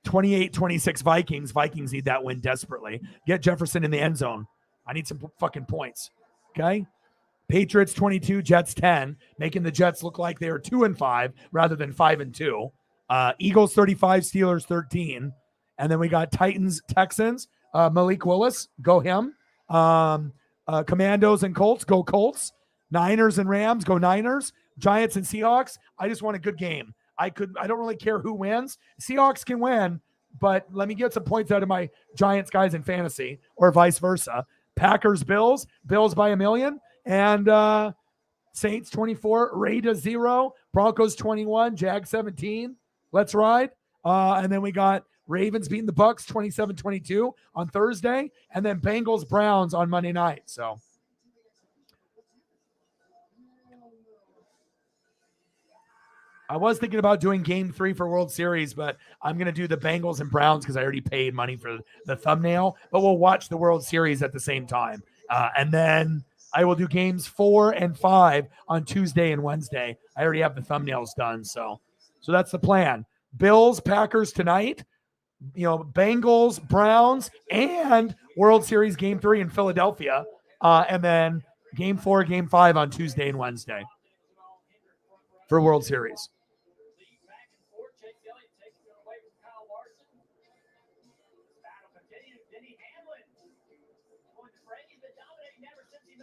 28-26 Vikings. Vikings need that win desperately. Get Jefferson in the end zone. I need some fucking points. Okay? Patriots 22, Jets 10, making the Jets look like they're 2-5 rather than 5-2. Eagles 35, Steelers 13. And then we got Titans, Texans, Malik Willis, go him. Commandos and Colts, go Colts. Niners and Rams, go Niners. Giants and Seahawks, I just want a good game. I don't really care who wins. Seahawks can win, but let me get some points out of my Giants guys in fantasy, or vice versa. Packers, Bills by 1 million, and Saints 24, Raiders 0, Broncos 21, Jag 17. Let's ride. And then we got Ravens beating the Bucks 27-22 on Thursday, and then Bengals Browns on Monday night. So I was thinking about doing game 3 for World Series, but I'm going to do the Bengals and Browns because I already paid money for the thumbnail, but we'll watch the World Series at the same time. And then I will do games 4 and 5 on Tuesday and Wednesday. I already have the thumbnails done. So that's the plan. Bills, Packers tonight, Bengals, Browns, and World Series game 3 in Philadelphia. And then game 4, game 5 on Tuesday and Wednesday for World Series.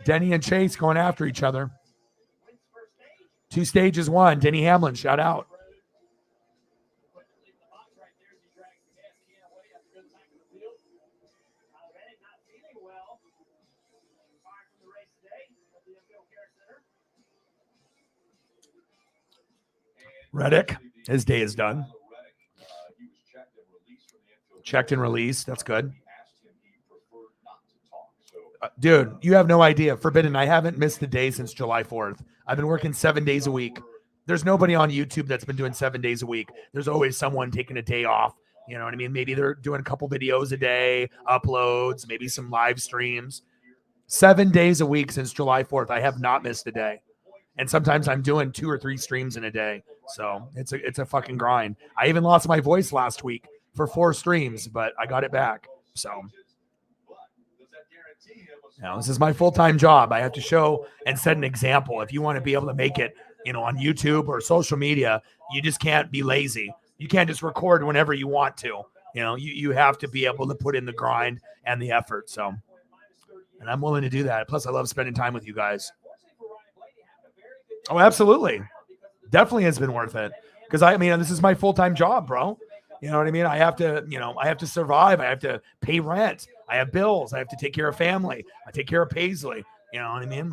Denny and Chase going after each other. 2 stages won. Denny Hamlin, shout out. Reddick, his day is done. Checked and released. That's good. Dude, you have no idea. Forbidden, I haven't missed a day since July 4th. I've been working 7 days a week. There's nobody on YouTube that's been doing 7 days a week. There's always someone taking a day off. You know what I mean? Maybe they're doing a couple videos a day, uploads, maybe some live streams. 7 days a week since July 4th. I have not missed a day. And sometimes I'm doing 2 or 3 streams in a day. So it's a fucking grind. I even lost my voice last week for 4 streams, but I got it back. So this is my full-time job. I have to show and set an example. If you want to be able to make it, on YouTube or social media, you just can't be lazy. You can't just record whenever you want to. You have to be able to put in the grind and the effort. So, and I'm willing to do that. Plus, I love spending time with you guys. Oh, absolutely. Definitely has been worth it. Because this is my full-time job, bro. You know what I mean? I have to survive. I have to pay rent. I have bills. I have to take care of family. I take care of Paisley. You know what I mean?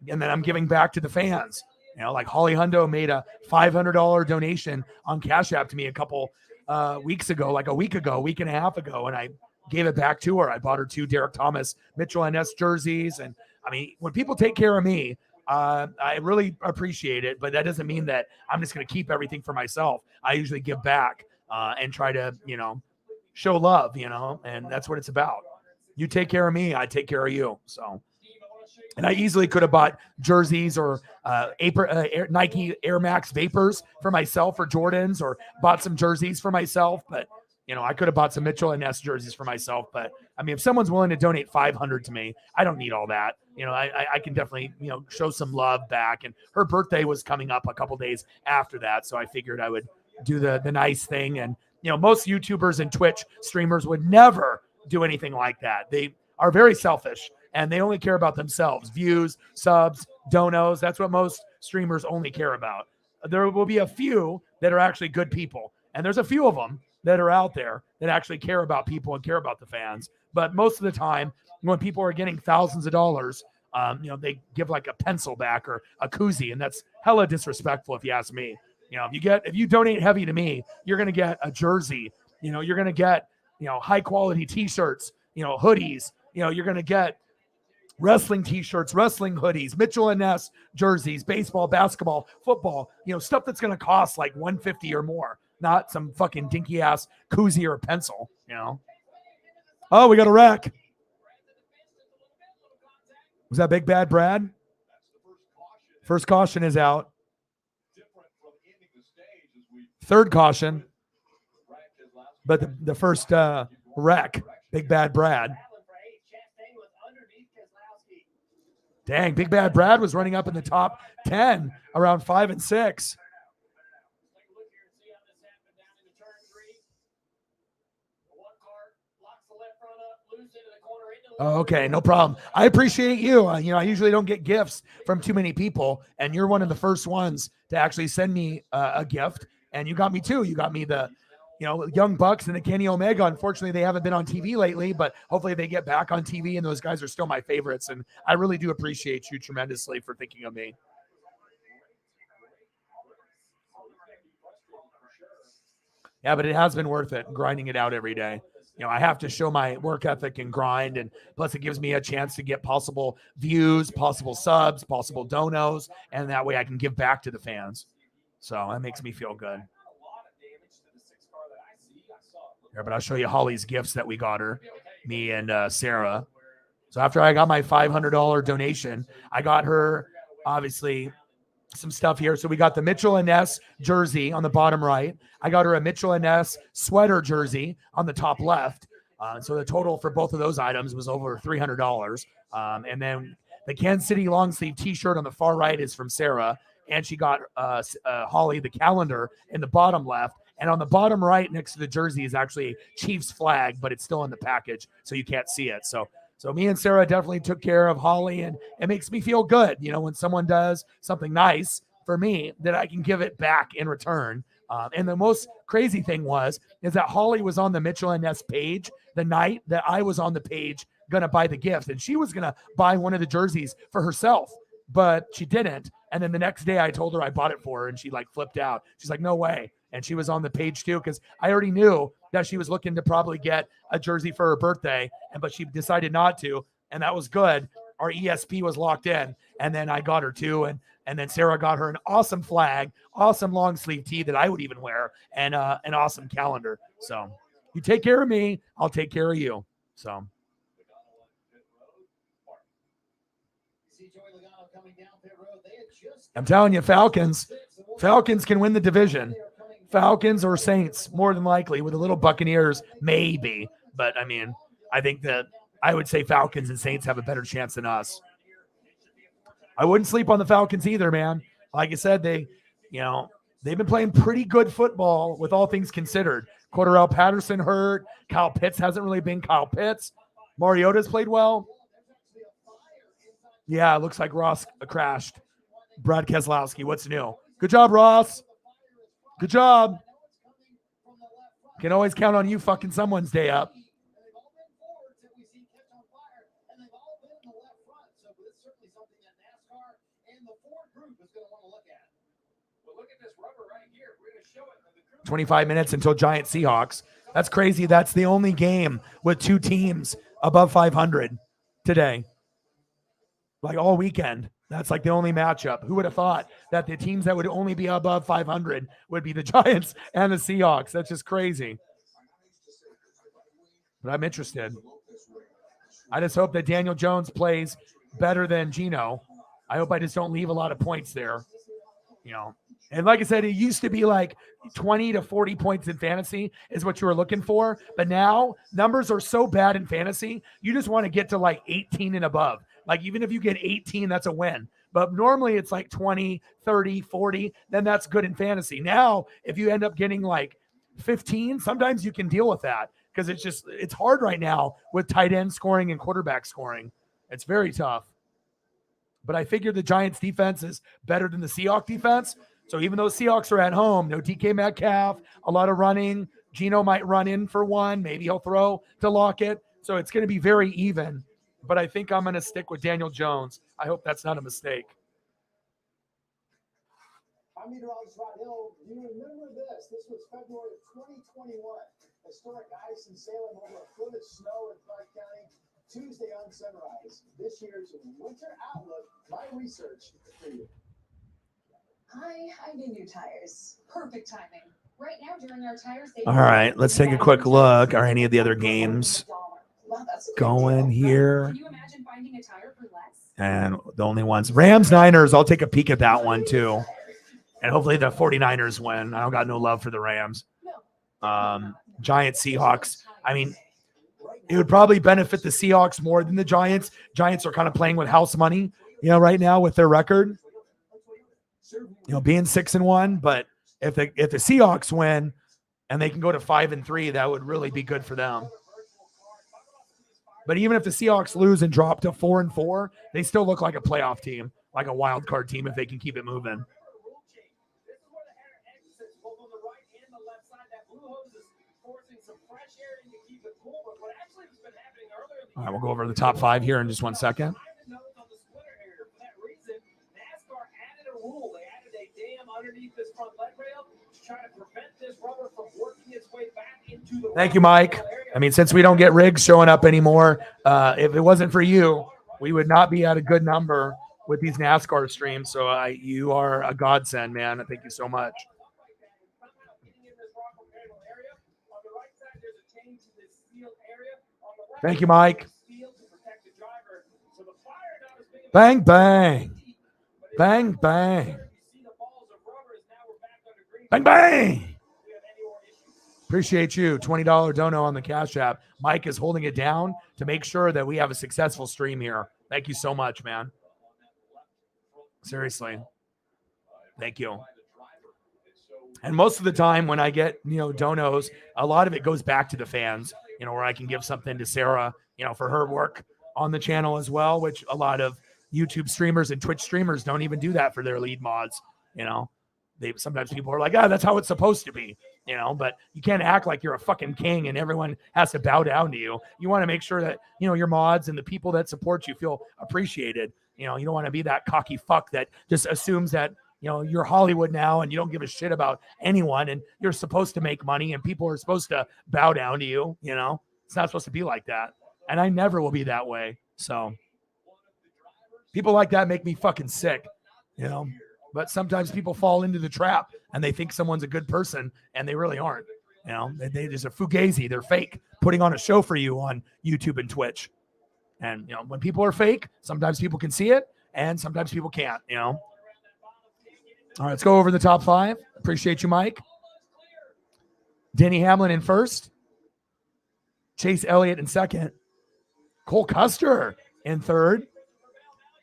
And then I'm giving back to the fans. Holly Hundo made a $500 donation on Cash App to me a couple weeks ago, a week and a half ago. And I gave it back to her. I bought her 2 Derek Thomas, Mitchell and S jerseys. And when people take care of me, I really appreciate it, but that doesn't mean that I'm just going to keep everything for myself. I usually give back and try to, show love, and that's what it's about. You take care of me, I take care of you. So, and I easily could have bought jerseys or Nike Air Max Vapors for myself or Jordans, or bought some jerseys for myself, but I could have bought some Mitchell and Ness jerseys for myself. But if someone's willing to donate $500 to me, I don't need all that. I can definitely, show some love back. And her birthday was coming up a couple days after that. So I figured I would do the nice thing. And, most YouTubers and Twitch streamers would never do anything like that. They are very selfish and they only care about themselves. Views, subs, donos. That's what most streamers only care about. There will be a few that are actually good people. And there's a few of them that are out there that actually care about people and care about the fans. But most of the time, when people are getting thousands of dollars, they give a pencil back or a koozie, and that's hella disrespectful if you ask me. If you donate heavy to me, you're going to get a jersey. You're going to get, high quality t-shirts, hoodies. You're going to get wrestling t-shirts, wrestling hoodies, Mitchell and Ness jerseys, baseball, basketball, football, stuff that's going to cost $150 or more. Not some fucking dinky ass koozie or a pencil, Oh, we got a wreck. Was that Big Bad Brad? First caution is out. Third caution. But the first wreck, Big Bad Brad. Dang, Big Bad Brad was running up in the top 10 around 5 and 6. Oh, okay, no problem. I appreciate you. I usually don't get gifts from too many people, and you're one of the first ones to actually send me a gift. And you got me too. You got me the Young Bucks and the Kenny Omega. Unfortunately, they haven't been on TV lately, but hopefully they get back on TV, and those guys are still my favorites. And I really do appreciate you tremendously for thinking of me. Yeah, but it has been worth it, grinding it out every day. I have to show my work ethic and grind, and plus it gives me a chance to get possible views, possible subs, possible donos, and that way I can give back to the fans. So that makes me feel good. Yeah, but I'll show you Holly's gifts that we got her, me and Sarah. So after I got my $500 donation, I got her, obviously, some stuff here. So we got the Mitchell & Ness jersey on the bottom right. I got her a Mitchell & Ness sweater jersey on the top left. So the total for both of those items was over $300. And then the Kansas City long sleeve t-shirt on the far right is from Sarah. And she got Holly the calendar in the bottom left. And on the bottom right next to the jersey is actually a Chiefs flag, but it's still in the package, so you can't see it. So me and Sarah definitely took care of Holly, and it makes me feel good, when someone does something nice for me, that I can give it back in return. And the most crazy thing is that Holly was on the Mitchell & Ness page the night that I was on the page going to buy the gift, and she was going to buy one of the jerseys for herself, but she didn't. And then the next day I told her I bought it for her, and she flipped out. She's like, no way. And she was on the page too, because I already knew that she was looking to probably get a jersey for her birthday, but she decided not to, and that was good. Our ESP was locked in, and then I got her too, and then Sarah got her an awesome flag, awesome long sleeve tee that I would even wear, and an awesome calendar. So you take care of me, I'll take care of you. So I'm telling you, Falcons can win the division. Falcons or Saints, more than likely, with a little Buccaneers, maybe. But, I think that I would say Falcons and Saints have a better chance than us. I wouldn't sleep on the Falcons either, man. Like I said, they've been playing pretty good football with all things considered. Cordarrelle Patterson hurt. Kyle Pitts hasn't really been Kyle Pitts. Mariota's played well. Yeah, it looks like Ross crashed. Brad Keselowski, what's new? Good job, Ross. Good job. Can always count on you fucking someone's day up.
certainly something that NASCAR and the Ford group is going to want to look at. Well, look at this rubber right here. We're going to show it.
25 minutes until Giant Seahawks. That's crazy. That's the only game with two teams above 500 today. Like all weekend. That's like the only matchup. Who would have thought that the teams that would only be above 500 would be the Giants and the Seahawks? That's just crazy. But I'm interested. I just hope that Daniel Jones plays better than Geno. I hope I just don't leave a lot of points there. You know, and like I said, it used to be like 20 to 40 points in fantasy is what you were looking for. But now numbers are so bad in fantasy, you just want to get to like 18 and above. Like even if you get 18, that's a win. But normally it's like 20, 30, 40, then that's good in fantasy. Now, if you end up getting like 15, sometimes you can deal with that because it's hard right now with tight end scoring and quarterback scoring. It's very tough. But I figure the Giants defense is better than the Seahawks defense. So even though Seahawks are at home, no DK Metcalf, a lot of running. Geno might run in for one. Maybe he'll throw to Lockett. So it's going to be very even. But I think I'm going to stick with Daniel Jones. I hope that's not a mistake.
I'm meteorologist Rod Hill. Do you remember this? This was February of 2021. Historic ice and Salem over a foot of snow in Clark County. Tuesday on Sunrise. This year's winter outlook. My research for you.
I need new tires. Perfect timing. Right now during our tire sale.
All right, let's take a quick look. Are any of the other games going here?
Can you imagine finding a tire for less?
And the only ones, Rams, Niners, I'll take a peek at that one too. And hopefully the 49ers win. I don't got no love for the Rams. Giants, Seahawks. I mean, it would probably benefit the Seahawks more than the Giants. Giants are kind of playing with house money, right now with their record. Being 6-1, but if the Seahawks win and they can go to 5-3, that would really be good for them. But even if the Seahawks lose and drop to 4-4, they still look like a playoff team, like a wild card team if they can keep it moving. All right, we'll go over the top 5 here in just 1 second.
NASCAR added a rule. They added a dam underneath this front leg rail to try to prevent this rubber from working its way back into the.
Thank you, Mike. I mean, since we don't get rigs showing up anymore, if it wasn't for you, we would not be at a good number with these NASCAR streams. So you are a godsend, man. Thank you so much. Thank you, Mike. Bang, bang. Bang, bang. Bang, bang. Appreciate you. $20 dono on the Cash App. Mike is holding it down to make sure that we have a successful stream here. Thank you so much, man. Seriously. Thank you. And most of the time when I get, donos, a lot of it goes back to the fans, where I can give something to Sarah, for her work on the channel as well, which a lot of YouTube streamers and Twitch streamers don't even do that for their lead mods. Sometimes people are like, that's how it's supposed to be, but you can't act like you're a fucking king and everyone has to bow down to you. You want to make sure that, your mods and the people that support you feel appreciated. You don't want to be that cocky fuck that just assumes that, you're Hollywood now and you don't give a shit about anyone and you're supposed to make money and people are supposed to bow down to you. It's not supposed to be like that. And I never will be that way. So people like that make me fucking sick, but sometimes people fall into the trap and they think someone's a good person and they really aren't. They just a fugazi. They're fake, putting on a show for you on YouTube and Twitch. And, when people are fake, sometimes people can see it and sometimes people can't, All right, let's go over the top 5. Appreciate you, Mike. Denny Hamlin in first. Chase Elliott in second. Cole Custer in third.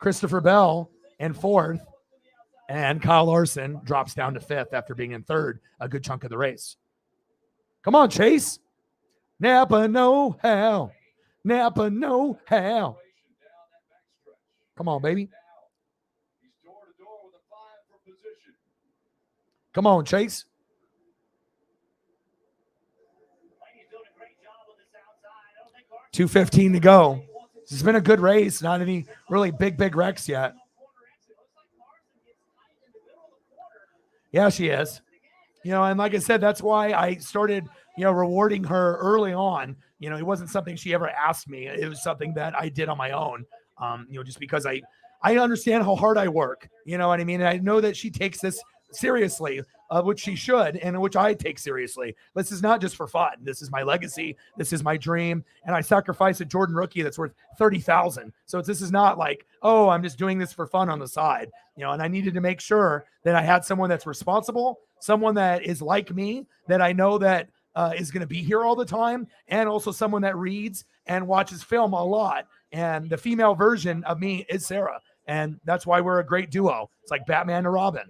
Christopher Bell in fourth. And Kyle Larson drops down to fifth after being in third a good chunk of the race. Come on, Chase. Napa know-how. Napa know-how. Come on, baby. Come on, Chase. $2:15 to go. This has been a good race. Not any really big wrecks yet. Yeah, she is. And like I said, that's why I started, rewarding her early on. It wasn't something she ever asked me. It was something that I did on my own, just because I understand how hard I work. You know what I mean? And I know that she takes this seriously, which she should, and which I take seriously. This is not just for fun. This is my legacy. This is my dream. And I sacrifice a Jordan rookie that's worth $30,000. So this is not like, oh, I'm just doing this for fun on the side. And I needed to make sure that I had someone that's responsible, someone that is like me, that I know that is going to be here all the time, and also someone that reads and watches film a lot. And the female version of me is Sarah. And that's why we're a great duo. It's like Batman and Robin.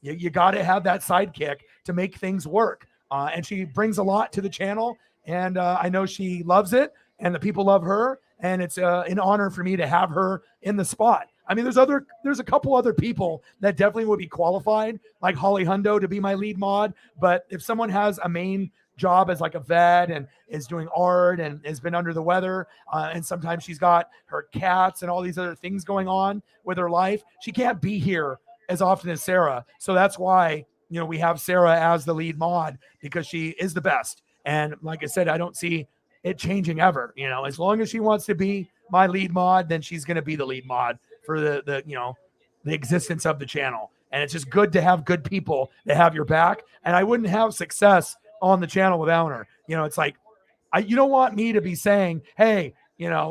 You got to have that sidekick to make things work. And she brings a lot to the channel. And I know she loves it and the people love her. And it's an honor for me to have her in the spot. I mean, there's a couple other people that definitely would be qualified, like Holly Hundo to be my lead mod. But if someone has a main job as like a vet and is doing art and has been under the weather, and sometimes she's got her cats and all these other things going on with her life, she can't be here as often as Sarah. So that's why, we have Sarah as the lead mod, because she is the best. And like I said, I don't see it changing ever. As long as she wants to be my lead mod, then she's going to be the lead mod for the existence of the channel. And it's just good to have good people that have your back. And I wouldn't have success on the channel without her. It's like, you don't want me to be saying, hey,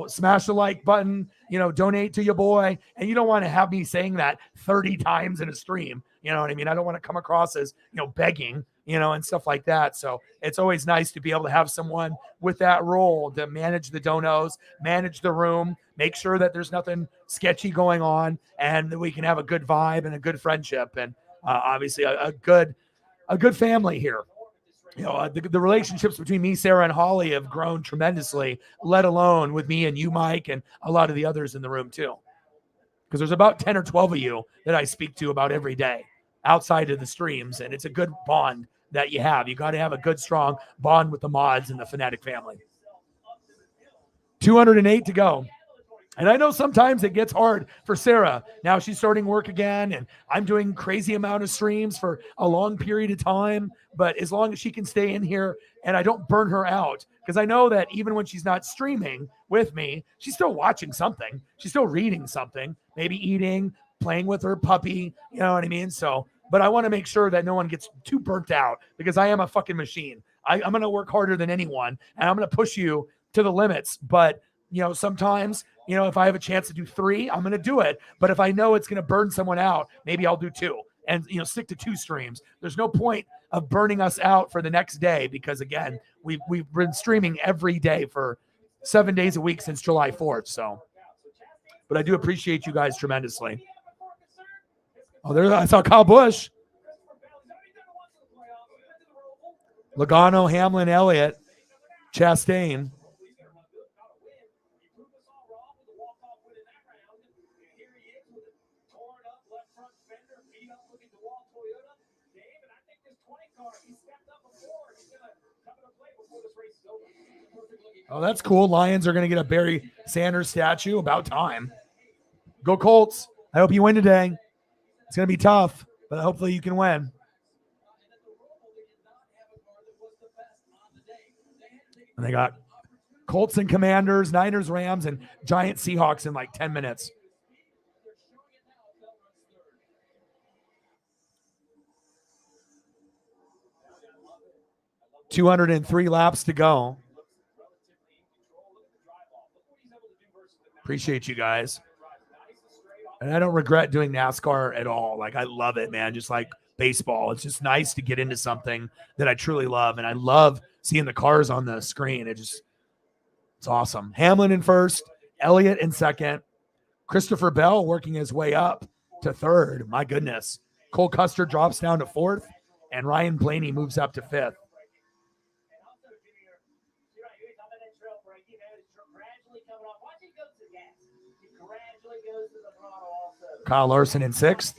smash the like button, donate to your boy. And you don't want to have me saying that 30 times in a stream. You know what I mean? I don't want to come across as, begging, and stuff like that. So it's always nice to be able to have someone with that role to manage the donos, manage the room, make sure that there's nothing sketchy going on, and that we can have a good vibe and a good friendship. And obviously a good family here. The relationships between me, Sarah, and Holly have grown tremendously, let alone with me and you, Mike, and a lot of the others in the room too. Because there's about 10 or 12 of you that I speak to about every day outside of the streams. And it's a good bond that you have. You got to have a good, strong bond with the mods and the Fanatic family. 208 to go. And I know sometimes it gets hard for Sarah. Now she's starting work again, and I'm doing crazy amount of streams for a long period of time. But as long as she can stay in here and I don't burn her out, because I know that even when she's not streaming with me, she's still watching something. She's still reading something, maybe eating, playing with her puppy. You know what I mean? So, but I want to make sure that no one gets too burnt out because I am a fucking machine. I'm going to work harder than anyone, and I'm going to push you to the limits. But, you know, sometimes, you know, if I have a chance to do 3, I'm going to do it. But if I know it's going to burn someone out, maybe I'll do 2 and, you know, stick to 2 streams. There's no point of burning us out for the next day because, again, we've been streaming every day for 7 days a week since July 4th. So, but I do appreciate you guys tremendously. Oh, there I saw Kyle Busch. Logano, Hamlin, Elliott, Chastain. Oh, that's cool. Lions are going to get a Barry Sanders statue. About time. Go Colts. I hope you win today. It's going to be tough, but hopefully you can win. And they got Colts and Commanders, Niners, Rams, and Giant Seahawks in like 10 minutes. $203 laps to go. Appreciate you guys. And I don't regret doing NASCAR at all. Like, I love it, man. Just like baseball. It's just nice to get into something that I truly love. And I love seeing the cars on the screen. It's awesome. Hamlin in first, Elliott in second, Christopher Bell working his way up to third. My goodness. Cole Custer drops down to fourth, and Ryan Blaney moves up to fifth. Kyle Larson in sixth.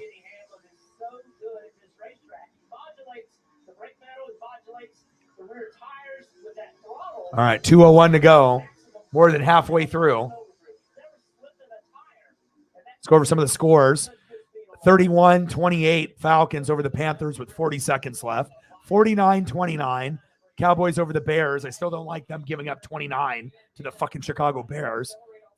All right, 2:01 to go. More than halfway through. Let's go over some of the scores. 31-28 Falcons over the Panthers with 40 seconds left. 49-29 Cowboys over the Bears. I still don't like them giving up 29 to the fucking Chicago Bears.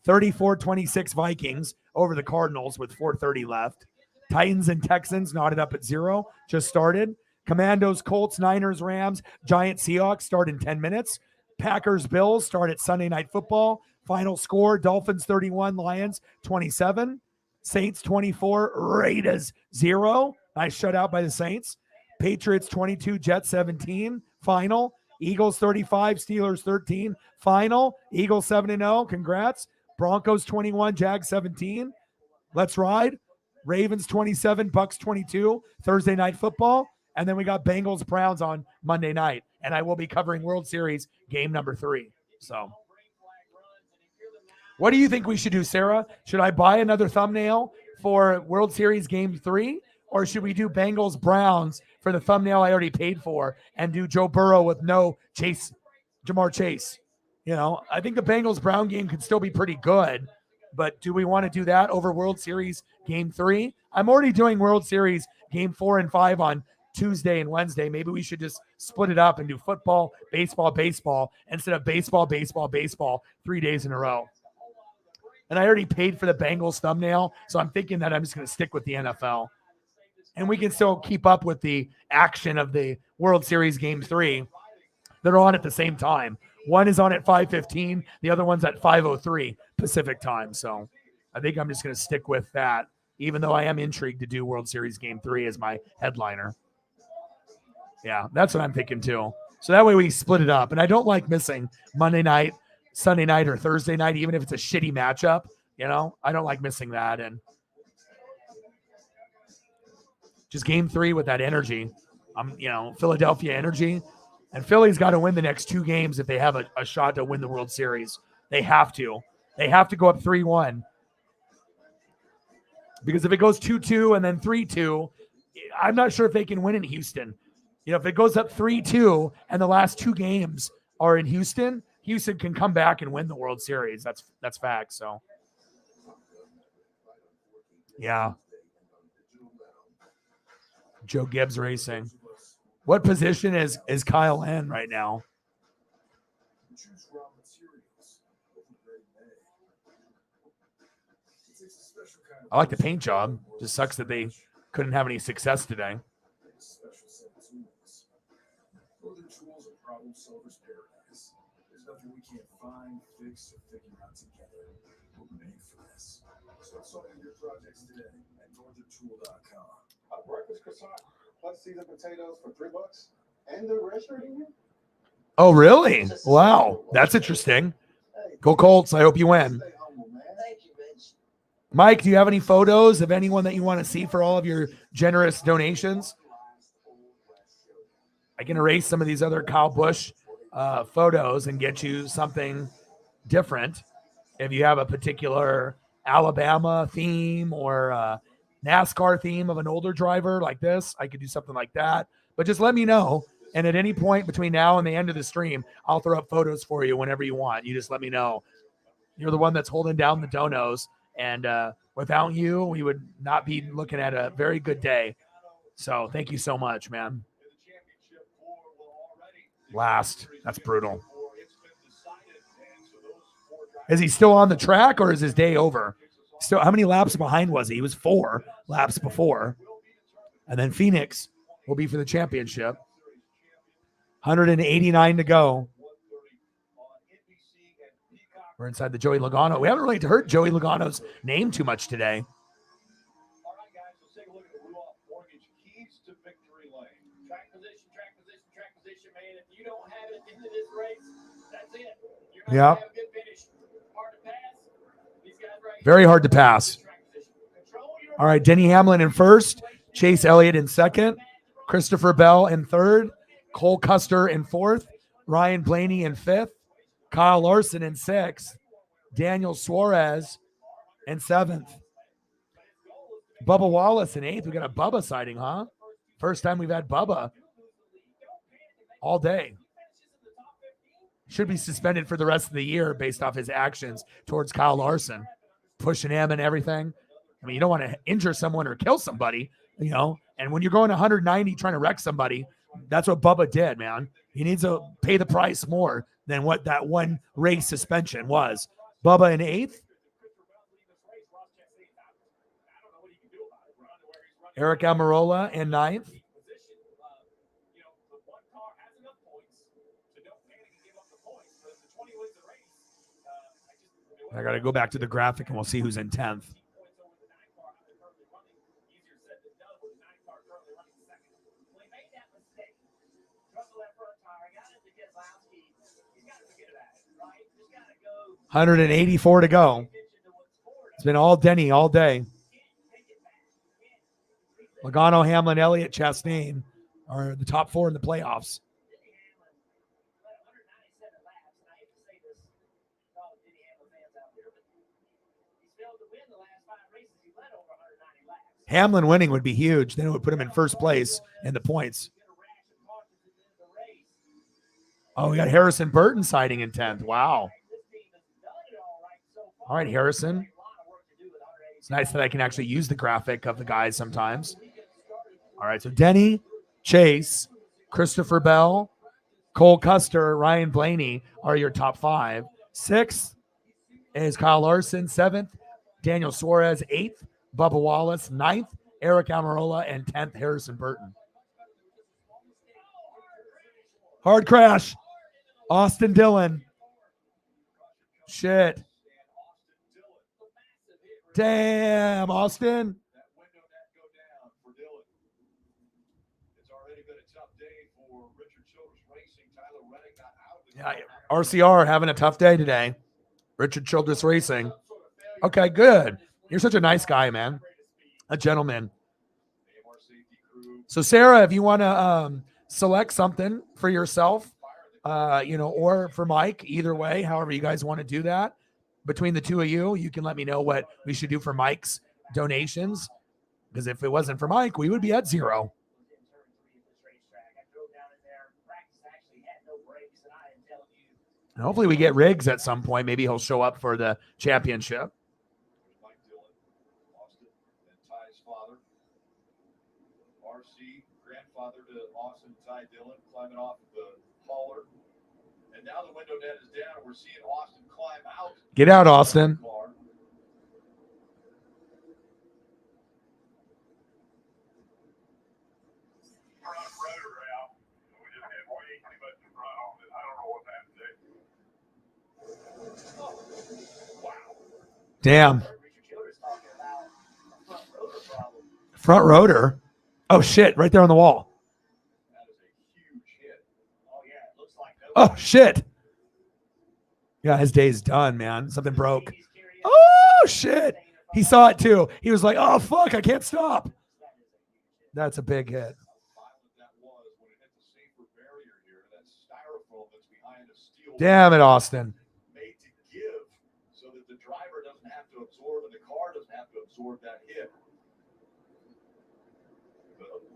34-26 Vikings over the Cardinals with 4:30 left. Titans and Texans knotted up at 0, just started. Commandos, Colts, Niners, Rams, Giants, Seahawks start in 10 minutes. Packers, Bills start at Sunday Night Football. Final score, Dolphins 31, Lions 27. Saints 24, Raiders 0. Nice shutout by the Saints. Patriots 22, Jets 17. Final. Eagles 35, Steelers 13. Final. Eagles 7-0. Congrats. Broncos 21, Jags 17. Let's ride. Ravens 27, Bucks 22. Thursday Night Football. And then we got Bengals Browns on Monday night. And I will be covering World Series game number 3. So what do you think we should do, Sarah? Should I buy another thumbnail for World Series game 3? Or should we do Bengals Browns for the thumbnail I already paid for and do Joe Burrow with no Jamar Chase? You know, I think the Bengals Brown game could still be pretty good, but do we want to do that over World Series game 3? I'm already doing World Series game 4 and 5 on Tuesday and Wednesday. Maybe we should just split it up and do football, baseball instead of baseball 3 days in a row. And I already paid for the Bengals thumbnail, so I'm thinking that I'm just going to stick with the NFL. And we can still keep up with the action of the World Series game 3. They're on at the same time. One is on at 5:15. The other one's at 5:03 Pacific time. So I think I'm just going to stick with that, even though I am intrigued to do World Series game 3 as my headliner. Yeah, that's what I'm thinking too. So that way we split it up. And I don't like missing Monday night, Sunday night, or Thursday night, even if it's a shitty matchup. You know, I don't like missing that. And just game 3 with that energy. Philadelphia energy. And Philly's got to win the next 2 games if they have a shot to win the World Series. They have to. They have to go up 3-1. Because if it goes 2-2 and then 3-2, I'm not sure if they can win in Houston. You know, if it goes up 3-2 and the last 2 games are in Houston, Houston can come back and win the World Series. That's fact. So, yeah. Joe Gibbs Racing. What position is Kyle in right now? I like the paint job. Just sucks that they couldn't have any success today.
Northern Tools are problem solvers paradise. There's nothing we can't find, fix, or figure out together. We're made for this. Start solving your projects today at northerntool.com.
A breakfast croissant plus seasoned potatoes for $3, and the restaurant in here.
Oh, really? Wow, that's interesting. Go Colts! I hope you win.
Stay humble, man. Thank you, Mitch.
Mike, do you have any photos of anyone that you want to see for all of your generous donations? I can erase some of these other Kyle Busch photos and get you something different. If you have a particular Alabama theme or NASCAR theme of an older driver like this, I could do something like that. But just let me know. And at any point between now and the end of the stream, I'll throw up photos for you whenever you want. You just let me know. You're the one that's holding down the donos. And without you, we would not be looking at a very good day. So thank you so much, man. Last. That's brutal. Is he still on the track or is his day over? Still, how many laps behind was he? He was 4 laps before. And then Phoenix will be for the championship. 189 to go. We're inside the Joey Logano. We haven't really heard Joey Logano's name too much today.
All right, guys, let's take a look at the Ruoff Mortgage keys to victory lane.
Track position, man. If you don't have it into this race, that's it. You're not
Yeah.
gonna have a good finish. Hard to pass. These guys right
Very hard to pass.
track position. Control your
All right, Denny Hamlin in first, Chase Elliott in second, Christopher Bell in third, Cole Custer in fourth, Ryan Blaney in fifth, Kyle Larson in sixth, Daniel Suarez in seventh, Bubba Wallace in eighth. We got a Bubba sighting, huh? First time we've had Bubba all day. Should be suspended for the rest of the year based off his actions towards Kyle Larson, pushing him and everything. I mean, you don't want to injure someone or kill somebody, you know, and when you're going 190 trying to wreck somebody, that's what Bubba did, man. He needs to pay the price more than what that one race suspension was. Bubba in eighth. Eric Almirola in ninth. I got to go back to the graphic and we'll see who's in 10th. $184 to go. It's been all Denny all day. Logano, Hamlin, Elliott, Chastain are the top 4 in the playoffs. Hamlin winning would be huge. Then it would put him in first place in the points. Oh, we got Harrison Burton sighting in 10th. Wow. All right, Harrison. It's nice that I can actually use the graphic of the guys sometimes. All right, so Denny, Chase, Christopher Bell, Cole Custer, Ryan Blaney are your top 5. 6th is Kyle Larson. 7th, Daniel Suarez. 8th, Bubba Wallace. 9th, Eric Almirola. And 10th, Harrison Burton. Hard crash. Austin Dillon. Shit. Damn, Austin. Yeah, RCR having a tough day today. Richard Childress Racing. Okay, good. You're such a nice guy, man. A gentleman. So, Sarah, if you want to select something for yourself, or for Mike, either way, however you guys want to do that. Between the two of you, you can let me know what we should do for Mike's donations. Because if it wasn't for Mike, we would be at 0. And hopefully we get Riggs at some point. Maybe he'll show up for the championship.
Mike Dillon, Austin, and Ty's father. RC, grandfather to Austin and Ty Dillon, climbing off the hauler. And now the window net is down, and we're seeing Austin climb out.
Get out, Austin. Damn. Front rotor. Oh, shit. Right there on the wall.
That is a huge hit. Oh, yeah. It looks like
Oh, shit. Yeah, his day's done, man. Something broke. Oh, shit. He saw it, too. He was like, oh, fuck. I can't stop. That's a big hit. Damn it, Austin.
Made to give so that the driver doesn't have to absorb and the car doesn't have to absorb that hit.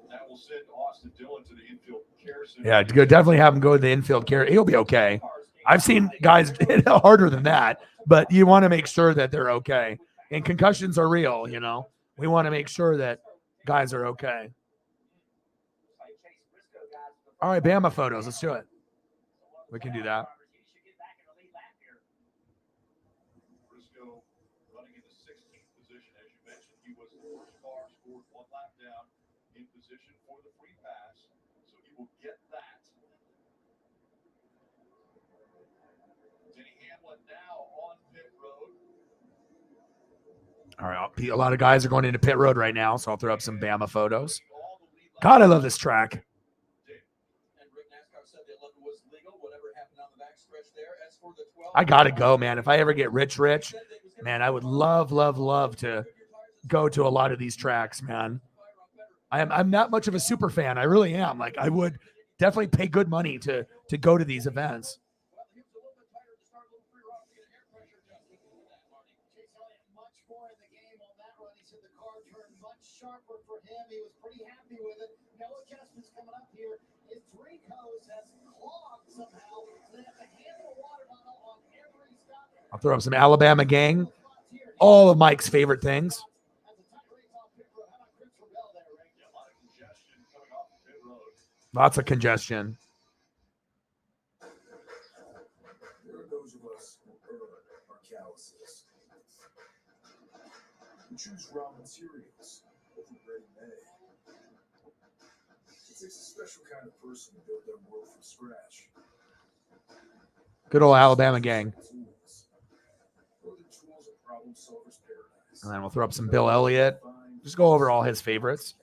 That will send Austin Dillon to the infield care center.
Yeah, definitely have him go to the infield care. He'll be okay. I've seen guys hit harder than that, but you want to make sure that they're okay. And concussions are real, you know. We want to make sure that guys are okay. All right, Bama photos. Let's do it. We can do that.
Briscoe running in the 16th position, as you mentioned. He was the first car, scored one lap down in position for the free pass, so he will get that. Denny Hamlin now on pit road.
All right, a lot of guys are going into pit road right now, so I'll throw up some Bama photos. God, I love this track. I gotta go, man. If I ever get rich, man, I would love to go to a lot of these tracks, man. I'm not much of a super fan. I really am. Like, I would definitely pay good money to go to these events.
Sharper for him. He was pretty happy with it. No adjustments coming up here. His three coast has clogged somehow. So they have to handle a water bottle on every stop.
I'll throw up some Alabama gang. All of Mike's favorite things. Lots of congestion.
There are those of us who are calluses. We choose raw materials over ready-made. It takes a special kind of person to build their world from scratch.
Good old Alabama gang.
Building tools of problem solvers paradise.
And then we'll throw up some Bill Elliott. Just go over all his favorites.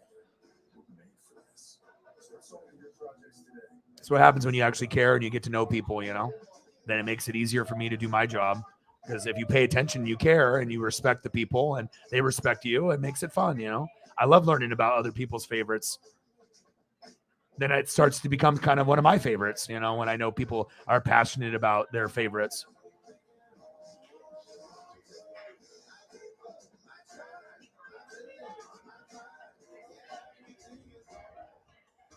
That's what happens when you actually care and you get to know people, you know. Then it makes it easier for me to do my job. Because if you pay attention, you care, and you respect the people, and they respect you, it makes it fun, you know. I love learning about other people's favorites. Then it starts to become kind of one of my favorites, you know, when I know people are passionate about their favorites.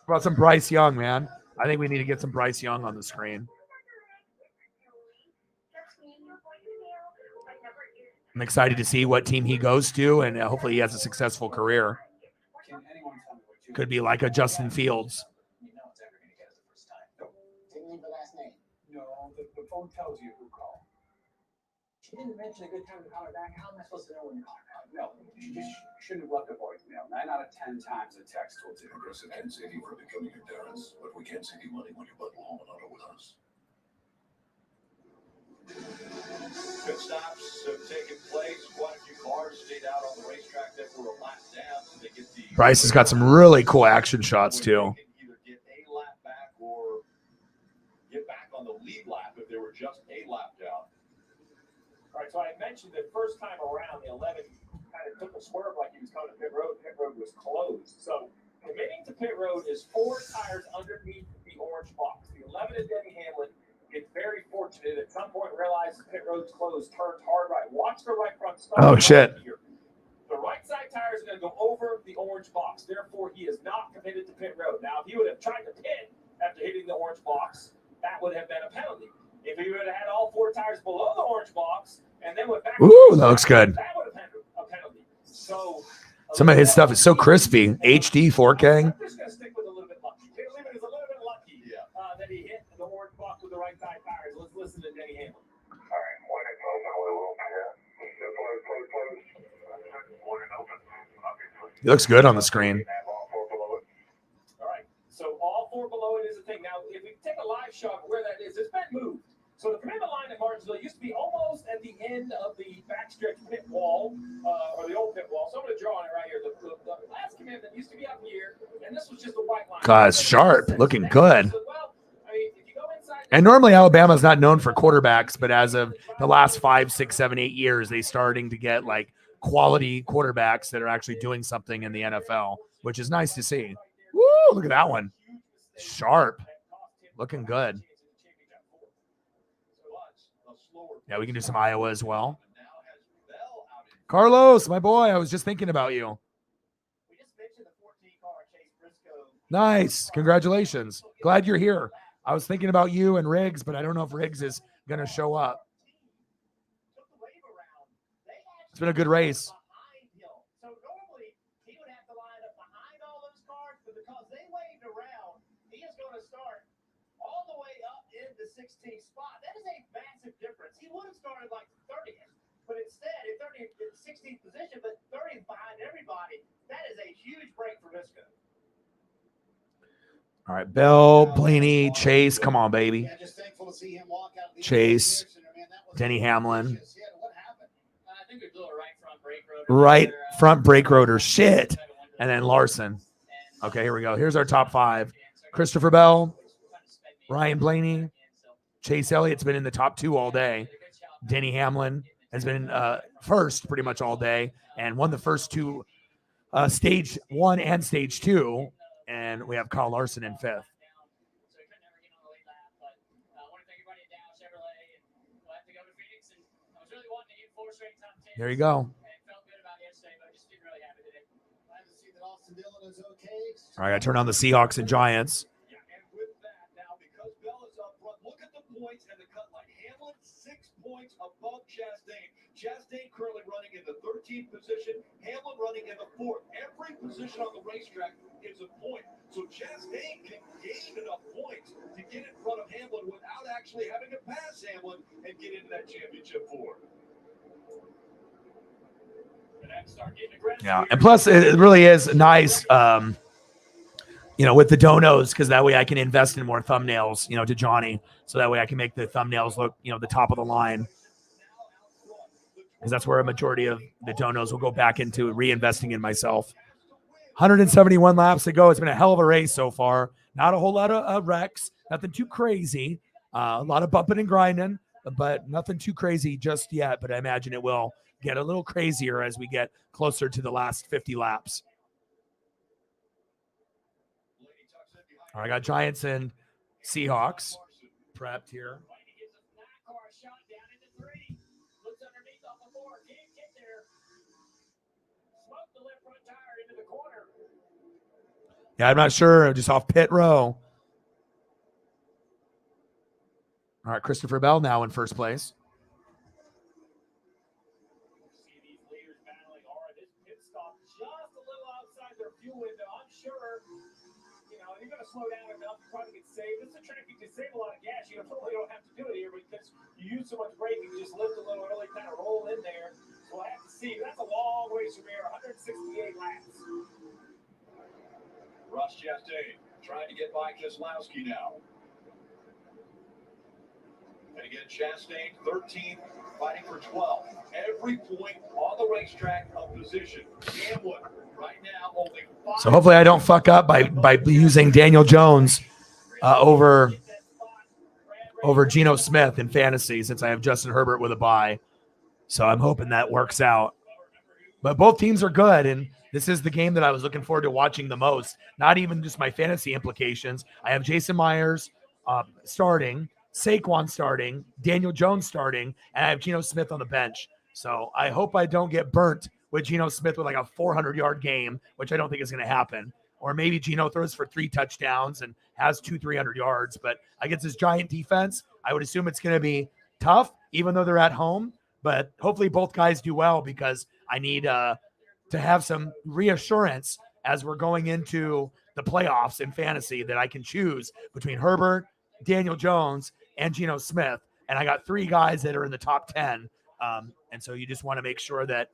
About some Bryce Young, man. I think we need to get some Bryce Young on the screen. I'm excited to see what team he goes to, and hopefully he has a successful career. Could be like a Justin Fields.
No, the phone tells you who called. She didn't mention a good time to call her back. How am I supposed to know when you call her? No, she just shouldn't have left a voicemail. 9 out of 10 times a text will do.
Progressive can save you from becoming your parents, but we can't save you money when you bundle home and auto with us.
Pit stops have taken place. Quite a few cars stayed out on the racetrack that were a lap down. So they get the
Bryce has got some really cool action shots, too.
Either get a lap back or get back on the lead lap if they were just a lap down.
All right, so I mentioned that first time around, the 11 kind of took a swerve like he was coming to pit road. Pit road was closed. So committing to pit road is 4 tires underneath the orange box. The 11 is Denny Hamlin. It's very fortunate. At some point, realized pit road's closed, turns hard right. Watch the right front stop.
Oh, shit.
Here. The right side tires are going to go over the orange box. Therefore, he is not committed to pit road. Now, if he would have tried to pit after hitting the orange box, that would have been a penalty. If he would have had all 4 tires below the orange box and then went back,
Ooh, that looks good.
that would have been a penalty. So
Some of his stuff is so crispy. HD 4K.
I'm just going to stick with a little bit lucky. Leave it as a little bit lucky that he hit the orange box with the right side tires. Let's listen to Denny Hamlin.
He looks good on the screen.
All right. So all 4 below it is a thing. Now, if we take a live shot of where that is, it's been moved. So the commandment line at Martinsville used to be almost at the end of the backstretch pit wall, or the old pit wall. So I'm going to draw on it right here. The last commandment used to be up here, and this was just a white line.
God, it's sharp. Looking good.
Well, I mean, if you go inside,
And normally Alabama's not known for quarterbacks, but as of the last 5, 6, 7, 8 years, they're starting to get like quality quarterbacks that are actually doing something in the NFL, which is nice to see. Woo, look at that one. Sharp. Looking good. Yeah, we can do some Iowa as well. Carlos, my boy, I was just thinking about you. Nice. Congratulations. Glad you're here. I was thinking about you and Riggs, but I don't know if Riggs is going to show up. It's been a good race.
So normally he would have to line up behind all those cars, but because they waved around, he is going to start all the way up in the 16th spot. That is a massive difference. He would have started like 30th, but instead, in 16th position, but 30th behind everybody. That is a huge break for Visco.
All right, Bell, Blaney, Chase. Come on, baby. Chase, Denny Hamlin. Right front brake rotor. Shit. And then Larson. Okay, here we go. Here's our top 5. Christopher Bell, Ryan Blaney, Chase Elliott's been in the top 2 all day. Denny Hamlin has been first pretty much all day and won the first 2, stage 1 and stage 2. And we have Kyle Larson in 5th. There you go. All right, I turn on the Seahawks and Giants.
Yeah, and with that now, because Bell is up front, look at the points and the cut line. Hamlin 6 points above Chastain. Chastain currently running in the 13th position. Hamlin running in the 4th. Every position on the racetrack is a point. So Chastain can gain enough points to get in front of Hamlin without actually having to pass Hamlin and get into that championship 4.
Yeah, and plus it really is nice, with the donos, because that way I can invest in more thumbnails, to Johnny, so that way I can make the thumbnails look, the top of the line, because that's where a majority of the donos will go back into reinvesting in myself. 171 laps to go. It's been a hell of a race so far. Not a whole lot of wrecks, nothing too crazy. A lot of bumping and grinding, but nothing too crazy just yet. But I imagine it will get a little crazier as we get closer to the last 50 laps. All right, I got Giants and Seahawks prepped here. Yeah, I'm not sure. Just off pit row. All right, Christopher Bell now in first place.
Slow down enough to try to get saved. It's a track you can save a lot of gas. You probably don't have to do it here because you use so much brake, you can just lift a little early, kind of roll in there. So we'll have to see. That's a long ways from here, 168 laps.
Ross Chastain trying to get by Keselowski now. And again, Chastain 13th, fighting for 12th. Every point on the racetrack of position. Hamlin right now only 5.
So hopefully I don't fuck up by using Daniel Jones over Geno Smith in fantasy, since I have Justin Herbert with a bye. So I'm hoping that works out. But both teams are good, and this is the game that I was looking forward to watching the most. Not even just my fantasy implications. I have Jason Myers starting, Saquon starting, Daniel Jones starting, and I have Geno Smith on the bench. So I hope I don't get burnt with Geno Smith with like a 400-yard game, which I don't think is going to happen, Or maybe Geno throws for 3 touchdowns and has 300 yards. But against this Giant defense, I would assume it's going to be tough, even though they're at home. But hopefully both guys do well, because I need to have some reassurance as we're going into the playoffs in fantasy that I can choose between Herbert, Daniel Jones, and Geno Smith. And I got 3 guys that are in the top 10. And so you just want to make sure that,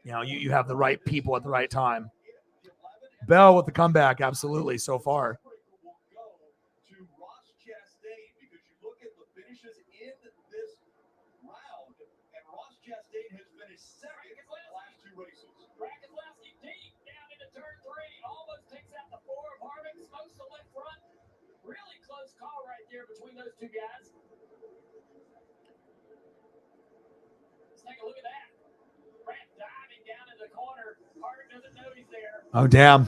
you have the right people at the right time. Bell with the comeback, absolutely, so far.
To Ross Chastain, because you look at the finishes in this round, and Ross Chastain has finished second in the last 2 races.
Brakeslowski deep down into turn 3. Almost takes out the 4 of Harvick. Smokes the left front. Really close call right there between those 2 guys. Let's take a look at that. Brad diving down in the corner. Harvick doesn't know he's there.
Oh, damn.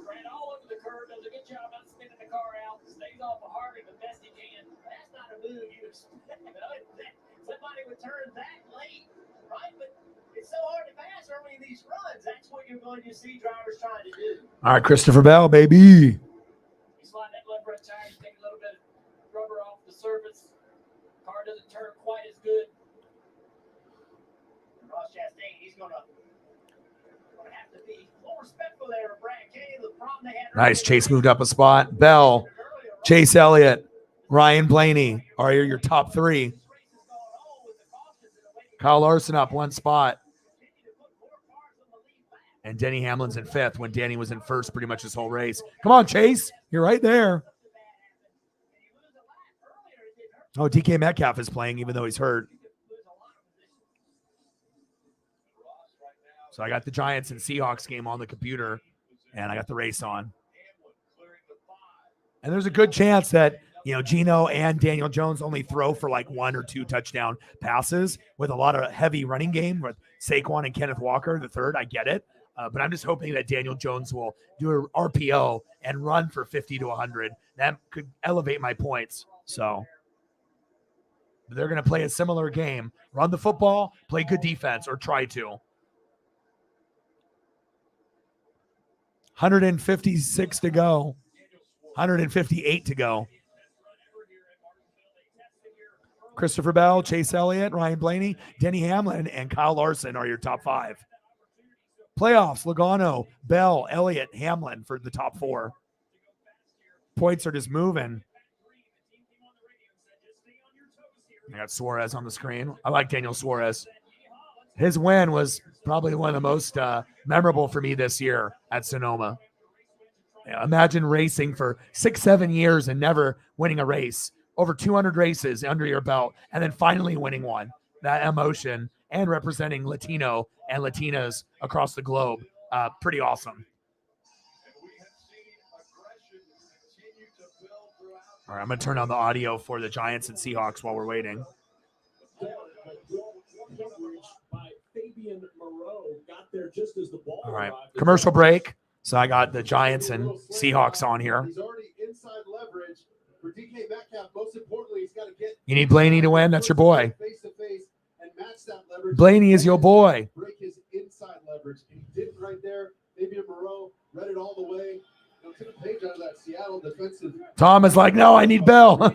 Brad all over the curb. Does a good job of spinning the car out. Stays off of Harvick the best he can. That's not a move you expect. Somebody would turn that late, right? But it's so hard to pass early in these runs. That's what you're going to see drivers trying to do.
All right, Christopher Bell, baby.
You slide that left front tire, you take a little bit of rubber off the surface. Car doesn't turn quite as good. And Ross Chastain, he's going to have to be more respectful there of Brad Kenny. The problem they had.
Nice. Chase moved up a spot. Bell, Chase Elliott, Ryan Blaney are your top 3. Kyle Larson up 1 spot. And Denny Hamlin's in 5th when Danny was in 1st pretty much this whole race. Come on, Chase. You're right there. Oh, DK Metcalf is playing even though he's hurt. So I got the Giants and Seahawks game on the computer, and I got the race on. And there's a good chance that, Geno and Daniel Jones only throw for like 1 or 2 touchdown passes with a lot of heavy running game with Saquon and Kenneth Walker, the third. I get it. But I'm just hoping that Daniel Jones will do an RPO and run for 50 to 100. That could elevate my points. So they're going to play a similar game. Run the football, play good defense, or try to. 156 to go. 158 to go. Christopher Bell, Chase Elliott, Ryan Blaney, Denny Hamlin, and Kyle Larson are your top 5. Playoffs, Logano, Bell, Elliott, Hamlin for the top 4. Points are just moving. I got Suarez on the screen. I like Daniel Suarez. His win was probably one of the most memorable for me this year at Sonoma. Imagine racing for 6-7 years and never winning a race. Over 200 races under your belt, and then finally winning one. That emotion and representing Latino and Latinas across the globe. Pretty awesome. All right, I'm going to turn on the audio for the Giants and Seahawks while we're waiting. All right, commercial break. So I got the Giants and Seahawks on here.
He's already inside leverage. For DK Metcalf, most importantly, he's got to get.
You need Blaney to win. That's your boy.
Face to face and match that leverage.
Blaney is your boy.
Break his inside leverage. He did it right there. Fabian Moreau read it all the way. Took a page out of that Seattle defensive.
Tom is like, no, I need Bell.
Getting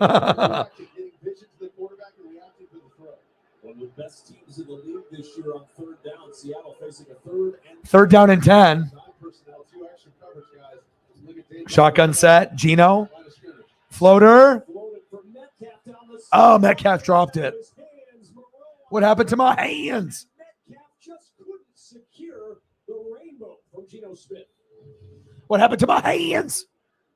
vision to the quarterback and reacting to the throw.
One of the best teams in the league this year on 3rd down. Seattle facing a
3rd down and 10.
Personnel, 2 extra coverage guys. Look at Dave.
Shotgun set. Geno. Floater. Oh, Metcalf dropped it. What happened to my hands?
Metcalf just couldn't secure the rainbow from Geno Smith.
What happened to my hands?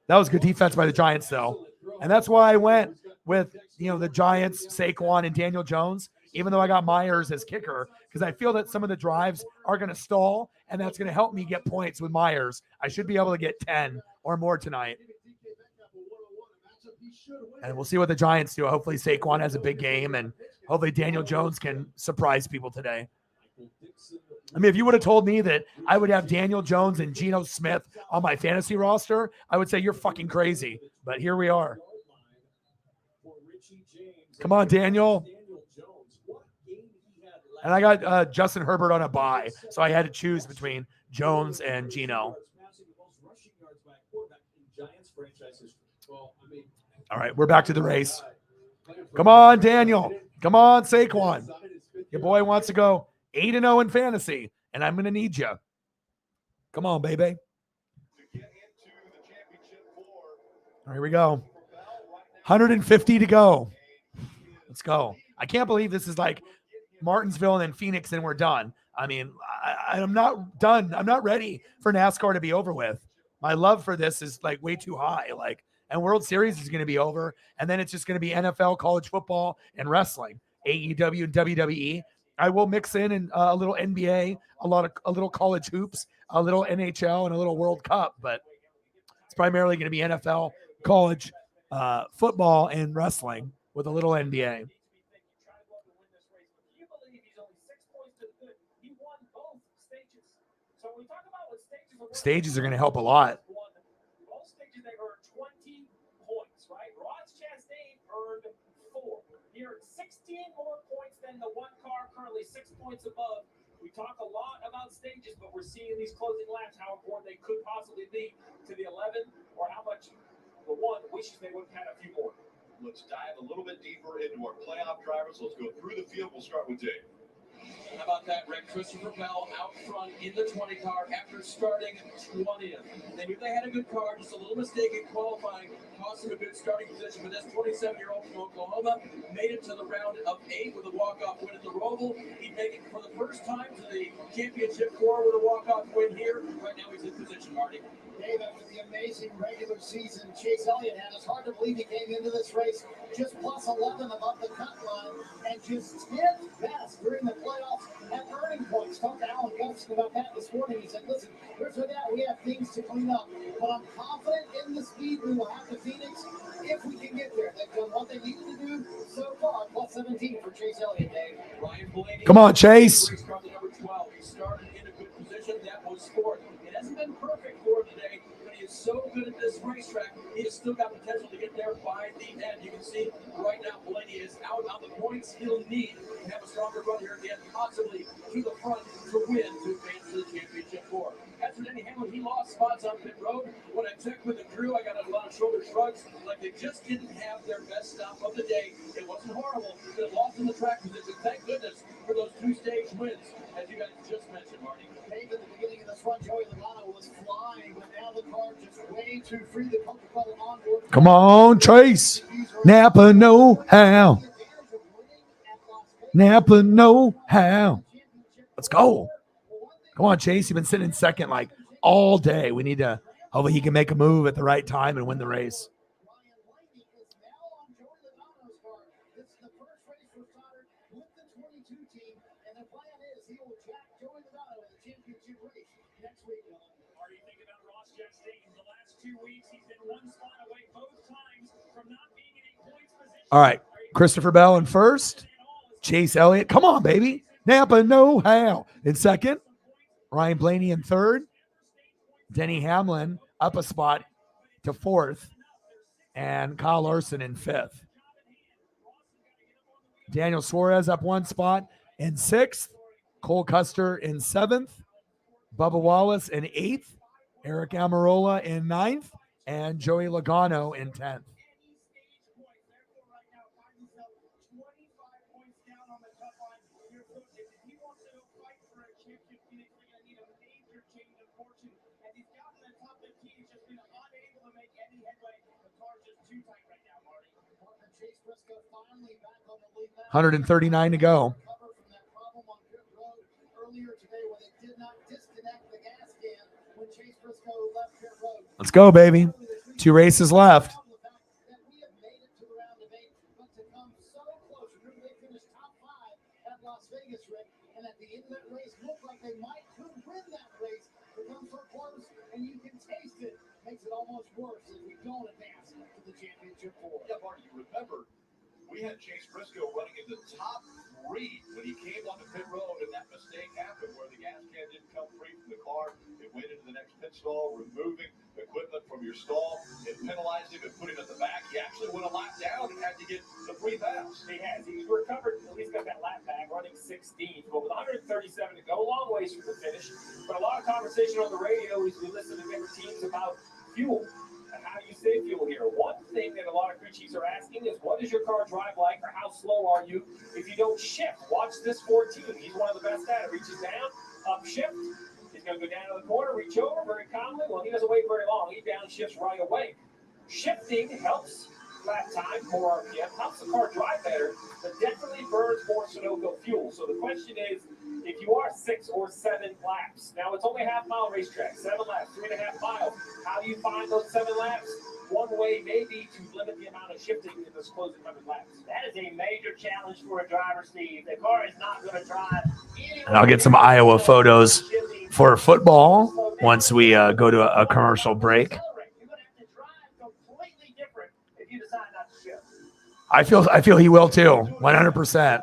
That was good defense by the Giants, though. And that's why I went with, the Giants, Saquon, and Daniel Jones, even though I got Myers as kicker, because I feel that some of the drives are going to stall, and that's going to help me get points with Myers. I should be able to get 10 or more tonight. And we'll see what the Giants do. Hopefully Saquon has a big game, and hopefully Daniel Jones can surprise people today. I mean, if you would have told me that I would have Daniel Jones and Geno Smith on my fantasy roster, I would say you're fucking crazy. But here we are. Come on, Daniel. And I got Justin Herbert on a bye, so I had to choose between Jones and Geno.
Giants franchise history. Well, I mean,
All right, we're back to the race. Come on, Daniel. Come on, Saquon. Your boy wants to go 8-0 in fantasy, and I'm going to need you. Come on, baby.
To get into the championship four,
Here we go. 150 to go. Let's go. I can't believe this is like Martinsville and then Phoenix and we're done. I mean, I'm not done. I'm not ready for NASCAR to be over with. My love for this is like way too high. Like, and World Series is going to be over. And then it's just going to be NFL, college football, and wrestling, AEW and WWE. I will mix in a little NBA, a little college hoops, a little NHL, and a little World Cup. But it's primarily going to be NFL, college, football, and wrestling with a little NBA. Stages are going to help a lot.
Most stages they earned 20 points, right? Ross Chastain earned 4. He earned 16 more points than the one car, currently 6 points above. We talk a lot about stages, but we're seeing these closing laps, how important they could possibly be to the 11, or how much the one wishes they would have had a few more.
let's dive a little bit deeper into our playoff drivers. Let's go through the field. We'll start with Dave.
How about that, Rick? Christopher Bell out front in the 20 car after starting 20th. They knew they had a good car, just a little mistake in qualifying cost him a good starting position. But this 27-year-old from Oklahoma made it to the round of 8 with a walk-off win at the Roval. He'd make it for the first time to the championship 4 with a walk-off win here. Right now he's in position, Marty.
Dave, after the amazing regular season Chase Elliott had, it's hard to believe he came into this race just plus 11 above the cut line and just did best during the playoffs at earning points. Talked to Alan Gustin about that this morning. He said, listen, here's what that we have things to clean up, but I'm confident in the speed we will have to Phoenix if we can get there. They've done what they needed to do so far. Plus 17 for Chase Elliott, Dave.
Ryan Blaney,
Come on, Chase.
He started number 12. He started in a good position. That was 4th. It hasn't been perfect for him today, but he is so good at this racetrack. He has still got potential to get there by the end. You can see right now Blaney is out on the points he'll need to have a stronger run here again, possibly to the front to win to advance to the championship 4. As for Denny Hamlin, he lost spots on pit road. When I checked with the crew, I got a lot of shoulder shrugs, like they just didn't have their best stop of the day. It wasn't horrible. They lost in the track position. Thank goodness for those 2-stage wins, as you guys just mentioned, Marty.
Dave, at the beginning of this run, Joey Logano was flying, but now the car just way too free. The Coca-Cola onboard.
Come on, Chase. Napa know how. Napa know how. Let's go. Come on, Chase. You've been sitting in second like all day. We need to, hopefully he can make a move at the right time and win the race. All right, Christopher Bell in first. Chase Elliott. Come on, baby. Napa know how. In second. Ryan Blaney in third. Denny Hamlin up a spot to 4th. And Kyle Larson in 5th. Daniel Suarez up 1 spot in 6th. Cole Custer in 7th. Bubba Wallace in 8th. Eric Almirola in 9th. And Joey Logano in 10th. $139 to go. Let's go, baby. 2 races left.
Makes it almost worse if we don't advance to the championship 4.
Yeah, Marty, you remember we had Chase Briscoe running in the top 3 when he came on the pit road, and that mistake happened where the gas can didn't come free from the car. It went into the next pit stall, removing equipment from your stall. It penalized him and put him at the back. He actually went a lap down and had to get the free pass.
He has. He's recovered, at least got that lap back, running 16th. But with 137 to go, a long ways from the finish. But a lot of conversation on the radio as we listen to different teams about fuel. And how save fuel here. One thing that a lot of crew chiefs are asking is, what does your car drive like, or how slow are you if you don't shift? Watch this 14. He's one of the best at it. Reaches down, up shift. He's going to go down to the corner, reach over very calmly. Well, he doesn't wait very long. He downshifts right away. Shifting helps lap time, more RPM, helps the car drive better, but definitely burns more Sunoco fuel. So the question is, if you are 6 or 7 laps, now it's only a half-mile racetrack, 7 laps, 3.5 miles. How do you find those 7 laps? One way may be to limit the amount of shifting in this closing 100 laps.
That is a major challenge for a driver, Steve. The car is not going to drive.
And I'll get some Iowa photos for football once we go to a commercial break.
You're going to have to drive completely different if you decide not to shift.
I feel he will too, 100%.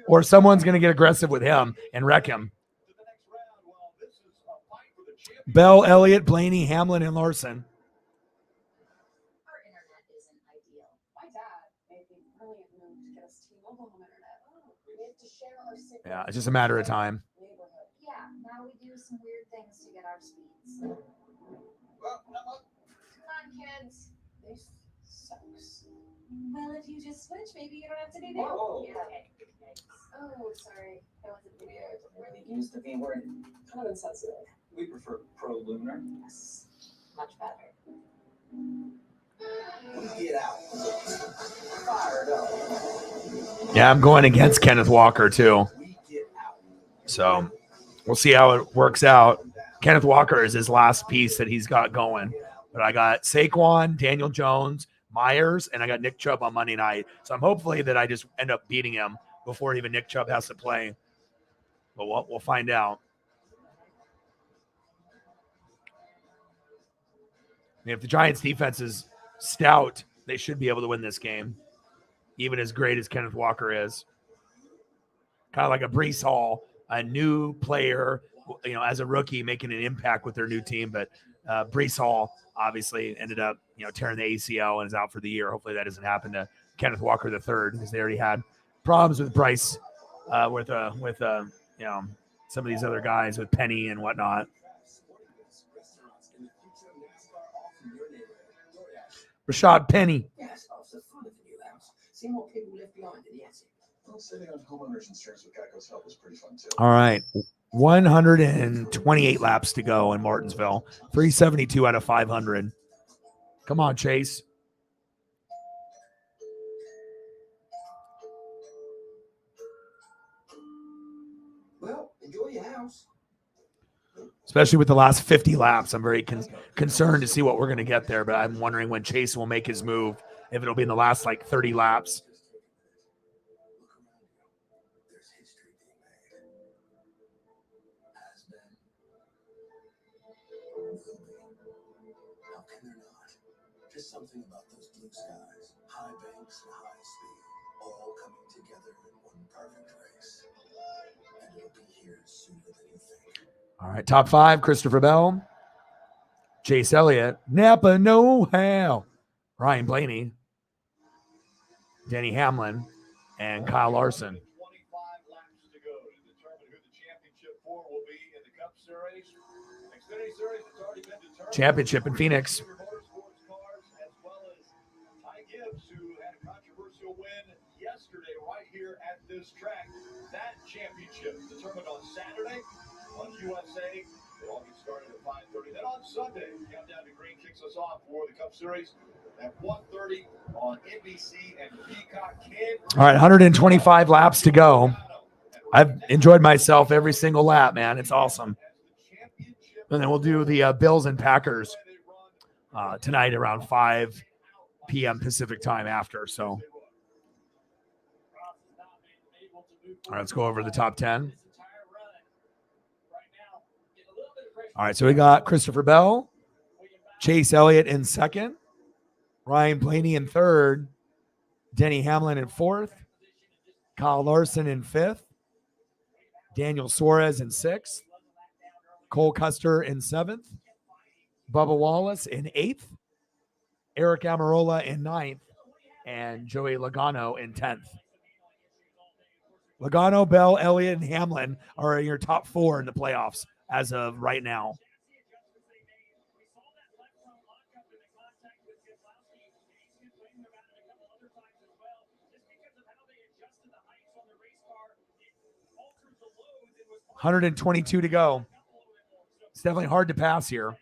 Or someone's going to get aggressive with him and wreck him. Bell, Elliott, Blaney, Hamlin, and Larson.
Our internet isn't ideal. My dad made the brilliant move to get us T-Mobile home internet. Oh, we have to share our signal.
Yeah, it's just a matter of time.
Neighborhood. Yeah, now we do some weird things to get our speeds.
Well,
Come on, kids. This sucks. Well, if you just switch, maybe you don't have to do that.
Whoa.
Yeah. Okay. Oh, sorry. That was a video.
Really use the V word. Kind of insensitive.
We prefer pro-lunar.
Yes. Much better.
We get out. Fired up.
Yeah, I'm going against Kenneth Walker too.
We get out.
So we'll see how it works out. Kenneth Walker is his last piece that he's got going. But I got Saquon, Daniel Jones, Myers, and I got Nick Chubb on Monday night. So I'm hopefully that I just end up beating him before even Nick Chubb has to play. But we'll find out. I mean, if the Giants' defense is stout, they should be able to win this game, even as great as Kenneth Walker is. Kind of like a Breece Hall, a new player, as a rookie making an impact with their new team. But Breece Hall obviously ended up, tearing the ACL and is out for the year. Hopefully that doesn't happen to Kenneth Walker III, because they already had problems with Bryce, with some of these other guys with Penny and whatnot. Rashad Penny.
Yes, off the front of the new house. See more people left behind in the attic.
Well, saving on homeowners insurance with Geico's help was pretty fun too.
All right. 128 laps to go in Martinsville. 372 out of 500. Come on, Chase.
Well, enjoy your house.
Especially with the last 50 laps. I'm very concerned to see what we're going to get there, but I'm wondering when Chase will make his move, if it'll be in the last 30 laps.
There's history being made. Has been. Will be. How can there not? Just something about those blue skies, high banks and high speed, all coming together in one perfect race. And it'll be here sooner than you think.
All right, top 5, Christopher Bell, Chase Elliott, Napa know-how, Ryan Blaney, Denny Hamlin, and Kyle Larson.
25 laps to go to determine who the championship 4 will be in the Cup Series. Xfinity Series has already been determined.
Championship in Phoenix.
Motorsports cars, as well as Ty Gibbs, who had a controversial win yesterday right here at this track. That championship determined on Saturday on USA. It all gets started at 5:30. Then on Sunday, Countdown to Green kicks us off for the Cup Series at 1:30 on NBC and Peacock.
All right, 125 laps to go. I've enjoyed myself every single lap, man. It's awesome. And then we'll do the Bills and Packers tonight around 5 p.m. Pacific time after. So, all right, let's go over the top 10. All right, so we got Christopher Bell, Chase Elliott in second, Ryan Blaney in third, Denny Hamlin in fourth, Kyle Larson in fifth, Daniel Suarez in sixth, Cole Custer in seventh, Bubba Wallace in eighth, Eric Amarola in ninth, and Joey Logano in 10th. Logano, Bell, Elliott, and Hamlin are in your top 4 in the playoffs as of right now. $122 to go. It's definitely hard to pass here.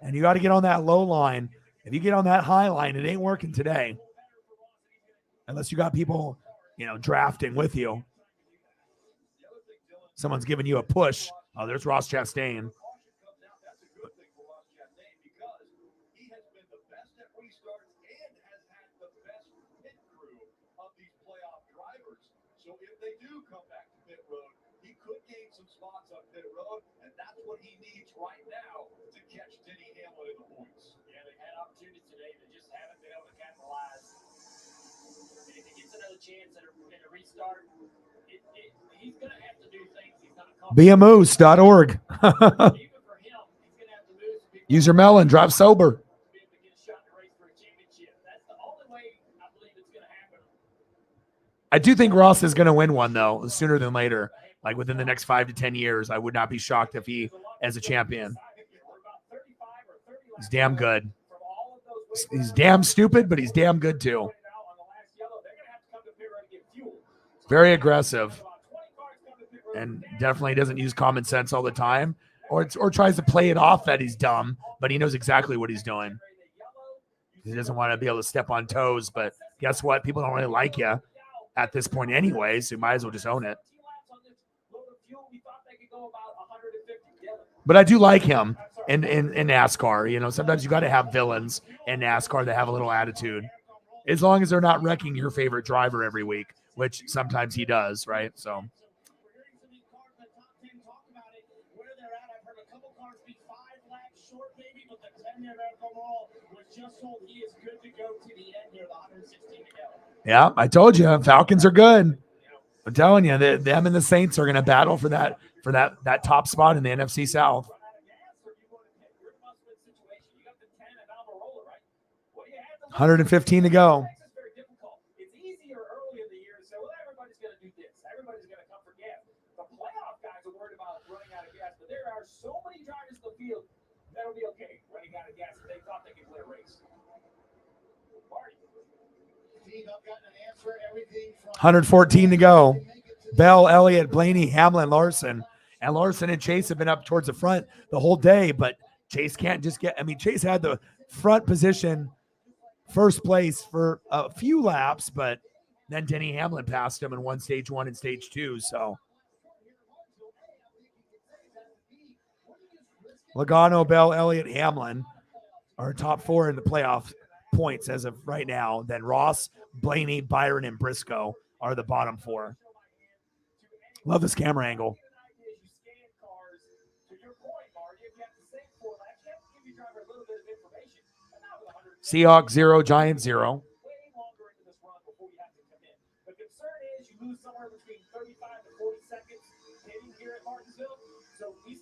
And you got to get on that low line. If you get on that high line, it ain't working today. Unless you got people, drafting with you. Someone's giving you a push. Oh, there's Ross Chastain.
So if they do come back to pit road, he could gain some spots on pit road, and that's what he needs right now to catch Denny Hamlin in the points.
Yeah, they had opportunities today. They just haven't been able to capitalize. And if he gets another chance at a restart, he's going to have to do things he's not comfortable
BMOose.org.
with. Even for him, he's going to have to move some people.
Use your melon. Drive sober.
To be able to get a shot in the race for a championship. That's the only way I believe it's going to happen.
I do think Ross is going to win one, though, sooner than later. Like within the next 5 to 10 years, I would not be shocked if he, as a champion. He's damn good. He's damn stupid, but he's damn good, too. Very aggressive. And definitely doesn't use common sense all the time. Or tries to play it off that he's dumb, but he knows exactly what he's doing. He doesn't want to be able to step on toes, but guess what? People don't really like you at this point anyway, so you might as well just own it. But I do like him in NASCAR. Sometimes you got to have villains in NASCAR that have a little attitude. As long as they're not wrecking your favorite driver every week, which sometimes he does, right? So. Yeah, I told you, Falcons are good. I'm telling you, them and the Saints are going to battle for that top spot in the NFC South. 115 to go.
It's easier early in the year, so everybody's going to do this. Everybody's going to come for gas. The playoff guys are worried about running out of gas, but there are so many drivers in the field that'll be okay running out of gas if they thought they could win a race.
114 to go. Bell, Elliott, Blaney, Hamlin, Larson. And Larson and Chase have been up towards the front the whole day, but Chase can't just Chase had the front position, first place for a few laps, but then Denny Hamlin passed him and won stage 1 and stage 2. So Logano, Bell, Elliott, Hamlin are top 4 in the playoff points as of right now. Then Ross, Blaney, Byron, and Briscoe are the bottom 4. Love this camera angle. Seahawks 0, Giants 0.
The concern is you lose somewhere between 35 to 40 seconds hitting here at Martinsville.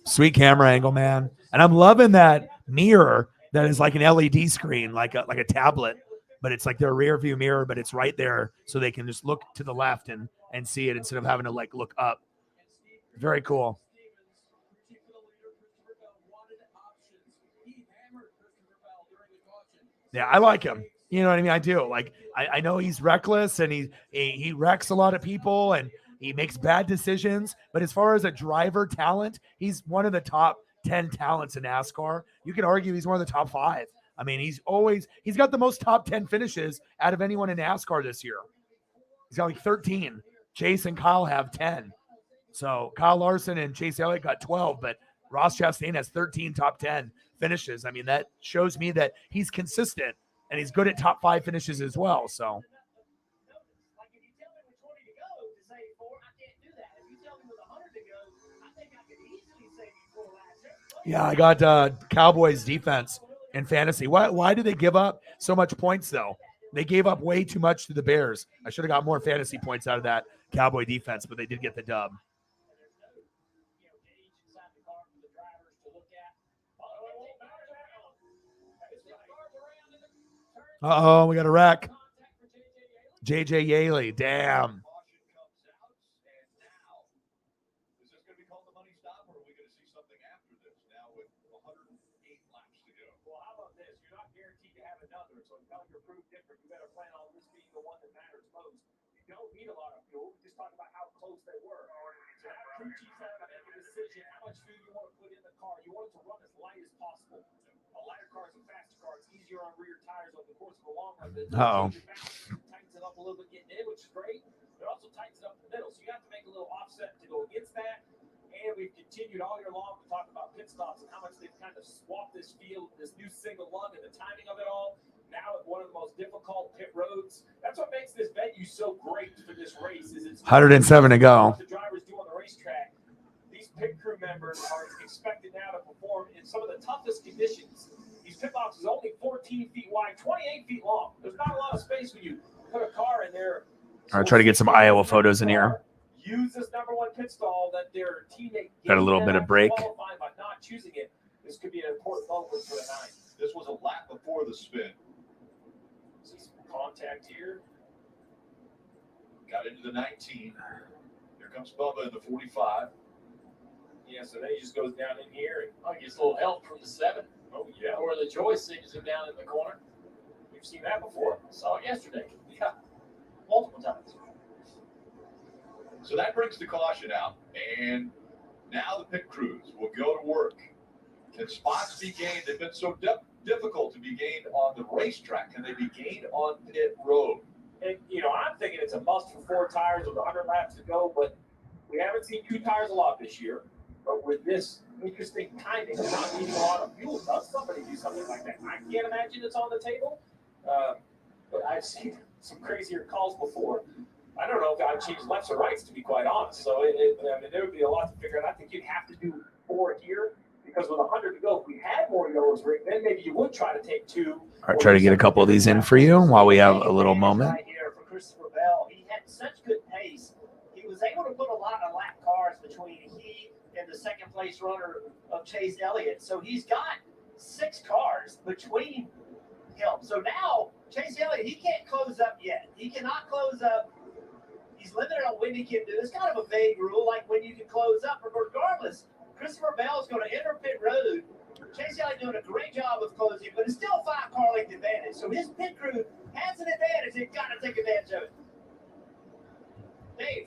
Sweet camera angle, man. And I'm loving that mirror that is like an LED screen, like a tablet, but it's like their rear view mirror, but it's right there so they can just look to the left and see it instead of having to like look up. Very cool. Yeah, I like him. You know what I mean? I do. Like, I know he's reckless and he wrecks a lot of people and he makes bad decisions. But as far as a driver talent, he's one of the top 10 talents in NASCAR. You could argue he's one of the top 5. I mean, he's got the most top 10 finishes out of anyone in NASCAR this year. He's got like 13. Chase and Kyle have 10. So Kyle Larson and Chase Elliott got 12, but Ross Chastain has 13 top 10 finishes. I mean, that shows me that he's consistent and he's good at top 5 finishes as well. So yeah, I got Cowboys defense in fantasy. Why do they give up so much points though? They gave up way too much to the Bears. I should have got more fantasy points out of that Cowboy defense, but they did get the dub. Uh-oh, we got a wreck. JJ Yaley, damn.
So until you're proved different, you better plan on this being the one that matters most. You don't need a lot of fuel. We just talked about how close they were. So now crew chiefs have to make a decision how much fuel you want to put in the car. You want it to run as light as possible. A lighter car is a faster car. It's easier on rear tires over the course of a long run.
Uh-oh.
Tightens it up a little bit getting in, which is great. But it also tightens it up in the middle. So you have to make a little offset to go against that. And we've continued all year long to talk about pit stops and how much they've kind of swapped this field, this new single lug, and the timing of it all. Now at one of the most difficult pit roads. That's what makes this venue so great for this race. Is it's
107 to go.
what the drivers do on the racetrack. These pit crew members are expected now to perform in some of the toughest conditions. These pit boxes are only 14 feet wide, 28 feet long. There's not a lot of space when you put a car in there.
All right, try to get some Iowa photos in here.
Use this number one pit stall that their teammate
Got a little bit of break.
qualified by not choosing it. This could be an important moment for the nine.
This was a lap before the spin.
See some contact here.
Got into the 19. Here comes Bubba in the 45.
Yeah, so then he just goes down in here and gets a little help from the 7. Oh, yeah. Or the Joyce sings him down in the corner. We've seen that before. Saw it yesterday. Yeah, multiple times.
So that brings the caution out, and now the pit crews will go to work. Can spots be gained? They've been so difficult to be gained on the racetrack. Can they be gained on pit road?
And, I'm thinking it's a must for 4 tires with 100 laps to go, but we haven't seen 2 tires a lot this year. But with this interesting timing of not needing a lot of fuel, does somebody do something like that? I can't imagine it's on the table, but I've seen some crazier calls before. I don't know if I'd change lefts or rights, to be quite honest. So, there would be a lot to figure out. I think you'd have to do 4 here because with 100 to go, if we had more yellows, Rick, then maybe you would try to take 2.
All right, try to get a couple of these in for you while we have a little moment.
Right here for Christopher Bell. He had such good pace. He was able to put a lot of lap cars between he and the second place runner of Chase Elliott. So he's got 6 cars between him. So now Chase Elliott, he can't close up yet. He cannot close up. He's limited on when he can do. It's kind of a vague rule, like when you can close up. But regardless, Christopher Bell is going to enter pit road. Chase Elliott doing a great job of closing, but it's still 5 car length advantage. So his pit crew has an advantage. They've got to take advantage of it. Dave.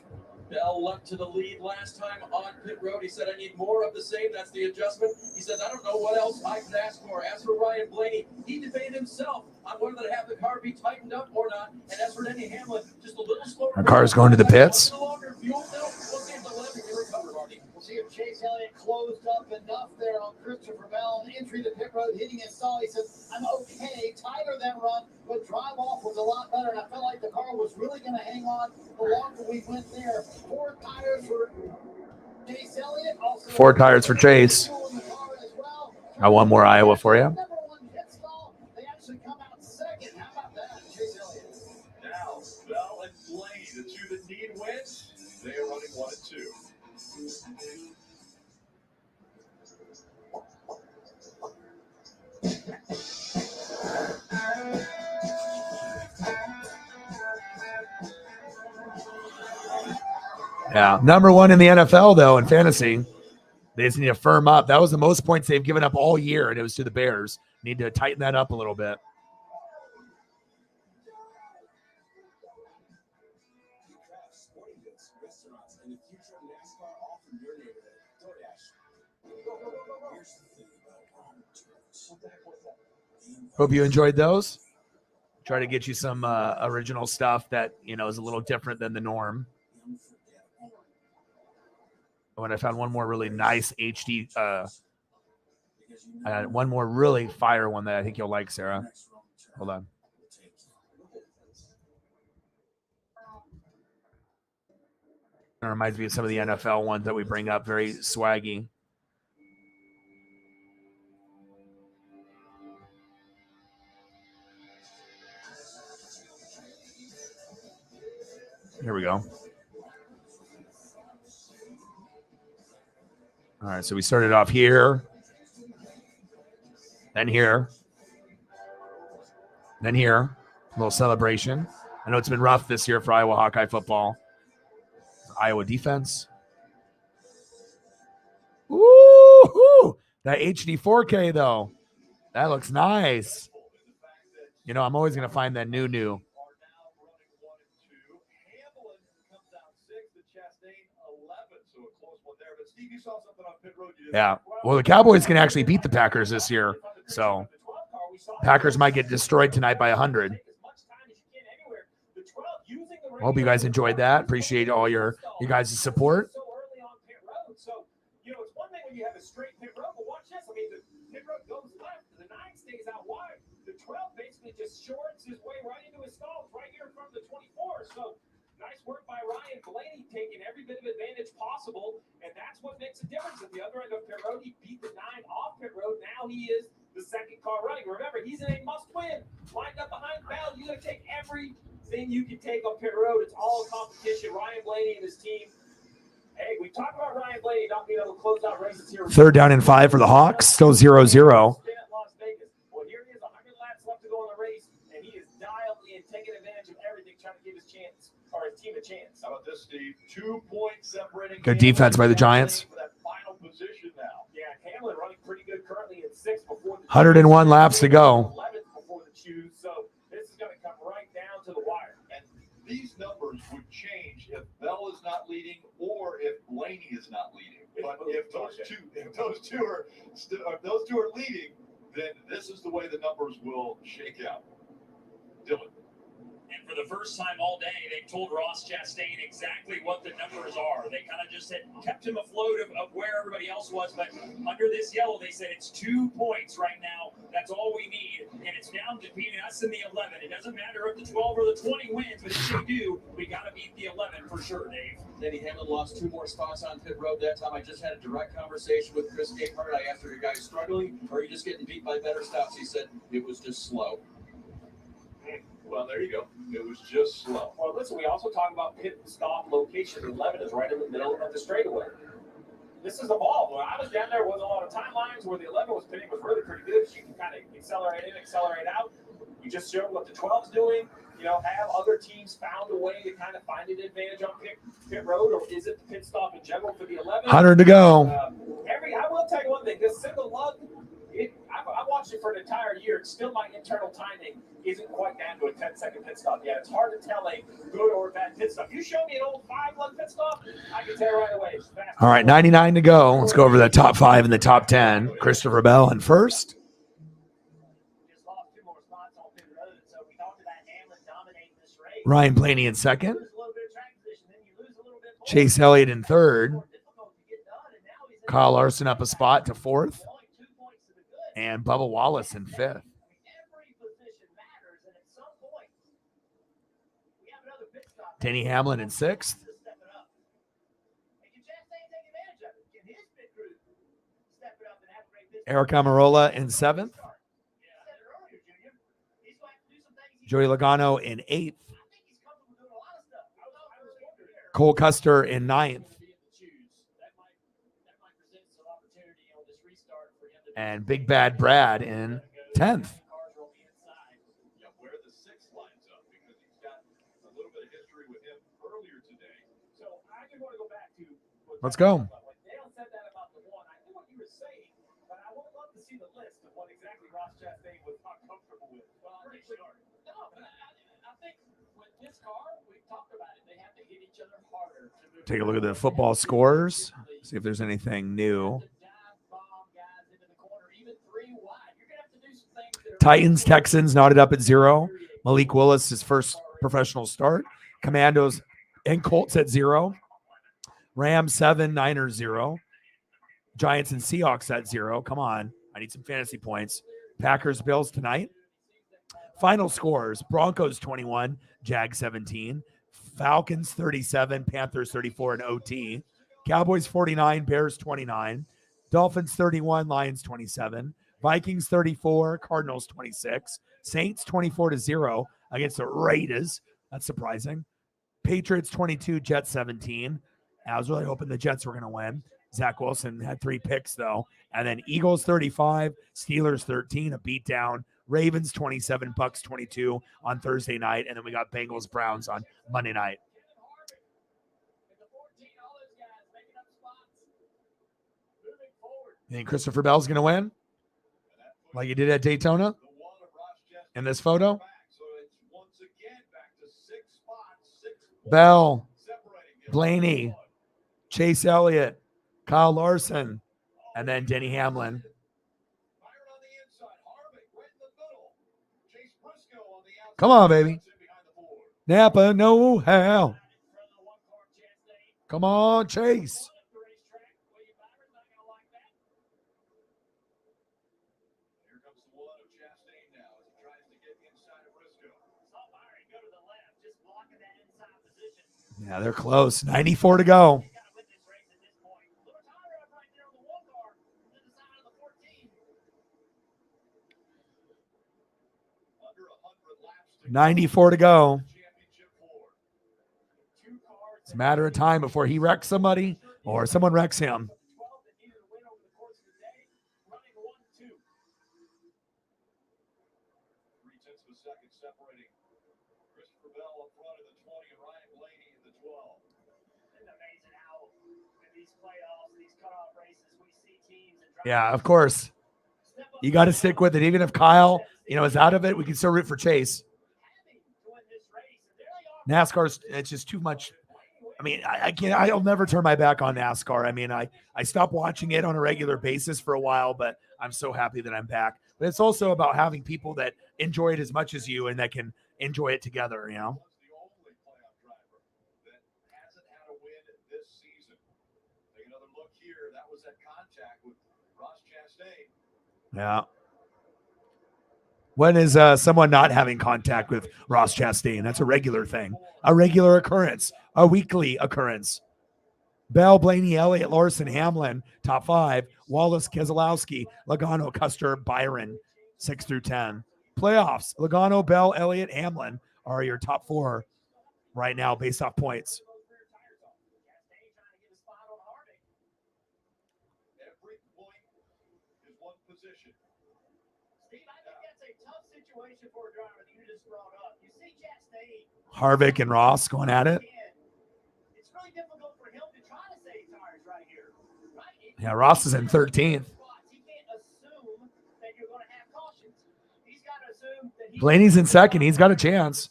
Bell left to the lead last time on pit road. He said, I need more of the same. That's the adjustment. He says, I don't know what else I could ask for. As for Ryan Blaney, he debated himself on whether to have the car be tightened up or not. And as for Denny Hamlin, just a little slower.
Our car's going to the pits.
We'll see if they'll ever recover, Marty.
We'll see if Chase Elliott closed up enough there on Christopher Bell. Entry to pit road, hitting his stall. He says, I'm okay, tighter than run, but drive off was a lot better. And I felt like the car was really going to hang on the longer we went there. 4 tires for Chase Elliott. Also
4 tires for Chase. Got one more Iowa for you.
Number 1 pit stall. They actually come out second. How about that, Chase Elliott?
Now, Bell and Blaney, the 2 that need wins, they are running 1 and 2.
Yeah, number 1 in the NFL though in fantasy. They just need to firm up. That was the most points they've given up all year, and it was to the Bears. Need to tighten that up a little bit.
Sporting goods, restaurants, and the future of NASCAR all from your neighborhood. DoorDash. Here's the thing about tools. What the heck was that?
Hope you enjoyed those. Try to get you some original stuff that is a little different than the norm. When I found one more really nice HD, one more really fire one that I think you'll like, Sarah. Hold on. It reminds me of some of the NFL ones that we bring up, very swaggy. Here we go. All right, so we started off here, then here, then here. A little celebration. I know it's been rough this year for Iowa Hawkeye football. Iowa defense. Ooh, that HD 4K though. That looks nice. You know, I'm always going to find that new.
Are now running 1 and 2. Hamlin comes out 6th, and Chastain 11th, so a close one there. But Steve, you saw something on pit road. You didn't
Yeah.
like.
Well, the Cowboys can actually beat the Packers this year. So Packers might get destroyed tonight by 100. I hope you guys enjoyed that. Appreciate all your guys' support.
So early on pit road. So, you know, it's one thing when you have a straight pit road, but watch this. I mean, the pit road goes left, the 9 stays out wide. The 12 basically just shorts his way right into his stalls right here in front of the 24. So nice work by Ryan Blaney, taking every bit of advantage possible, and that's what makes a difference. At the other end of pit road, he beat the 9 off pit road. Now he is the second car running. Remember, he's in a must-win. Lined up behind Bell, you got to take everything you can take on pit road. It's all a competition. Ryan Blaney and his team. Hey, we talked about Ryan Blaney not being able to close out races here.
3rd down and 5 for the Hawks. Still 0-0.
Las Vegas. Well, here he is, 100 laps left to go in the race, and he is dialed in, taking advantage of everything, trying to give his team a chance.
How about this, Steve? 2 points separating.
Good defense by the Giants.
For that final position now.
Yeah, Hamlin running pretty good currently in 6th before the
101 laps to go.
11th before the choose, so this is going to come right down to the wire.
And these numbers would change if Bell is not leading or if Blaney is not leading. But if those two are leading, then this is the way the numbers will shake out. Dylan.
And for the first time all day, they told Ross Chastain exactly what the numbers are. They kind of just kept him afloat of where everybody else was. But under this yellow, they said it's 2 points right now. That's all we need. And it's down to between us and the 11. It doesn't matter if the 12 or the 20 wins, but if they do, we got to beat the 11 for sure, Dave.
Denny Hamlin lost 2 more spots on pit road that time. I just had a direct conversation with Chris Gayhart. I asked, are you guys struggling or are you just getting beat by better stops? He said it was just slow.
Well, there you go. It was just slow.
Well, listen, we also talk about pit stop location. 11 is right in the middle of the straightaway. This is evolved. When I was down there, wasn't a lot of timelines where the 11 was pitting was really pretty good. You can kind of accelerate in, accelerate out. We just showed what the 12's doing. You know, have other teams found a way to kind of find an advantage on pit road, or is it the pit stop in general for the 11?
100 to go.
I will tell you one thing. This single lug, I watched it for an entire year. It's still my internal timing isn't quite down to a 10-second pit stop yet. It's hard to tell a good or bad pit stop. You show me an old 5-lug pit stop, I can tell right away.
All right, 99 to go. Let's go over the top 5 and the top 10. Christopher Bell in first.
Just lost 2 more spots on pit road, so we talked about Hamlin dominating this race.
Ryan Blaney in second.
Lose a little bit of track position, then you lose a little bit more.
Chase Elliott in third.
More difficult to get done, and now he's in
Kyle Larson up a spot to fourth.
only 2 points to the good.
And Bubba Wallace in fifth.
Every position matters, and at some point, we have another pit stop.
Denny Hamlin in sixth.
To step it up. And can Chastain take advantage of it? Can his pit crew step it up and have a great pit stop?
Eric Amarola in seventh.
Yeah, I said it earlier, Junior. He's going to have to do some things.
Joey Logano in eighth.
I think he's comfortable doing a lot of stuff. I was wondering there.
Cole Custer in ninth.
That might present some opportunity on this restart for him to
And Big Bad Brad in 10th.
cars are on the inside.
Yeah, where the 6 lines up because he's got a little bit of history with him earlier today.
So I just want to go back to what
Let's go.
When Dale said that about the 1, I knew what you were saying, but I would love to see the list of what exactly Ross Chastain was not comfortable with. Pretty sure.
No, but I think with this car, we've talked about it. They have to hit each other harder. To move
Take a look at the football scores. See if there's anything new. Titans, Texans knotted up at 0. Malik Willis, his first professional start. Commandos and Colts at 0. Rams 7, Niners 0. Giants and Seahawks at 0. Come on. I need some fantasy points. Packers, Bills tonight. Final scores. Broncos 21, Jags 17. Falcons 37, Panthers 34 in OT. Cowboys 49, Bears 29. Dolphins 31, Lions 27. Vikings 34, Cardinals 26. Saints 24-0 against the Raiders. That's surprising. Patriots 22, Jets 17. I was really hoping the Jets were going to win. Zach Wilson had 3 picks, though. And then Eagles 35, Steelers 13, a beatdown. Ravens 27, Bucks 22 on Thursday night. And then we got Bengals Browns on Monday night. You think Christopher Bell's going to win? Like he did at Daytona?
The 1 of Ross
in this photo.
So it's once again back to 6 spots, 6 points
Bell,
separating him.
Blaney, Chase Elliott, Kyle Larson, and then Denny Hamlin.
Byron on the inside, Harvick right in the middle. Chase Briscoe on the outside.
Come on, baby.
Cuts in behind the board.
Napa, no hell. Come on, Chase.
Here comes the one of Chastain now as he tries to get inside of Briscoe.
Saw Byron go to the left, just blocking that inside position.
Yeah, they're close. 94 to go.
You gotta win this race at this point. Little tire up right there on the one car to the side of the 14.
Under 100 laps to
94 to go.
championship four.
Two cars.
It's a matter of time before he wrecks somebody or someone wrecks him.
12 that needed to win over the course of the day, running 1-2.
0.3 seconds separating Christopher Bell up front in the 20 and Ryan Blaney in the 12.
Isn't it amazing how in these playoffs, these cutoff races, we see teams and
Yeah, of course. You got to stick with it. Even if Kyle, is out of it, we can still root for Chase. NASCAR's, it's just too much. I mean, I can't, I'll never turn my back on NASCAR. I mean, I stopped watching it on a regular basis for a while, but I'm so happy that I'm back. But it's also about having people that enjoy it as much as you and that can enjoy it together,
Was the only playoff driver that hasn't had a win this season. Take another look here. That was that contact with Ross Chastain.
Yeah. When is someone not having contact with Ross Chastain? That's a regular thing, a regular occurrence, a weekly occurrence. Bell, Blaney, Elliott, Larson, Hamlin, top 5. Wallace, Keselowski, Logano, Custer, Byron, 6 through 10. Playoffs, Logano, Bell, Elliott, Hamlin are your top 4 right now based off points.
Every point is one position.
Steve, I think that's a tough situation for a driver that you just brought up. You see Chastain.
Harvick and Ross going at it.
It's really difficult for him to try to save tires right here. Right?
Yeah, Ross is in 13th.
He can't assume that you're going to have cautions. He's got to assume that
Blaney's in second. He's got a chance.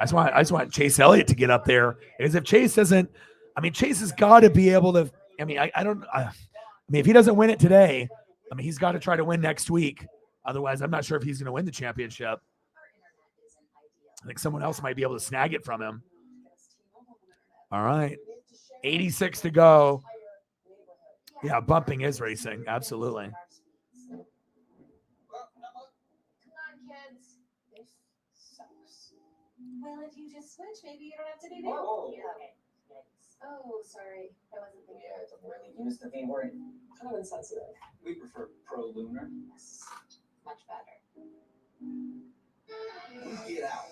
So
I just want Chase Elliott to get up there. Because if Chase doesn't, Chase has got to be able to. If he doesn't win it today, he's got to try to win next week. Otherwise, I'm not sure if he's going to win the championship. I think someone else might be able to snag it from him. All right. 86 to go. Yeah, bumping is racing. Absolutely.
Come on, kids. This sucks. Well, if you just switch, maybe you don't have to do that.
Whoa.
Yeah, okay. Oh, sorry. I wasn't thinking.
Yeah, it really used to be word kind of insensitive.
We prefer pro lunar.
Yes. Much better.
We get out.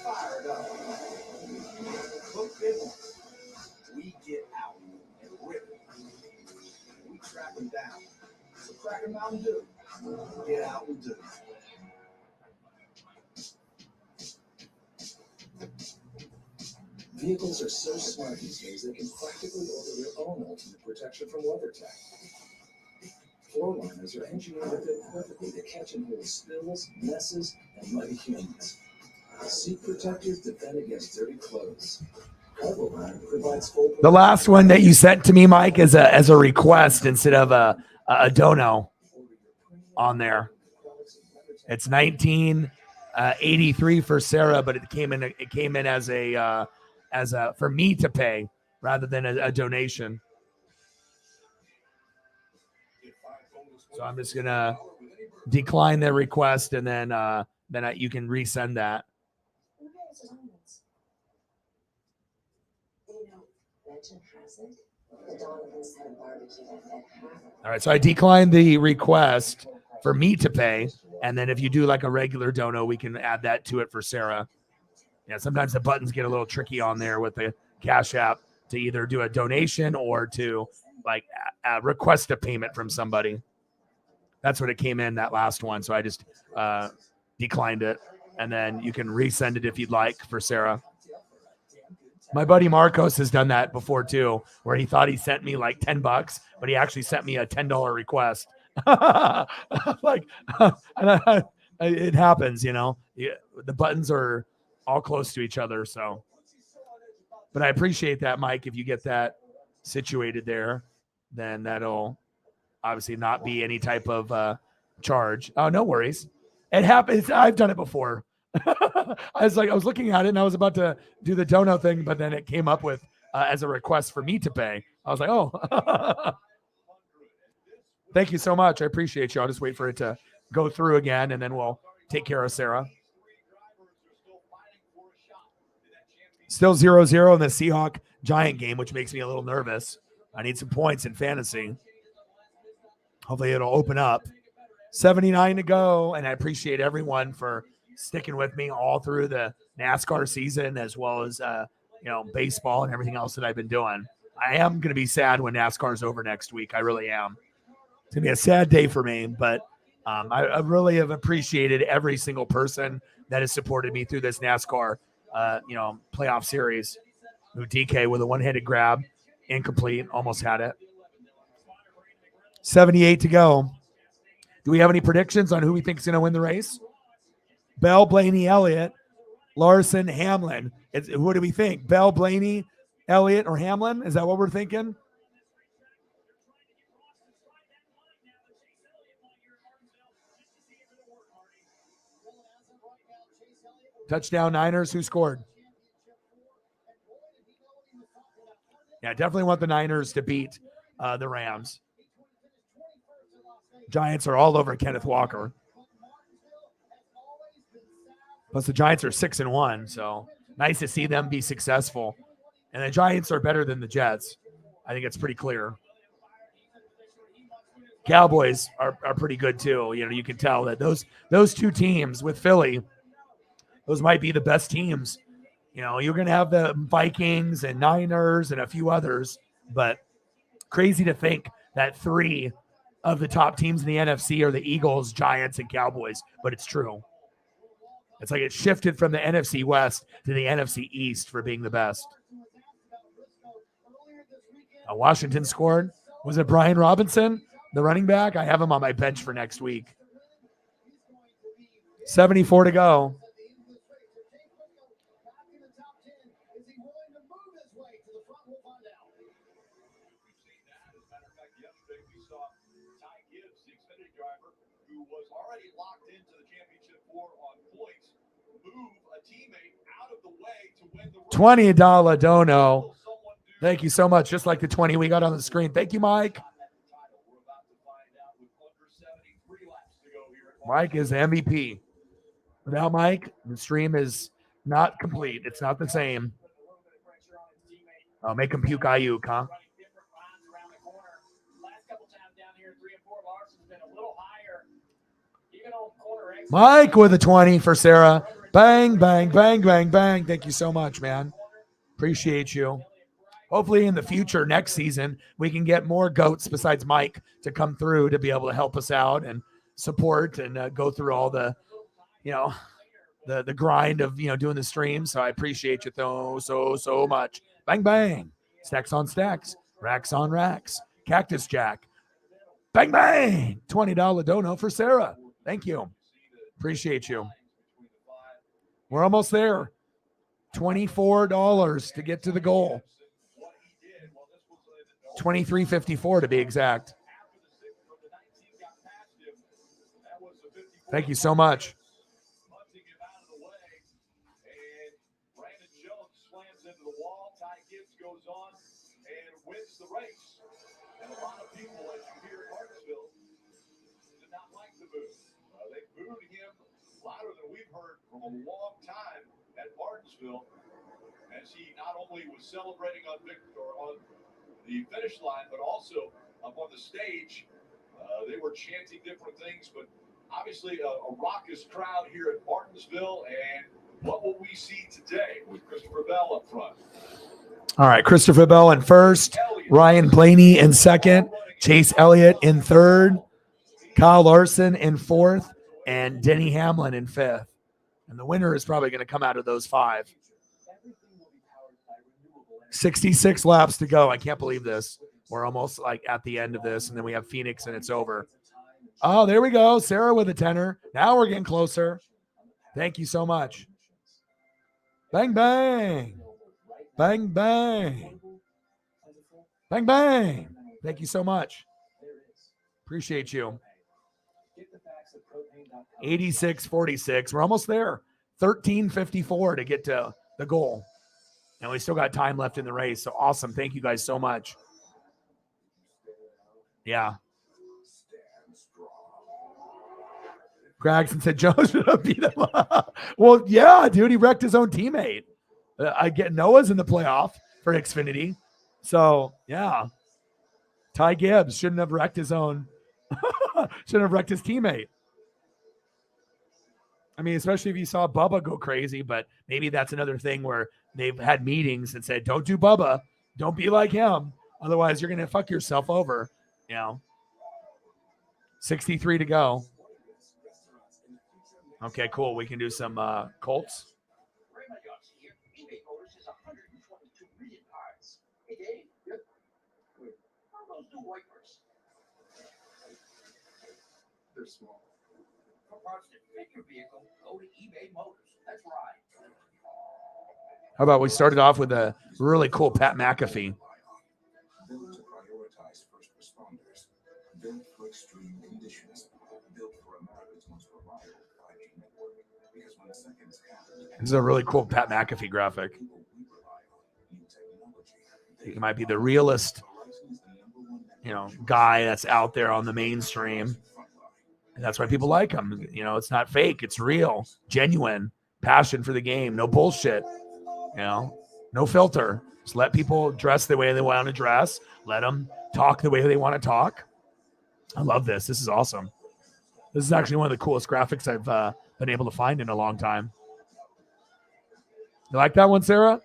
Fired up. Look good. We get out and rip it. We track them down. So crack a Mountain Dew. Get out and do. Vehicles are so smart these days they can practically order their own ultimate protection from WeatherTech. Floor liners are engineered to fit perfectly to catch and hold spills, messes, and muddy humans. Seat protectors defend against dirty clothes. Cargo liner provides full.
The last one that you sent to me, Mike, is as a request instead of a dono on there. It's 1983 for Sarah, but it came in as a for me to pay rather than a donation. So I'm just gonna decline the request, and then you can resend that. All right, so I declined the request for me to pay, and then if you do like a regular dono, we can add that to it for Sarah. Yeah, sometimes the buttons get a little tricky on there with the Cash App to either do a donation or to request a payment from somebody. That's what it came in, that last one. So I just declined it, and then you can resend it if you'd like for Sarah. My buddy Marcos has done that before too, where he thought he sent me like $10, but he actually sent me a $10 request. it happens, you know. The buttons are all close to each other, so. But I appreciate that, Mike. If you get that situated there, then that'll obviously not be any type of charge. Oh, no worries. It happens. I've done it before. I was looking at it and I was about to do the dono thing, but then it came up with as a request for me to pay. I was like, oh, thank you so much. I appreciate you. I'll just wait for it to go through again, and then we'll take care of Sarah. Still 0-0 in the Seahawk Giant game, which makes me a little nervous. I need some points in fantasy. Hopefully it'll open up. 79 to go, and I appreciate everyone for sticking with me all through the NASCAR season, as well as baseball and everything else that I've been doing. I am going to be sad when NASCAR is over next week. I really am. It's going to be a sad day for me, but I really have appreciated every single person that has supported me through this NASCAR playoff series. DK with a one-handed grab, incomplete, almost had it. 78 to go. Do we have any predictions on who we think is going to win the race? Bell, Blaney, Elliott, Larson, Hamlin. Who do we think? Bell, Blaney, Elliott, or Hamlin? Is that what we're thinking? Touchdown Niners. Who scored? Yeah, definitely want the Niners to beat the Rams. Giants are all over Kenneth Walker. Plus the Giants are 6-1, so nice to see them be successful. And the Giants are better than the Jets. I think it's pretty clear. Cowboys are pretty good too. You can tell that those two teams with Philly, those might be the best teams. You're going to have the Vikings and Niners and a few others, but crazy to think that 3 of the top teams in the NFC are the Eagles, Giants, and Cowboys, but it's true. It's like it shifted from the NFC West to the NFC East for being the best. Washington scored. Was it Brian Robinson, the running back? I have him on my bench for next week. 74 to go.
Was already locked into the championship 4 on points, move a teammate out of the way to win the
$20 dono. Thank you so much. Just like the 20 we got on the screen. Thank you, Mike. Mike is the MVP. Without Mike, the stream is not complete. It's not the same. Make him puke Ayuk, huh? Mike with a 20 for Sarah. Bang, bang, bang, bang, bang. Thank you so much, man. Appreciate you. Hopefully in the future, next season, we can get more goats besides Mike to come through to be able to help us out and support and go through all the, the grind of, doing the stream. So I appreciate you so much. Bang, bang. Stacks on stacks. Racks on racks. Cactus Jack. Bang, bang. $20 dono for Sarah. Thank you. Appreciate you. We're almost there. $24 to get to the goal. $23.54 to be exact. Thank you so much.
And a lot of people, as you hear in Martinsville, did not like the move. They booed him louder than we've heard from a long time at Martinsville, as he not only was celebrating on the finish line, but also up on the stage. They were chanting different things, but obviously a raucous crowd here at Martinsville. And what will we see today with Christopher Bell up front?
All right, Christopher Bell in first, Ryan Blaney in second, Chase Elliott in third, Kyle Larson in fourth, and Denny Hamlin in fifth. And the winner is probably going to come out of those 5. 66 laps to go. I can't believe this. We're almost like at the end of this, and then we have Phoenix, and it's over. Oh, there we go. Sarah with a tenner. Now we're getting closer. Thank you so much. Bang, bang. Bang, bang. Bang, bang. Thank you so much. Appreciate you. 86.46. We're almost there. 13.54 to get to the goal. And we still got time left in the race. So awesome. Thank you guys so much. Yeah. Gregson said Joe should have beat him up. Well, yeah, dude. He wrecked his own teammate. I get Noah's in the playoff for Xfinity. So, yeah. Ty Gibbs shouldn't have wrecked his own. Shouldn't have wrecked his teammate. I mean, especially if you saw Bubba go crazy, but maybe that's another thing where they've had meetings and said, don't do Bubba. Don't be like him. Otherwise, you're going to fuck yourself over. 63 to go. Okay, cool. We can do some Colts.
They're small.
For parts that fit your vehicle, go to eBay Motors. That's right.
How about we started off with a really cool Pat McAfee.
Built to prioritize first responders. Built for extreme conditions. Built for America's most reliable 5G network. Because when seconds count,
This is a really cool Pat McAfee graphic. He might be the realest, guy that's out there on the mainstream. And that's why people like him. It's not fake. It's real, genuine, passion for the game. No bullshit. No filter. Just let people dress the way they want to dress. Let them talk the way they want to talk. I love this. This is awesome. This is actually one of the coolest graphics I've been able to find in a long time. You like that one, Sarah?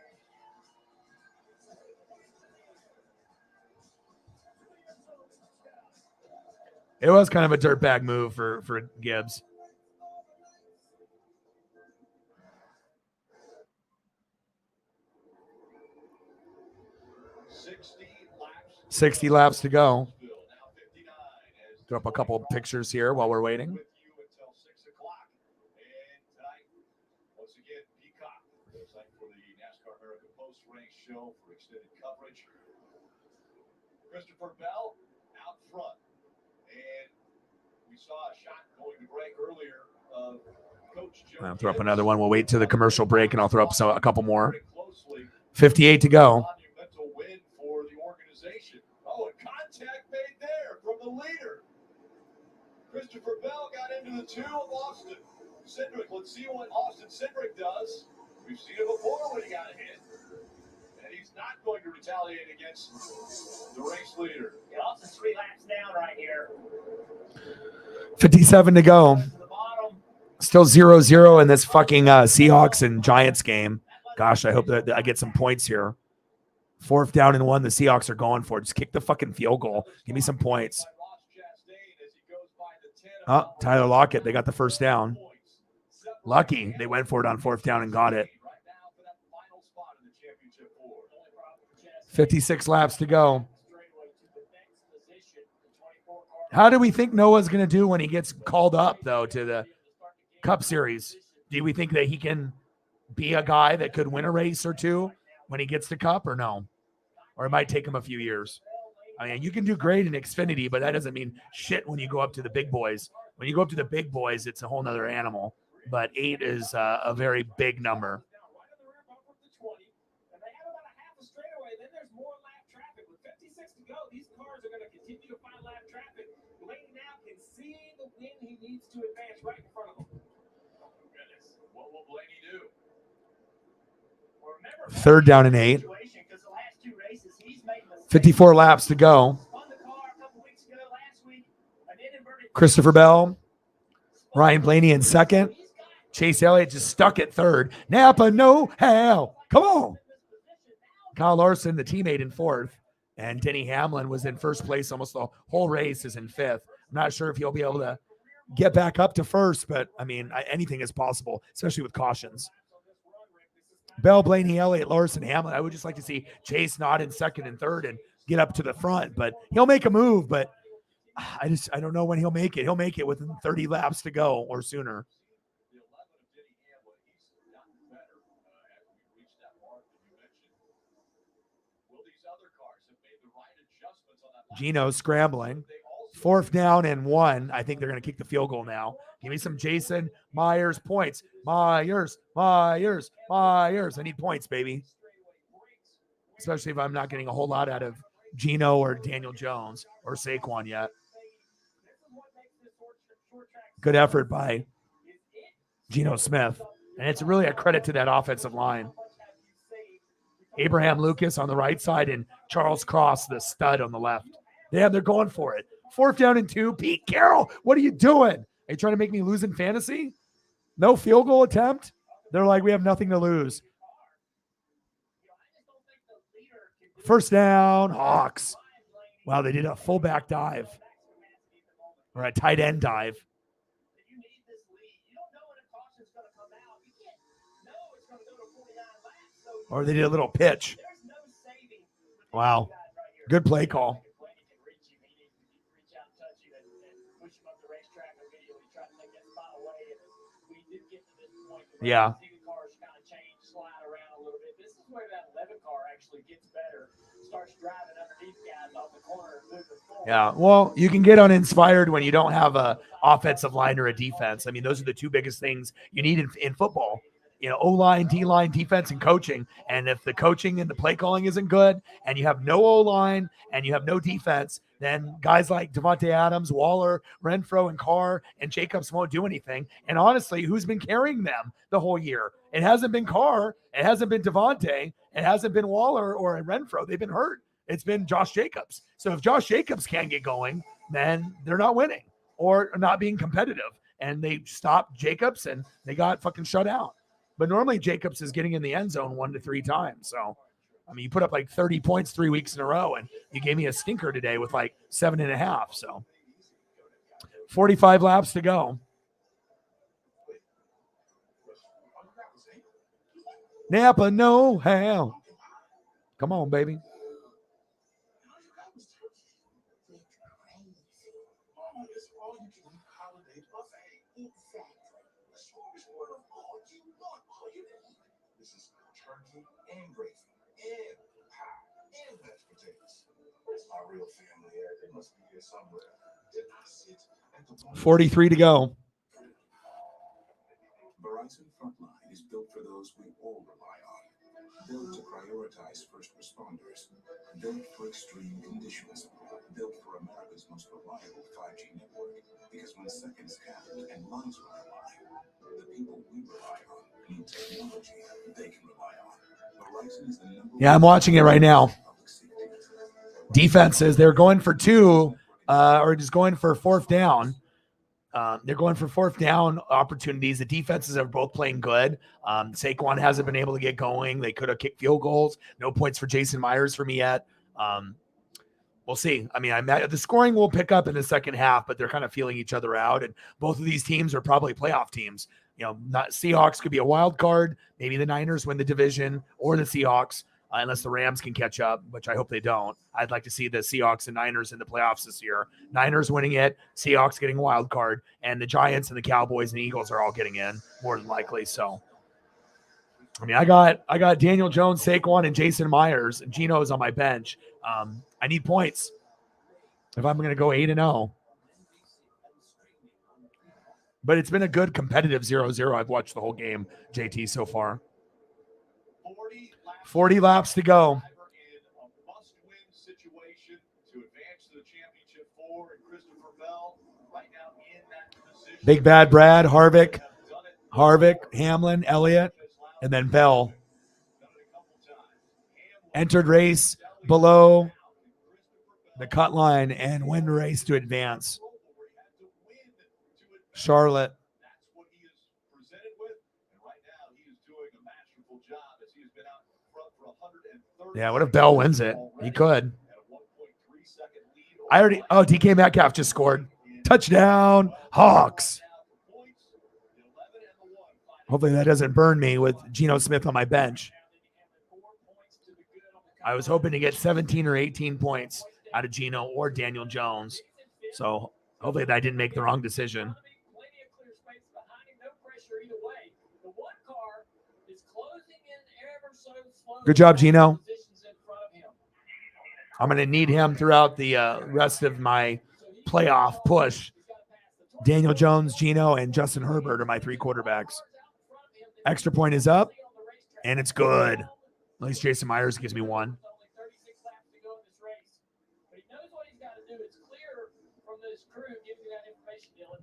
It was kind of a dirtbag move for Gibbs. 60 laps to go. Throw up a couple of pictures here while we're waiting.
Once again, Peacock, site for the NASCAR American post-race show for extended coverage. Christopher Bell out front. And we saw a shot going to break earlier of Coach Joe.
I'll throw up another one. We'll wait till the commercial break, and I'll throw up a couple more. 58 to go.
Monumental win for the organization. Oh, and contact made there from the leader. Christopher Bell got into the two of Austin Cindric. Let's see what Austin Cindric does. We've seen it before when he got hit. And he's not going to retaliate against the race leader.
Austin's 3 laps down right here.
57 to go. Still 0-0 in this fucking Seahawks and Giants game. Gosh, I hope that I get some points here. 4th down and 1. The Seahawks are going for it. Just kick the fucking field goal. Give me some points. Oh, Tyler Lockett. They got the first down. Lucky. They went for it on 4th down and got it. 56 laps to go. How do we think Noah's going to do when he gets called up, though, to the Cup Series? Do we think that he can be a guy that could win a race or two when he gets to Cup, or no? Or it might take him a few years? I mean, you can do great in Xfinity, but that doesn't mean shit when you go up to the big boys. When you go up to the big boys, it's a whole nother animal. But 8 is a very big number.
He needs to advance right in front of him.
Goodness, what will Blaney do?
3rd down and 8. 54 laps to go. Christopher Bell, Ryan Blaney in 2nd. Chase Elliott just stuck at 3rd. Napa, no hell. Come on. Kyle Larson, the teammate, in 4th. And Denny Hamlin was in 1st place almost the whole race, is in 5th. I'm not sure if he'll be able to get back up to 1st, but I mean, anything is possible, especially with cautions. Bell, Blaney, Elliott, Larson, Hamlin. I would just like to see Chase not in 2nd and 3rd and get up to the front, but he'll make a move. But I don't know when he'll make it. He'll make it within 30 laps to go or sooner.
The 11 of Denny Hamlin, he's gotten better as we reach that mark that you mentioned. Will these other cars have made the right adjustments on that?
Gino scrambling. 4th down and 1. I think they're going to kick the field goal now. Give me some Jason Myers points. Myers. I need points, baby. Especially if I'm not getting a whole lot out of Gino or Daniel Jones or Saquon yet. Good effort by Geno Smith. And it's really a credit to that offensive line. Abraham Lucas on the right side and Charles Cross, the stud, on the left. Yeah, they're going for it. 4th down and 2. Pete Carroll, what are you doing? Are you trying to make me lose in fantasy? No field goal attempt? They're like, we have nothing to lose. 1st down, Hawks. Wow, they did a fullback dive. Or a tight end dive. Or they did a little pitch. Wow. Good play call. Yeah.
This is where that 11 car actually gets better. Starts driving underneath guys off the corner and moving forward.
Yeah, well, you can get uninspired when you don't have a offensive line or a defense. I mean, those are the 2 biggest things you need in football. You know, O-line, D-line, defense, and coaching. And if the coaching and the play calling isn't good and you have no O-line and you have no defense, then guys like Devontae Adams, Waller, Renfro, and Carr, and Jacobs won't do anything. And honestly, who's been carrying them the whole year? It hasn't been Carr. It hasn't been Devontae. It hasn't been Waller or Renfro. They've been hurt. It's been Josh Jacobs. So if Josh Jacobs can't get going, then they're not winning or not being competitive. And they stopped Jacobs and they got fucking shut out. But normally Jacobs is getting in the end zone 1 to 3 times. So, I mean, you put up like 30 points 3 weeks in a row, and you gave me a stinker today with like 7.5. So 45 laps to go. Napa know-how. Come on, baby.
This is turkey and gravy and pie and mashed potatoes. Where's my real family at? They must be here somewhere. Did I sit at the
43 to go.
Verizon Frontline is built for those we all rely on. Built to prioritize first responders. Built for extreme conditions. Built for America's most reliable 5G network. Because when seconds count and lives run by, the people we rely on need technology they can rely on. Verizon is the number
Yeah, I'm watching it right now. Defenses, they're going for 2 or just going for 4th down. They're going for 4th down opportunities. The defenses are both playing good. Saquon hasn't been able to get going. They could have kicked field goals. No points for Jason Myers for me yet. We'll see. I mean, the scoring will pick up in the second half, but they're kind of feeling each other out. And both of these teams are probably playoff teams. You know, not Seahawks could be a wild card. Maybe the Niners win the division or the Seahawks, unless the Rams can catch up, which I hope they don't. I'd like to see the Seahawks and Niners in the playoffs this year. Niners winning it, Seahawks getting a wild card, and the Giants and the Cowboys and Eagles are all getting in more than likely. So, I mean, I got Daniel Jones, Saquon, and Jason Myers. And Gino is on my bench. I need points if I'm going to go 8-0. But it's been a good competitive 0-0. I've watched the whole game, JT, so far. 40 laps to go. Big Bad Brad, Harvick, Hamlin, Elliott, and then Bell. Entered race below the cut line and win the race to advance. Charlotte. Yeah, what if Bell wins it? He could. DK Metcalf just scored. Touchdown, Hawks. Hopefully that doesn't burn me with Geno Smith on my bench. I was hoping to get 17 or 18 points out of Geno or Daniel Jones. So hopefully I didn't make the wrong decision.
Plenty of clear space behind him, no pressure either way. The one car is closing in ever so slowly.
Good job, Gino.
Positions in front of him.
I'm going to need him throughout the rest of my playoff push. Daniel Jones, Gino, and Justin Herbert are my 3 quarterbacks. Extra point is up, and it's good. At least Jason Myers gives me 1.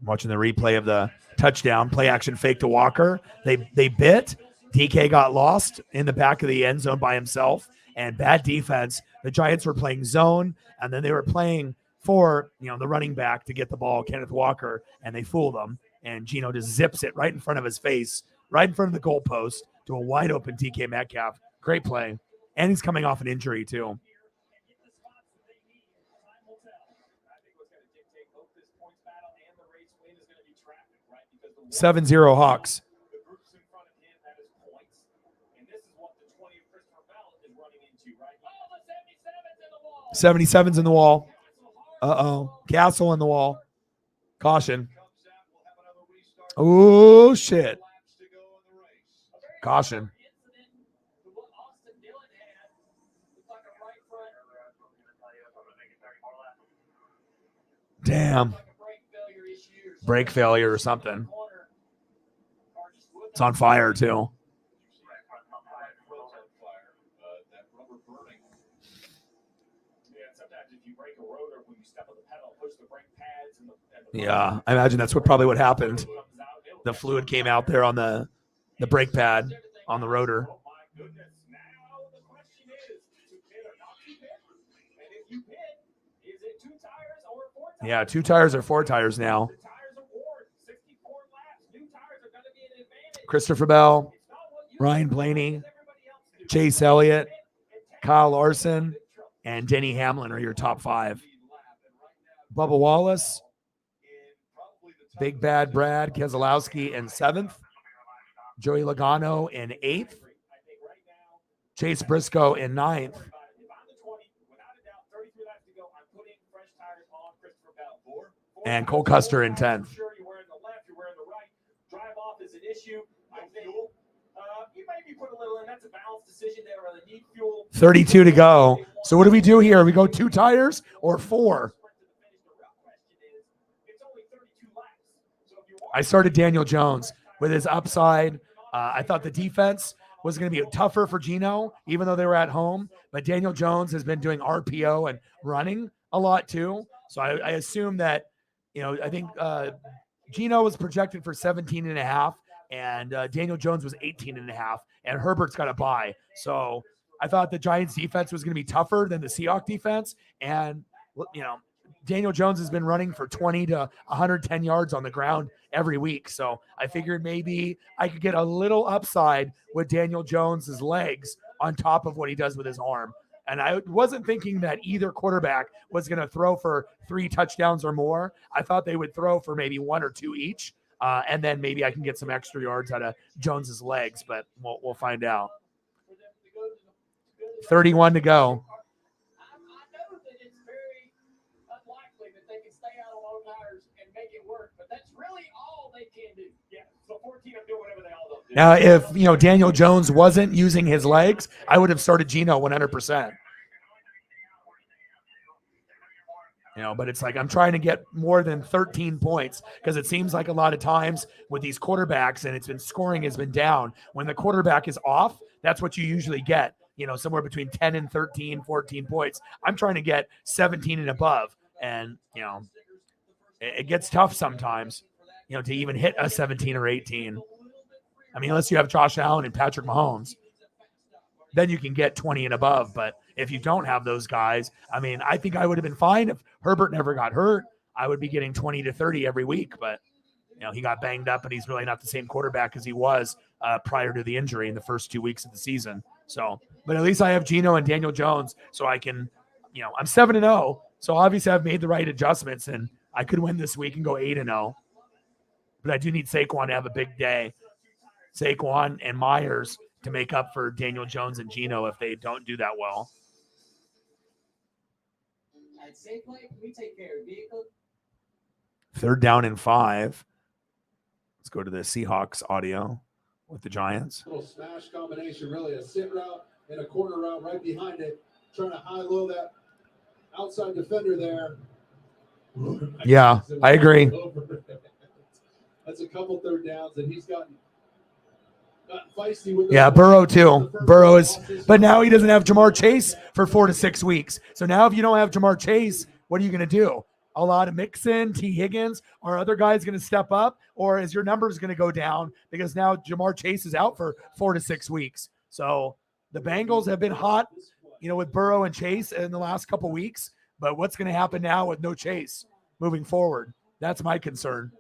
Watching the replay of the touchdown, play action fake to Walker. They bit. DK got lost in the back of the end zone by himself, and bad defense. The Giants were playing zone, and then they were playing for the running back to get the ball, Kenneth Walker, and they fooled him. And Gino just zips it right in front of his face, right in front of the goalpost to a wide open DK Metcalf. Great play, and he's coming off an injury too. 7-0 Hawks. 77's in the wall. Castle in the wall. Caution. Oh, shit. Caution. Damn. Brake failure or something. It's on fire, too. Yeah, I imagine that's probably what happened. The fluid came out there on the brake pad on the rotor. Yeah, 2 tires or 4 tires now. Christopher Bell, Ryan Blaney, Chase Elliott, Kyle Larson, and Denny Hamlin are your top 5. Bubba Wallace, Big Bad Brad Keselowski in 7th, Joey Logano in 8th, Chase Briscoe in 9th, and Cole Custer in 10th. 32 to go. So what do we do here? We go 2 tires or 4? I started Daniel Jones with his upside. I thought the defense was going to be tougher for Gino, even though they were at home. But Daniel Jones has been doing RPO and running a lot too. So I assume that, I think Gino was projected for 17.5 and Daniel Jones was 18.5 and Herbert's got a bye. So I thought the Giants defense was going to be tougher than the Seahawks defense. And, Daniel Jones has been running for 20 to 110 yards on the ground every week. So I figured maybe I could get a little upside with Daniel Jones's legs on top of what he does with his arm. And I wasn't thinking that either quarterback was going to throw for 3 touchdowns or more. I thought they would throw for maybe 1 or 2 each. And then maybe I can get some extra yards out of Jones's legs, but we'll find out. 31 to go. Now, if Daniel Jones wasn't using his legs, I would have started Gino 100%. But it's like I'm trying to get more than 13 points because it seems like a lot of times with these quarterbacks and scoring has been down. When the quarterback is off, that's what you usually get, somewhere between 10 and 13, 14 points. I'm trying to get 17 and above. And, it gets tough sometimes, to even hit a 17 or 18. I mean, unless you have Josh Allen and Patrick Mahomes, then you can get 20 and above. But if you don't have those guys, I mean, I think I would have been fine if Herbert never got hurt. I would be getting 20 to 30 every week. But, he got banged up and he's really not the same quarterback as he was prior to the injury in the first 2 weeks of the season. So, but at least I have Gino and Daniel Jones so I can, I'm 7-0. So obviously I've made the right adjustments and I could win this week and go 8-0. But I do need Saquon to have a big day. Saquon and Myers to make up for Daniel Jones and Gino if they don't do that well.
At Safeway, we take care of vehicles,
3rd down and 5. Let's go to the Seahawks audio with the Giants.
Little smash combination, really a sit route and a corner route right behind it, trying to high-low that outside defender there.
Yeah, I agree.
That's a couple 3rd downs, and he's gotten feisty with
Yeah, Burrow too. Burrow is, but now he doesn't have Jamar Chase for 4 to 6 weeks. So now if you don't have Jamar Chase, what are you going to do? A lot of Mixon, T. Higgins, are other guys going to step up, or is your numbers going to go down because now Jamar Chase is out for 4 to 6 weeks? So the Bengals have been hot, with Burrow and Chase in the last couple weeks, but what's going to happen now with no Chase moving forward? That's my concern.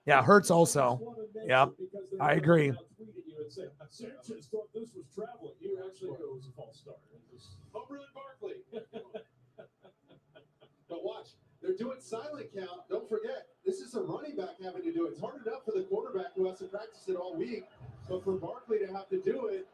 Yeah, Hurts also. Yeah, I agree.
Sanchez thought this was traveling. You actually knew it was a false start. Really Barkley. But watch, they're doing silent count. Don't forget, this is a running back having to do it. It's hard enough for the quarterback who hasn't practiced it all week, but for Barkley to have to do it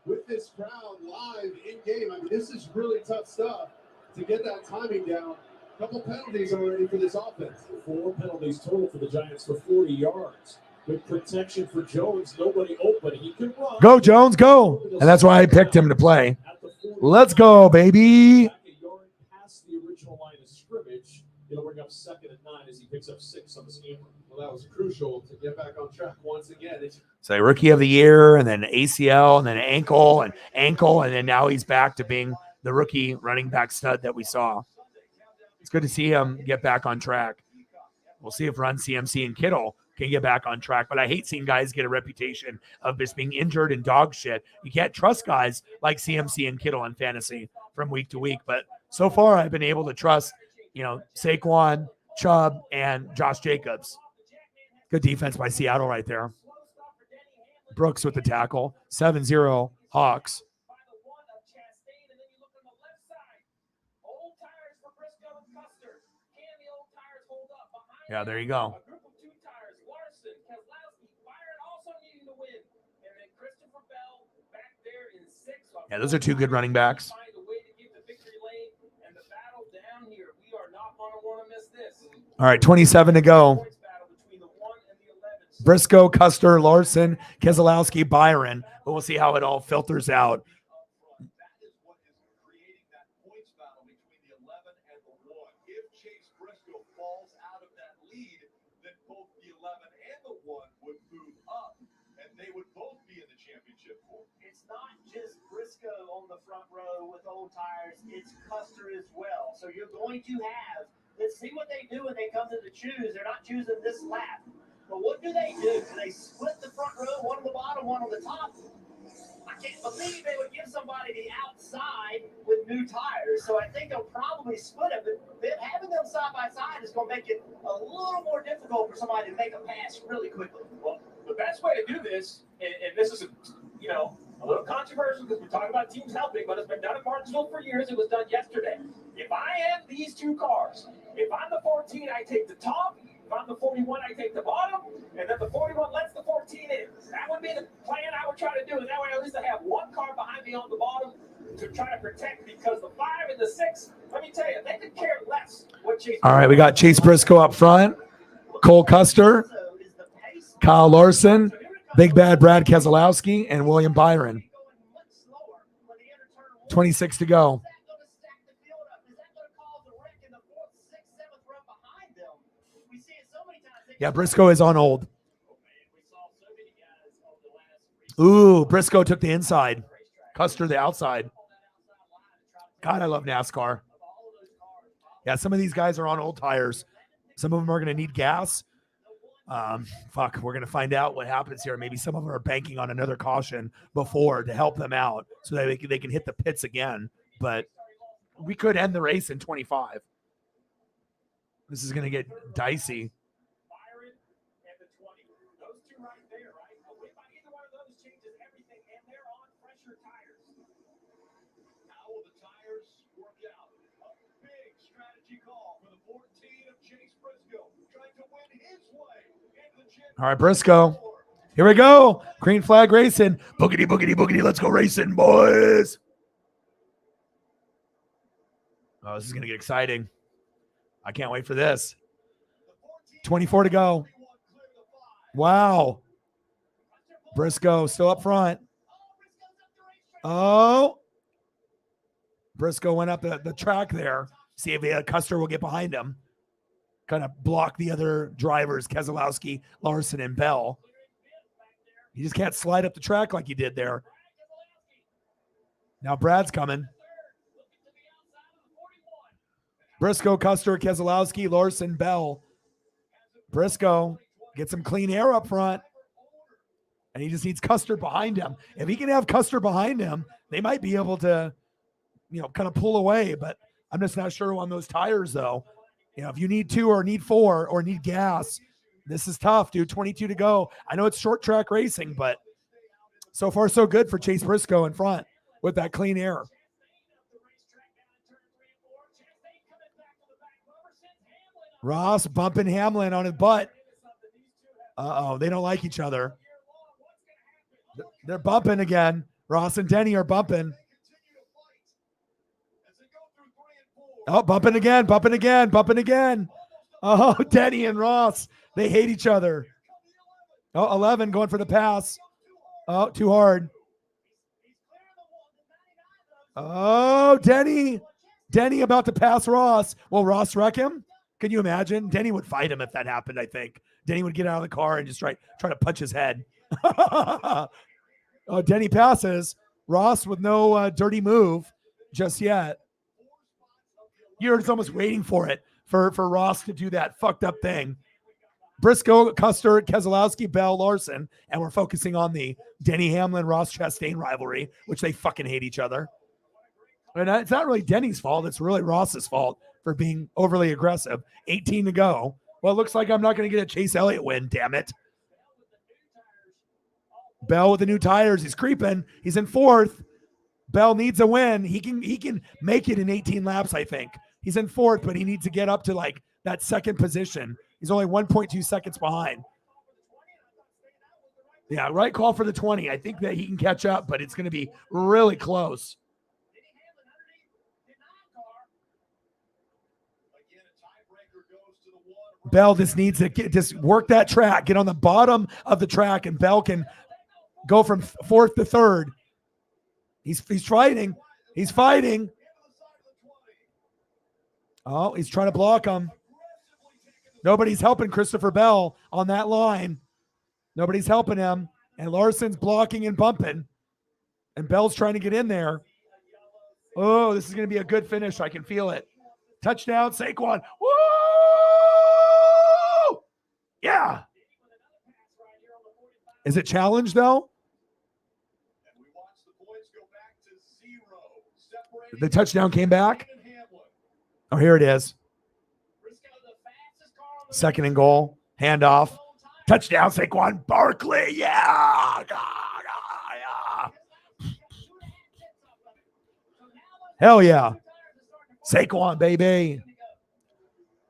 with this crowd live in game, I mean, this is really tough stuff to get that timing down. A couple penalties already for this offense. 4 penalties total for the Giants for 40 yards. Good protection for Jones. Nobody open. He can run.
Go, Jones, go. And that's why I picked him to play. Let's go, baby.
Back a yard past the original line of scrimmage. It'll bring up 2nd and 9 as he picks up 6 on the scamper. Well, that was crucial to get back on track once again.
So rookie of the year, and then ACL, and then ankle, and then now he's back to being the rookie running back stud that we saw. It's good to see him get back on track. We'll see if Run CMC and Kittle can get back on track. But I hate seeing guys get a reputation of just being injured and dog shit. You can't trust guys like CMC and Kittle in fantasy from week to week. But so far, I've been able to trust, Saquon, Chubb, and Josh Jacobs. Good defense by Seattle right there. Brooks with the tackle. 7-0 Hawks. Yeah, there you go. Yeah, those are 2 good running backs. All right, 27 to go. Briscoe, Custer, Larson, Keselowski, Byron. But we'll see how it all filters out.
That is what is creating that points battle between the 11 and the 1. If Chase Briscoe falls out of that lead, then both the 11 and the 1 would move up, and they would both be in the championship pool.
It's not just Briscoe on the front row with old tires, it's Custer as well. So you're going to have, let's see what they do when they come to the choose. They're not choosing this lap. But what do? Do they split the front row, one on the bottom, one on the top? I can't believe they would give somebody the outside with new tires. So I think they'll probably split it. But having them side by side is going to make it a little more difficult for somebody to make a pass really quickly.
Well, the best way to do this, and this is, a little controversial because we're talking about teams helping, but it's been done in Martinsville for years. It was done yesterday. If I have these 2 cars, if I'm the 14, I take the top. If I'm the 41, I take the bottom, and then the 41 lets the 14 in. That would be the plan I would try to do. And that way, at least I have 1 car behind me on the bottom to try to protect, because the 5 and the 6, let me tell you, they could care less what Chase.
All right, we got Chase Briscoe up front, Cole Custer, Kyle Larson, Big Bad Brad Keselowski, and William Byron. 26 to go. Yeah, Briscoe is on hold. Ooh, Briscoe took the inside. Custer the outside. God, I love NASCAR. Yeah, some of these guys are on old tires. Some of them are going to need gas. We're going to find out what happens here. Maybe some of them are banking on another caution before to help them out so that they can hit the pits again. But we could end the race in 25. This is going to get dicey. All right, Briscoe. Here we go. Green flag racing. Boogity, boogity, boogity. Let's go racing, boys. Oh, this is going to get exciting. I can't wait for this. 24 to go. Wow. Briscoe still up front. Oh. Briscoe went up the track there. See if Custer will get behind him. Kind of block the other drivers, Keselowski, Larson, and Bell. You just can't slide up the track like you did there. Now Brad's coming. Briscoe, Custer, Keselowski, Larson, Bell. Briscoe gets some clean air up front. And he just needs Custer behind him. If he can have Custer behind him, they might be able to, kind of pull away. But I'm just not sure on those tires, though. If you need 2 or need 4 or need gas, this is tough, dude. 22 to go. I know it's short track racing, but so far so good for Chase Briscoe in front with that clean air. Ross bumping Hamlin on his butt. Uh-oh, they don't like each other. They're bumping again. Ross and Denny are bumping. Oh, bumping again. Oh, Denny and Ross. They hate each other. Oh, 11 going for the pass. Oh, too hard. Oh, Denny about to pass Ross. Will Ross wreck him? Can you imagine? Denny would fight him if that happened, I think. Denny would get out of the car and just try to punch his head. Oh, Denny passes. Ross with no dirty move just yet. You're just almost waiting for it, for Ross to do that fucked up thing. Briscoe, Custer, Keselowski, Bell, Larson, and we're focusing on the Denny Hamlin, Ross Chastain rivalry, which they fucking hate each other. And it's not really Denny's fault. It's really Ross's fault for being overly aggressive. 18 to go. Well, it looks like I'm not going to get a Chase Elliott win, damn it. Bell with the new tires. He's creeping. He's in 4th. Bell needs a win. He can make it in 18 laps, I think. He's in 4th, but he needs to get up to like that 2nd position. He's only 1.2 seconds behind. Yeah, right call for the 20. I think that he can catch up, but it's going to be really close. Bell just needs to just work that track, get on the bottom of the track, and Bell can go from 4th to 3rd. He's fighting. He's fighting. Oh, he's trying to block him. Nobody's helping Christopher Bell on that line. Nobody's helping him. And Larson's blocking and bumping. And Bell's trying to get in there. Oh, this is going to be a good finish. I can feel it. Touchdown, Saquon. Woo! Yeah. Is it challenged, though? The touchdown came back. Oh, here it is. 2nd and goal. Handoff. Touchdown, Saquon Barkley. Yeah. Hell yeah. Saquon, baby.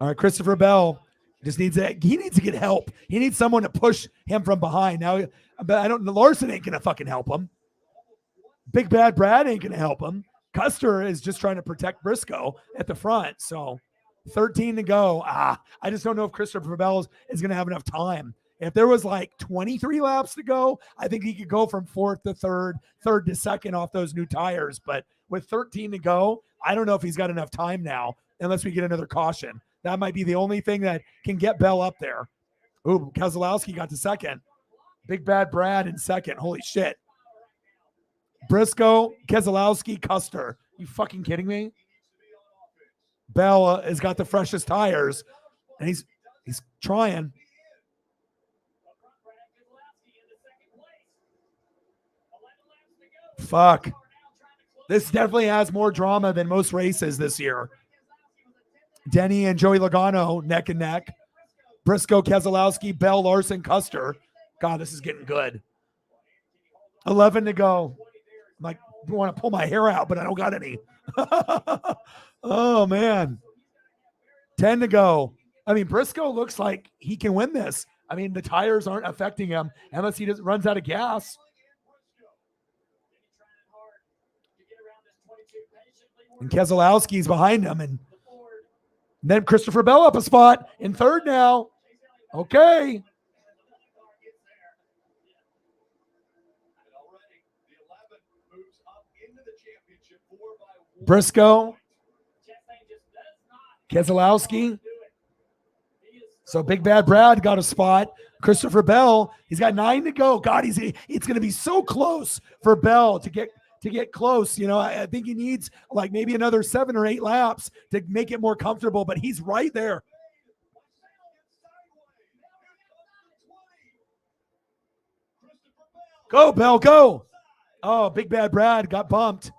All right, Christopher Bell just needs to get help. He needs someone to push him from behind. Now, but Larson ain't going to fucking help him. Big Bad Brad ain't going to help him. Custer is just trying to protect Briscoe at the front. So 13 to go. I just don't know if Christopher Bell is going to have enough time. If there was like 23 laps to go, I think he could go from 4th to 3rd, 3rd to 2nd off those new tires. But with 13 to go, I don't know if he's got enough time now unless we get another caution. That might be the only thing that can get Bell up there. Ooh, Keselowski got to 2nd. Big Bad Brad in 2nd. Holy shit. Briscoe, Keselowski, Custer. You fucking kidding me? Bell has got the freshest tires, and he's trying. Fuck. This definitely has more drama than most races this year. Denny and Joey Logano neck and neck. Briscoe, Keselowski, Bell, Larson, Custer. God, this is getting good. 11 to go. I'm like, I want to pull my hair out, but I don't got any. Oh, man. 10 to go. I mean, Briscoe looks like he can win this. I mean, the tires aren't affecting him unless he just runs out of gas. And Keselowski's behind him, and Then Christopher Bell up a spot in third now. Okay. Briscoe. Keselowski. So Big Bad Brad got a spot. Christopher Bell, he's got 9 to go. God, it's going to be so close for Bell to get close. You know, I think he needs like maybe another 7 or 8 laps to make it more comfortable, but he's right there. Go, Bell, go. Oh, Big Bad Brad got bumped.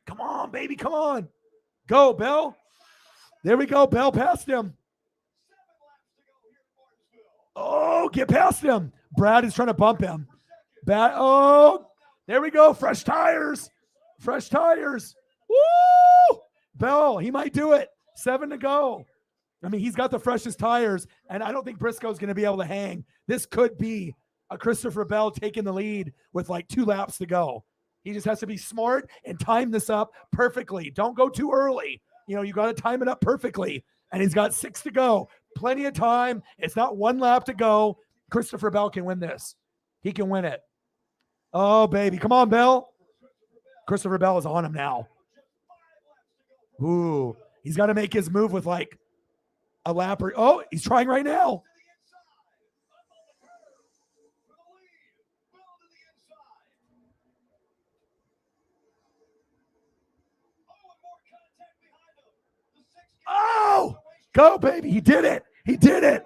Come on, baby, come on. Go, Bell. There we go. Bell passed him. Oh, get past him. Brad is trying to bump him. Oh, there we go. Fresh tires. Fresh tires. Woo! Bell, he might do it. 7 to go. I mean, he's got the freshest tires, and I don't think Briscoe's going to be able to hang. This could be a Christopher Bell taking the lead with like 2 laps to go. He just has to be smart and time this up perfectly. Don't go too early. You know, you got to time it up perfectly. And he's got 6 to go. Plenty of time. It's not 1 lap to go. Christopher Bell can win this. He can win it. Oh, baby. Come on, Bell. Christopher Bell is on him now. Ooh. He's got to make his move with like a lap. Oh, he's trying right now. Oh, go, baby. He did it. He did it.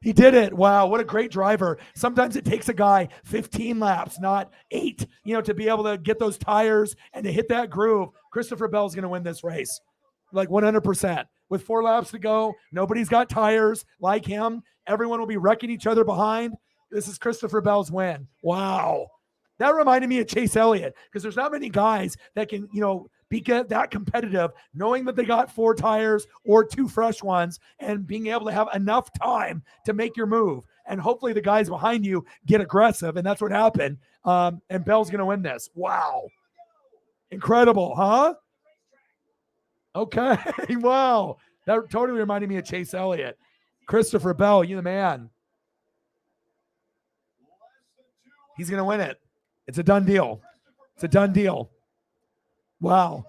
He did it. Wow, what a great driver. Sometimes it takes a guy 15 laps, not 8, you know, to be able to get those tires and to hit that groove. Christopher Bell's going to win this race, like 100%. With 4 laps to go, nobody's got tires like him. Everyone will be wrecking each other behind. This is Christopher Bell's win. Wow. That reminded me of Chase Elliott because there's not many guys that can, you know, be that competitive, knowing that they got 4 tires or 2 fresh ones and being able to have enough time to make your move. And hopefully the guys behind you get aggressive, and that's what happened. And Bell's going to win this. Wow. Incredible, huh? Okay. Wow. That totally reminded me of Chase Elliott. Christopher Bell, you the man. He's going to win it. It's a done deal. It's a done deal. Wow.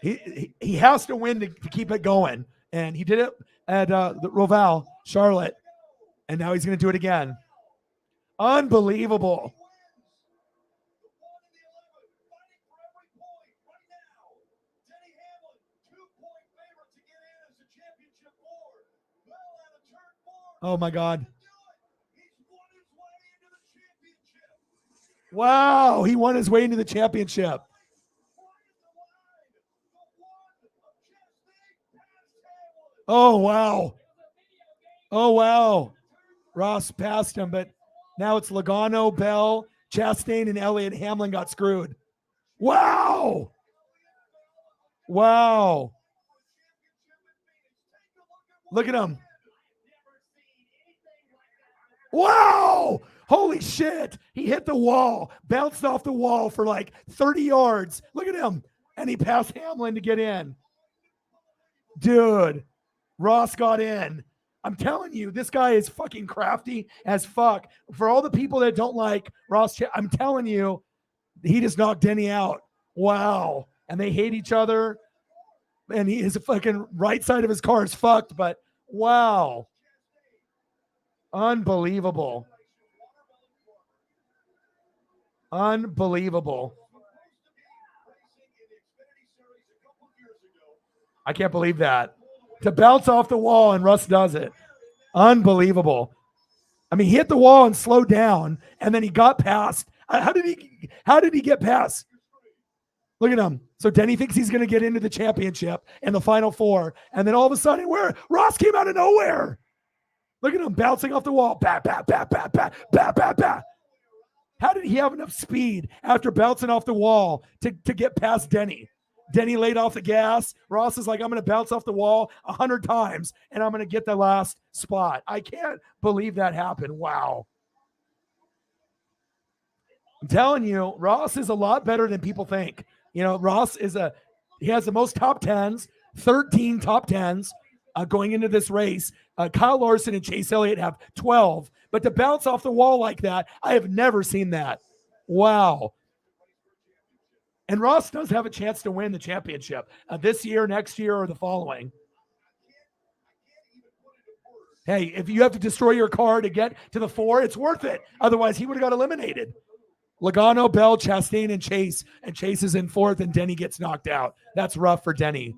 He has to win to keep it going. And he did it at the Roval, Charlotte. And now he's going to do it again. Unbelievable. Oh, my God. Wow, he won his way into the championship. Oh, wow. Oh, wow. Ross passed him, but now it's Logano, Bell, Chastain, and Elliott. Hamlin got screwed. Wow. Wow. Look at him. Wow. Holy shit. He hit the wall, bounced off the wall for like 30 yards. Look at him. And he passed Hamlin to get in. Dude, Ross got in. I'm telling you, this guy is fucking crafty as fuck. For all the people that don't like Ross, I'm telling you, he just knocked Denny out. Wow. And they hate each other. And his fucking right side of his car is fucked, but wow. Unbelievable. Unbelievable. I can't believe that. To bounce off the wall and Russ does it. Unbelievable. I mean, he hit the wall and slowed down, and then he got past. How did he get past? Look at him. So Denny thinks he's going to get into the championship in the final 4, and then all of a sudden, Ross came out of nowhere. Look at him bouncing off the wall. Bat, bat, bat, bat, bat, bat, bat, bat. How did he have enough speed after bouncing off the wall to get past Denny? Denny laid off the gas. Ross is like, I'm going to bounce off the wall 100 times, and I'm going to get the last spot. I can't believe that happened. Wow. I'm telling you, Ross is a lot better than people think. You know, Ross is He has the most top 10s, 13 top 10s going into this race. Kyle Larson and Chase Elliott have 12. But to bounce off the wall like that, I have never seen that. Wow. And Ross does have a chance to win the championship this year, next year, or the following. Hey, if you have to destroy your car to get to the 4, it's worth it. Otherwise, he would have got eliminated. Logano, Bell, Chastain, and Chase. And Chase is in 4th, and Denny gets knocked out. That's rough for Denny.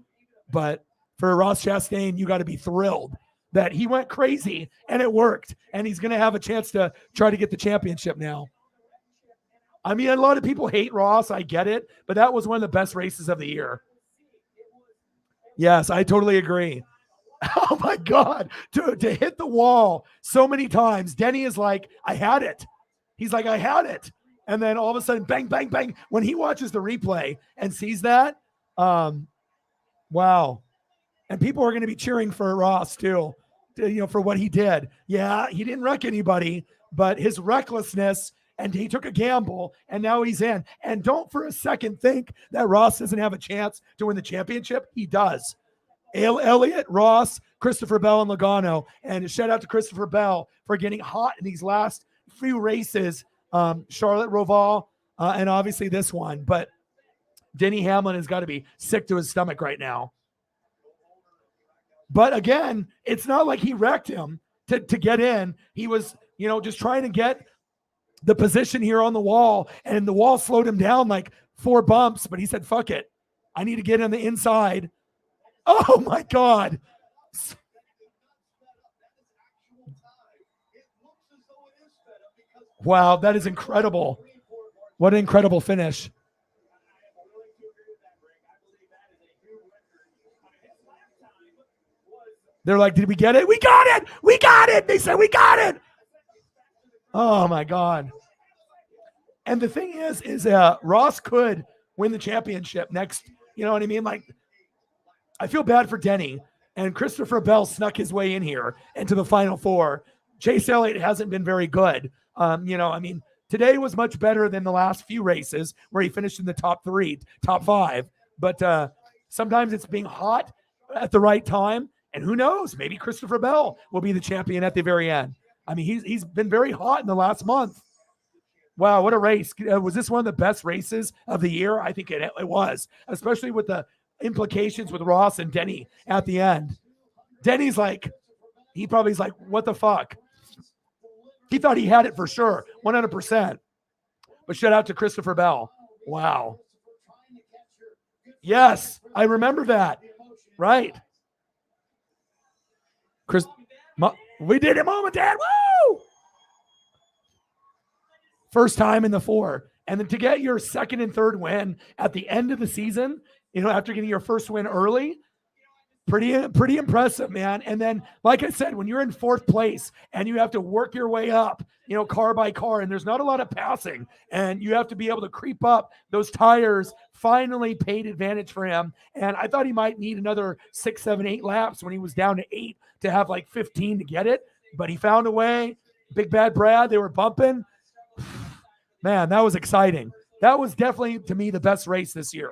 But for Ross Chastain, you got to be thrilled that he went crazy, and it worked. And he's going to have a chance to try to get the championship now. I mean, a lot of people hate Ross. I get it. But that was one of the best races of the year. Yes, I totally agree. Oh, my God. To hit the wall so many times, Denny is like, I had it. He's like, I had it. And then all of a sudden, bang, bang, bang. When he watches the replay and sees that, wow. And people are going to be cheering for Ross, too, for what he did. Yeah, he didn't wreck anybody, but his recklessness, and he took a gamble, and now he's in. And don't for a second think that Ross doesn't have a chance to win the championship. He does. Elliott, Ross, Christopher Bell, and Logano. And shout out to Christopher Bell for getting hot in these last few races. Charlotte Roval, and obviously this one. But Denny Hamlin has got to be sick to his stomach right now. But again, it's not like he wrecked him to get in. He was, just trying to get the position here on the wall, and the wall slowed him down like 4 bumps, but he said, fuck it. I need to get on the inside. Oh, my God. Wow, that is incredible. What an incredible finish. They're like, did we get it? We got it. We got it. They said we got it. Oh, my God. And the thing is Ross could win the championship next. You know what I mean? Like, I feel bad for Denny, and Christopher Bell snuck his way in here into the Final 4. Chase Elliott hasn't been very good. Today was much better than the last few races where he finished in the top 3, top 5. But sometimes it's being hot at the right time. And who knows? Maybe Christopher Bell will be the champion at the very end. I mean, he's been very hot in the last month. Wow, what a race. Was this one of the best races of the year? I think it was, especially with the implications with Ross and Denny at the end. Denny's like, he probably's like, what the fuck? He thought he had it for sure, 100%. But shout out to Christopher Bell. Wow. Yes, I remember that. Right. We did it, Mom and Dad. Woo! First time in the 4. And then to get your second and third win at the end of the season, after getting your first win early, pretty impressive, man. And then, like I said, when you're in 4th place and you have to work your way up, car by car, and there's not a lot of passing, and you have to be able to creep up, those tires finally paid advantage for him. And I thought he might need another 6, 7, 8 laps when he was down to 8 to have like 15 to get it. But he found a way. Big Bad Brad, they were bumping. Man, that was exciting. That was definitely, to me, the best race this year.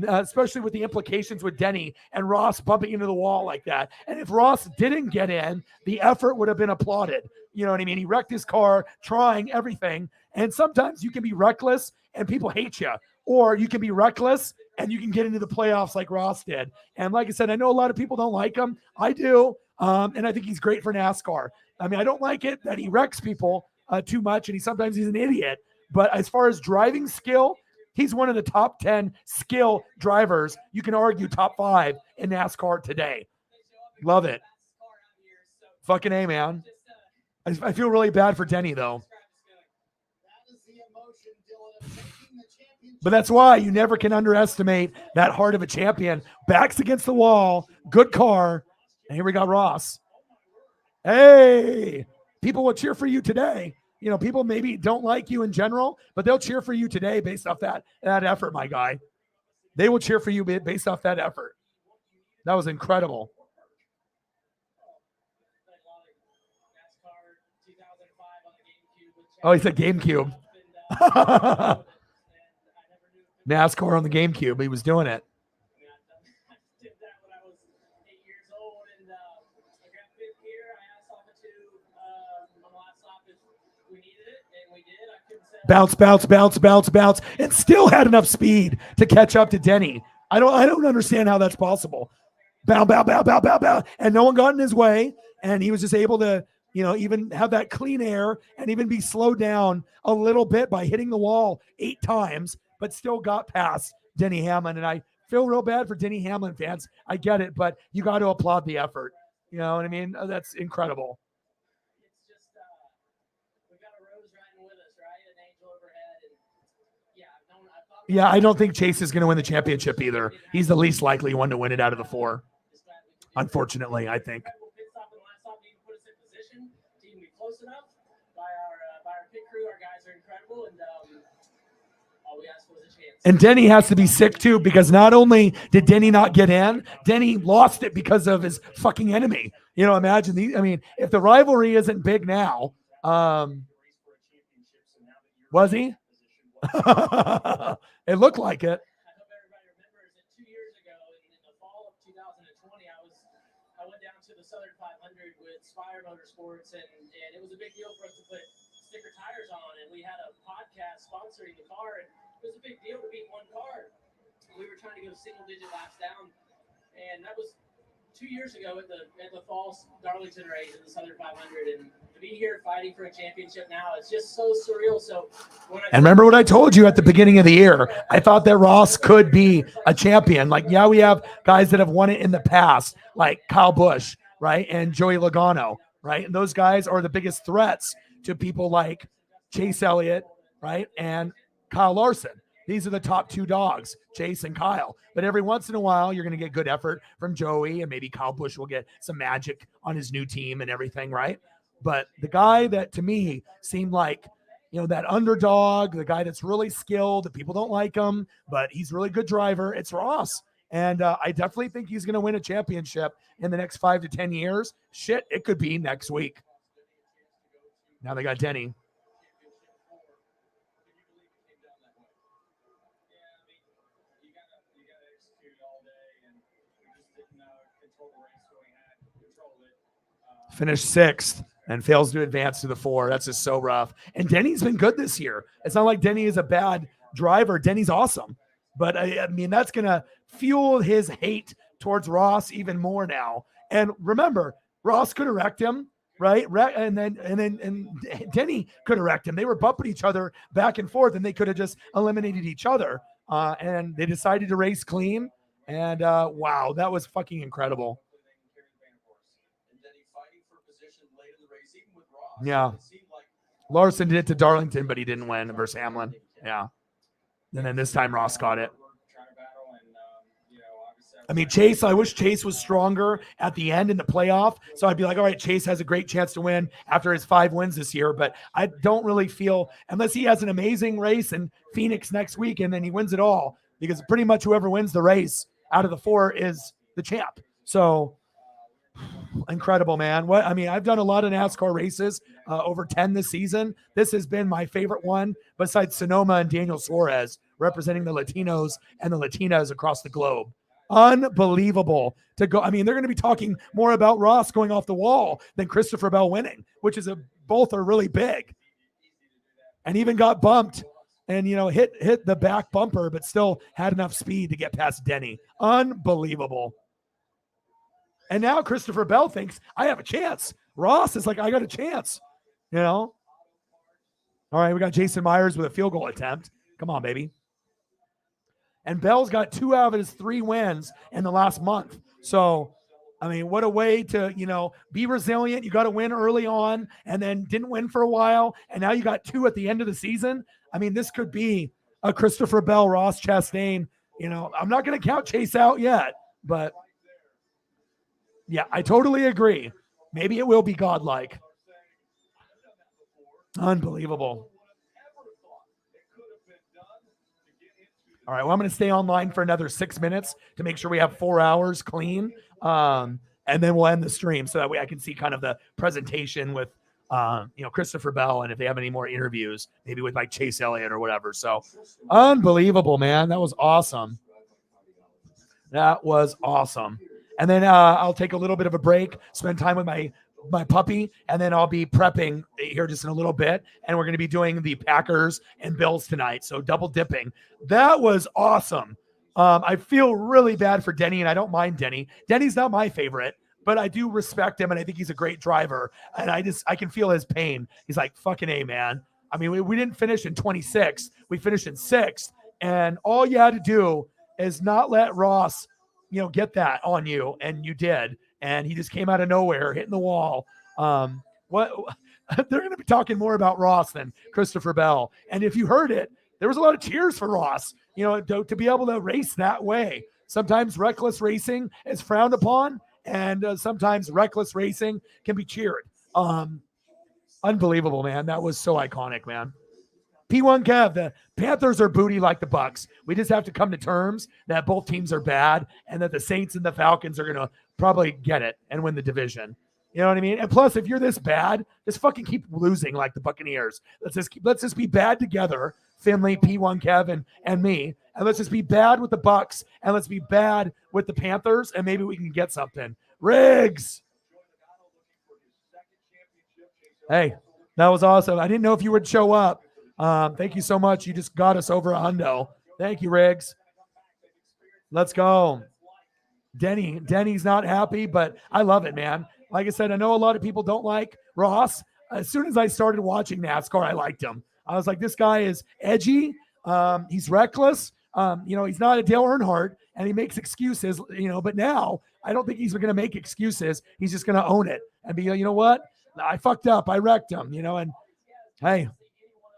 Especially with the implications with Denny and Ross bumping into the wall like that. And if Ross didn't get in, the effort would have been applauded. You know what I mean? He wrecked his car, trying everything. And sometimes you can be reckless and people hate you. Or you can be reckless and you can get into the playoffs like Ross did. And like I said, I know a lot of people don't like him. I do. And I think he's great for NASCAR. I mean, I don't like it that he wrecks people too much, and sometimes he's an idiot. But as far as driving skill, he's one of the top 10 skill drivers. You can argue top 5 in NASCAR today. Love it. Fucking A, man. I feel really bad for Denny, though. But that's why you never can underestimate that heart of a champion. Backs against the wall, good car. And here we got Ross. Hey, people will cheer for you today. People maybe don't like you in general, but they'll cheer for you today based off that effort, my guy. They will cheer for you based off that effort. That was incredible. Oh, he said GameCube. NASCAR on the GameCube. He was doing it. bounce, bounce, bounce, bounce, bounce, and still had enough speed to catch up to Denny. I don't understand how that's possible. Bow, bow, bow, bow, bow, bow, and no one got in his way, and he was just able to, even have that clean air and even be slowed down a little bit by hitting the wall 8 times, but still got past Denny Hamlin. And I feel real bad for Denny Hamlin fans. I get it, but you got to applaud the effort. You know what I mean? That's incredible.
It's just, we've got a Rose riding with us, right? An angel overhead. And
Yeah, I don't think Chase is going to win the championship either. He's the least likely one to win it out of the 4. Unfortunately, I think.
Close enough by our pit crew. Our guys are incredible, and all we asked was a chance.
And Denny has to be sick too, because not only did Denny not get in, Denny lost it because of his fucking enemy. Imagine these. I mean, if the rivalry isn't big now, was he? It looked like it.
I hope everybody remembers that 2 years ago, in the fall of 2020, I went down to the Southern 500 with Spire Motorsports, and it was a big deal for us to put sticker tires on, and we had a podcast sponsoring the car, and it was a big deal to beat one car. We were trying to go single-digit laps down, and that was 2 years ago at the fall Darlington race in the Southern 500, and to be here fighting for a championship now, it's just so surreal. So,
and remember what I told you at the beginning of the year? I thought that Ross could be a champion. Like, yeah, we have guys that have won it in the past, like Kyle Busch, right, and Joey Logano, right, and those guys are the biggest threats to people like Chase Elliott, right, and Kyle Larson. These are the top 2 dogs, Chase and Kyle. But every once in a while, you're going to get good effort from Joey, and maybe Kyle Busch will get some magic on his new team and everything, right? But the guy that, to me, seemed like, that underdog, the guy that's really skilled, that people don't like him, but he's a really good driver, it's Ross. And I definitely think he's going to win a championship in the next 5 to 10 years. Shit, it could be next week. Now they got Denny. Finished 6th and fails to advance to the 4. That's just so rough. And Denny's been good this year. It's not like Denny is a bad driver. Denny's awesome. But I mean, that's going to fuel his hate towards Ross even more now. And remember, Ross could have wrecked him, right? And then Denny could have wrecked him. They were bumping each other back and forth, and they could have just eliminated each other. And they decided to race clean. And wow, that was fucking incredible. Yeah. Larson did it to Darlington, but he didn't win versus Hamlin. Yeah. And then this time Ross got it. I mean, Chase, I wish Chase was stronger at the end in the playoff. So I'd be like, all right, Chase has a great chance to win after his 5 wins this year. But I don't really feel, unless he has an amazing race in Phoenix next week and then he wins it all, because pretty much whoever wins the race out of the 4 is the champ. So incredible, man. I've done a lot of NASCAR races, over 10 this season. This has been my favorite one besides Sonoma and Daniel Suarez, representing the Latinos and the Latinas across the globe. Unbelievable to go. I mean, they're going to be talking more about Ross going off the wall than Christopher Bell winning, which is both are really big. And even got bumped and, hit the back bumper, but still had enough speed to get past Denny. Unbelievable. And now Christopher Bell thinks, I have a chance. Ross is like, I got a chance, All right, we got Jason Myers with a field goal attempt. Come on, baby. And Bell's got 2 out of his 3 wins in the last month. So, I mean, what a way to, be resilient. You got to win early on and then didn't win for a while. And now you got 2 at the end of the season. I mean, this could be a Christopher Bell, Ross Chastain. I'm not going to count Chase out yet, but yeah, I totally agree. Maybe it will be godlike. Unbelievable. All right, well, I'm going to stay online for another 6 minutes to make sure we have 4 hours clean. And then we'll end the stream so that way I can see kind of the presentation with, Christopher Bell, and if they have any more interviews, maybe with like Chase Elliott or whatever. So unbelievable, man. That was awesome. That was awesome. And then I'll take a little bit of a break, spend time with my my puppy, and then I'll be prepping here just in a little bit, and we're going to be doing the Packers and Bills tonight. So double dipping. That was awesome. I feel really bad for Denny, and I don't mind Denny. Denny's not my favorite, but I do respect him, and I think he's a great driver. And I can feel his pain. He's like, fucking A, man. I mean, we didn't finish in 26th. We finished in 6th. And all you had to do is not let Ross, get that on you. And you did. And he just came out of nowhere, hitting the wall. They're going to be talking more about Ross than Christopher Bell. And if you heard it, there was a lot of cheers for Ross, to be able to race that way. Sometimes reckless racing is frowned upon, and sometimes reckless racing can be cheered. Unbelievable, man. That was so iconic, man. P1 Kev, the Panthers are booty like the Bucks. We just have to come to terms that both teams are bad and that the Saints and the Falcons are going to probably get it and win the division. You know what I mean? And plus, if you're this bad, just fucking keep losing like the Buccaneers. Let's just be bad together, Finley, P1 Kev, and me. And let's just be bad with the Bucks, and let's be bad with the Panthers, and maybe we can get something. Riggs. Hey, that was awesome. I didn't know if you would show up. Thank you so much. You just got us over a hundo. Thank you, Riggs. Let's go. Denny's not happy, but I love it, man. Like I said, I know a lot of people don't like Ross. As soon as I started watching NASCAR, I liked him. I was like, this guy is edgy. He's reckless. He's not a Dale Earnhardt, and he makes excuses, but now I don't think he's going to make excuses. He's just going to own it and be, you know what? I fucked up. I wrecked him, and hey,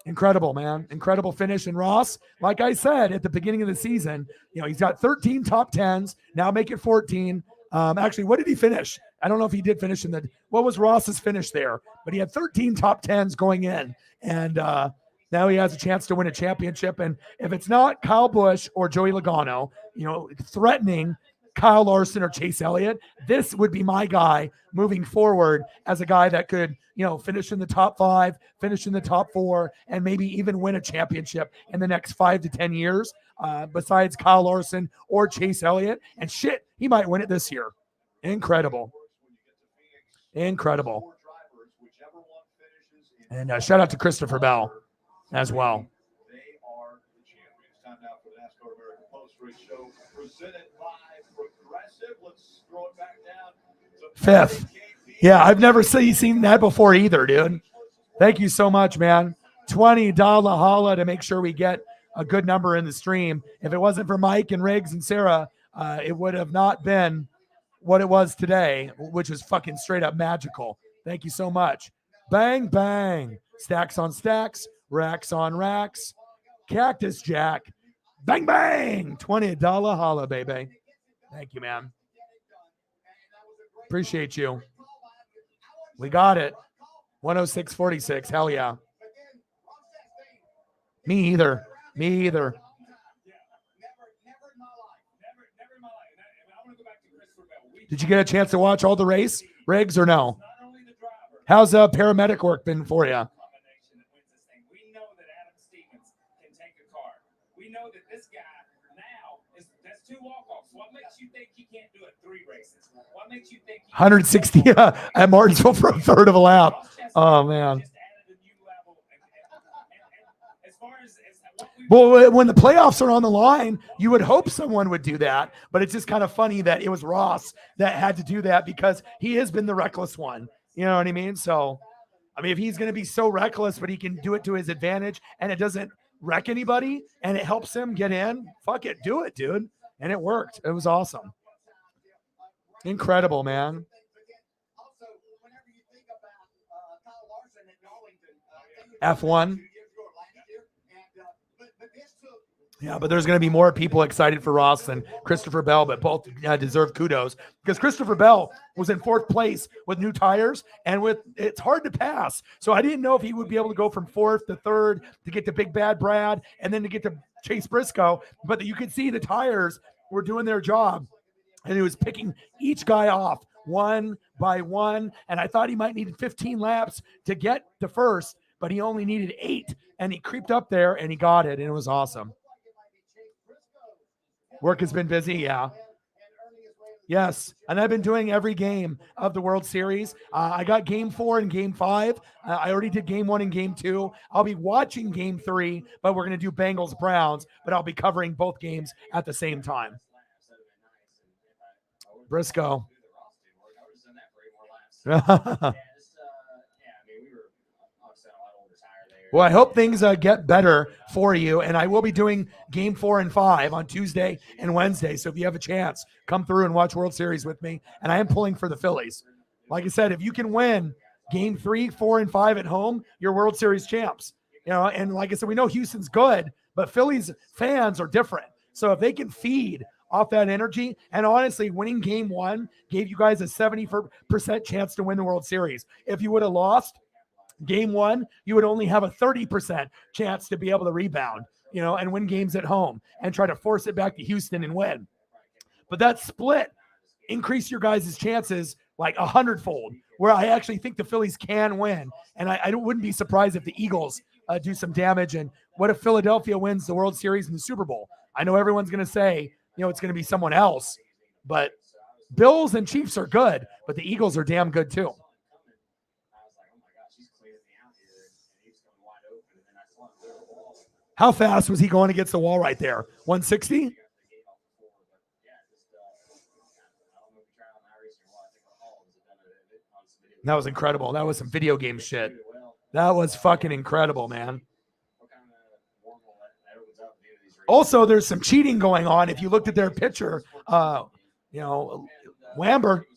incredible, man. Incredible finish. And Ross, like I said at the beginning of the season, he's got 13 top 10s. Now make it 14. Actually, what did he finish? I don't know if he did finish what was Ross's finish there? But he had 13 top 10s going in. And now he has a chance to win a championship. And if it's not Kyle Busch or Joey Logano, threatening Kyle Larson or Chase Elliott, this would be my guy moving forward as a guy that could, finish in the top 5, finish in the top 4, and maybe even win a championship in the next 5 to 10 years, besides Kyle Larson or Chase Elliott. And shit, he might win it this year. Incredible. And shout out to Christopher Bell as well.
They are the champions. Time now for the NASCAR American Post-Race Show, presented by Progressive. Let's throw it back down.
5th. Yeah, I've never seen that before either, dude. Thank you so much, man. $20 holla to make sure we get a good number in the stream. If it wasn't for Mike and Riggs and Sarah, it would have not been what it was today, which was fucking straight up magical. Thank you so much. Bang, bang. Stacks on stacks, racks on racks. Cactus Jack. Bang, bang. $20 holla, baby. Thank you, man. Appreciate you. We got it. 106.46. Hell yeah. Me either. Did you get a chance to watch all the race, Riggs, or no? How's paramedic work been for you?
We know that Adam Stevens can take a car. We know that this guy now that's 2 walk-offs. What makes you think he can't do it 3 races? What makes you think
160 at Martinsville for a third of a lap? Oh man. Well, when the playoffs are on the line, you would hope someone would do that, but it's just kind of funny that it was Ross that had to do that because he has been the reckless one. You know what I mean? So, if he's going to be so reckless, but he can do it to his advantage and it doesn't wreck anybody and it helps him get in, fuck it, do it, dude. And it worked. It was awesome. Incredible, man. F1. Yeah, but there's going to be more people excited for Ross than Christopher Bell, but both deserve kudos because Christopher Bell was in 4th place with new tires and it's hard to pass. So I didn't know if he would be able to go from 4th to 3rd to get to Big Bad Brad and then to get to Chase Briscoe. But you could see the tires were doing their job and he was picking each guy off one by one. And I thought he might need 15 laps to get to 1st, but he only needed 8 and he creeped up there and he got it. And it was awesome. Work has been busy, yeah. Yes, and I've been doing every game of the World Series. I got Game 4 and Game 5. I already did Game 1 and Game 2. I'll be watching Game 3, but we're going to do Bengals Browns, but I'll be covering both games at the same time. Briscoe. Well, I hope things get better for you, and I will be doing Game 4 and 5 on Tuesday and Wednesday. So if you have a chance, come through and watch World Series with me. And I am pulling for the Phillies. Like I said, if you can win Game 3, 4, and 5 at home, you're World Series champs. You know, and like I said, we know Houston's good, but Phillies fans are different. So if they can feed off that energy, and honestly, winning Game 1 gave you guys a 70% chance to win the World Series. If you would have lost Game 1, you would only have a 30% chance to be able to rebound, you know, and win games at home and try to force it back to Houston and win. But that split increased your guys' chances like 100-fold, where I actually think the Phillies can win. And I wouldn't be surprised if the Eagles do some damage. And what if Philadelphia wins the World Series and the Super Bowl? I know everyone's going to say, you know, it's going to be someone else, but Bills and Chiefs are good, but the Eagles are damn good too. How fast was he going against the wall right there? 160? That was incredible. That was some video game shit. That was fucking incredible, man. Also, there's some cheating going on. If you looked at their picture, you know, Lambert,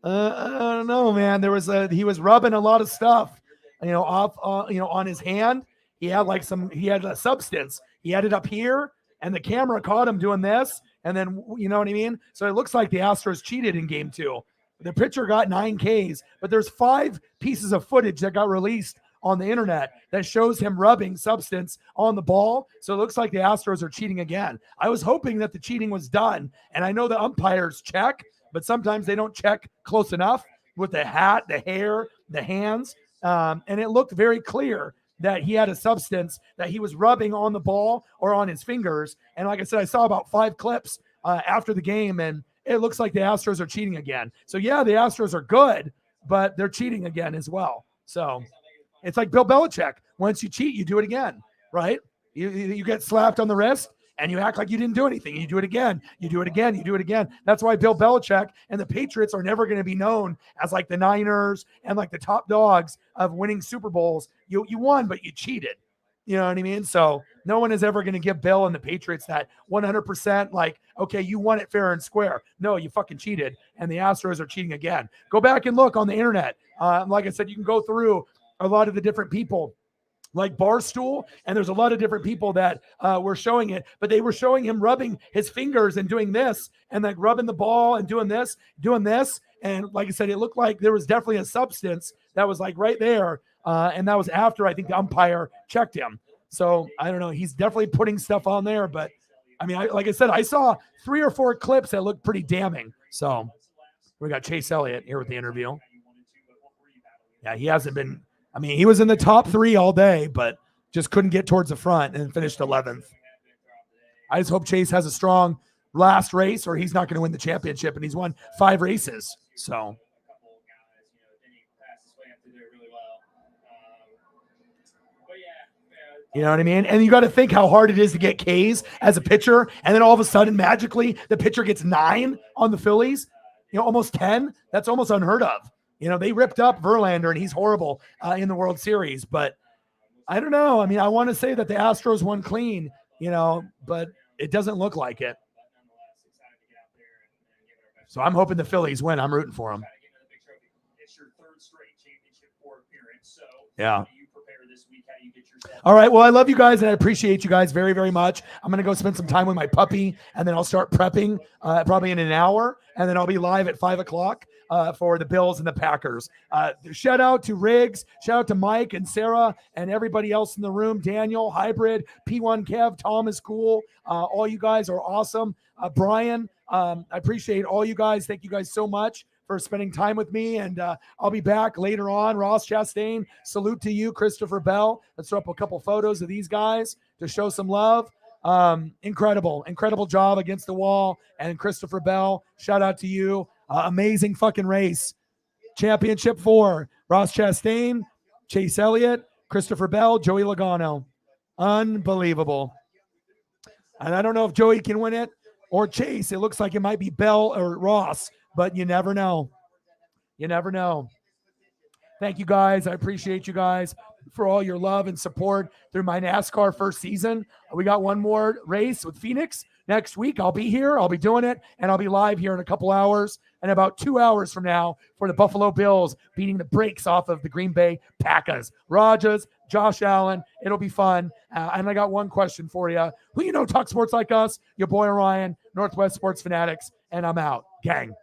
I don't know, man. There was he was rubbing a lot of stuff, you know, off, you know, on his hand. He had a substance. He had it up here, and the camera caught him doing this. And then, you know what I mean? So it looks like the Astros cheated in Game 2. The pitcher got 9 Ks, but there's 5 pieces of footage that got released on the internet that shows him rubbing substance on the ball. So it looks like the Astros are cheating again. I was hoping that the cheating was done. And I know the umpires check, but sometimes they don't check close enough with the hat, the hair, the hands. And it looked very clear that he had a substance that he was rubbing on the ball or on his fingers. And like I said, I saw about 5 clips after the game, and it looks like the Astros are cheating again. So yeah, the Astros are good, but they're cheating again as well. So it's like Bill Belichick. Once you cheat, you do it again, right? You get slapped on the wrist and you act like you didn't do anything. You do it again. You do it again. You do it again. That's why Bill Belichick and the Patriots are never going to be known as like the Niners and like the top dogs of winning Super Bowls. You won, but you cheated. You know what I mean? So no one is ever going to give Bill and the Patriots that 100% like, okay, you won it fair and square. No, you fucking cheated. And the Astros are cheating again. Go back and look on the internet. Like I said, you can go through a lot of the different people like Barstool, and there's a lot of different people that were showing it, but they were showing him rubbing his fingers and doing this and like rubbing the ball and doing this. And like I said, it looked like there was definitely a substance that was like right there. And that was after I think the umpire checked him. So I don't know. He's definitely putting stuff on there, but I mean, like I said, I saw 3 or 4 clips that looked pretty damning. So we got Chase Elliott here with the interview. Yeah, he hasn't been. I mean, he was in the top 3 all day, but just couldn't get towards the front and finished 11th. I just hope Chase has a strong last race or he's not going to win the championship, and he's won 5 races. So. You know what I mean? And you got to think how hard it is to get Ks as a pitcher. And then all of a sudden, magically, the pitcher gets 9 on the Phillies, you know, almost 10. That's almost unheard of. You know, they ripped up Verlander, and he's horrible in the World Series. But I don't know. I mean, I want to say that the Astros won clean, you know, but it doesn't look like it. So I'm hoping the Phillies win. I'm rooting for them. Yeah. All right. Well, I love you guys, and I appreciate you guys very, very much. I'm going to go spend some time with my puppy, and then I'll start prepping probably in an hour, and then I'll be live at 5 o'clock for the Bills and the Packers. Shout out to Riggs. Shout out to Mike and Sarah and everybody else in the room. Daniel, Hybrid, P1 Kev, Tom is cool. All you guys are awesome. Brian, I appreciate all you guys. Thank you guys so much for spending time with me, and I'll be back later on. Ross Chastain, salute to you. Christopher Bell. Let's throw up a couple photos of these guys to show some love. Incredible job against the wall. And Christopher Bell, shout out to you. Amazing fucking race. Championship 4, Ross Chastain, Chase Elliott, Christopher Bell, Joey Logano. Unbelievable. And I don't know if Joey can win it or Chase. It looks like it might be Bell or Ross, but you never know. You never know. Thank you guys. I appreciate you guys for all your love and support through my NASCAR first season. We got one more race with Phoenix next week. I'll be here. I'll be doing it, and I'll be live here in a couple hours. And about 2 hours from now for the Buffalo Bills beating the brakes off of the Green Bay Packers. Rogers, Josh Allen. It'll be fun. And I got one question for you. Who you know talk sports like us? Your boy Ryan, Northwest Sports Fanatics, and I'm out. Gang.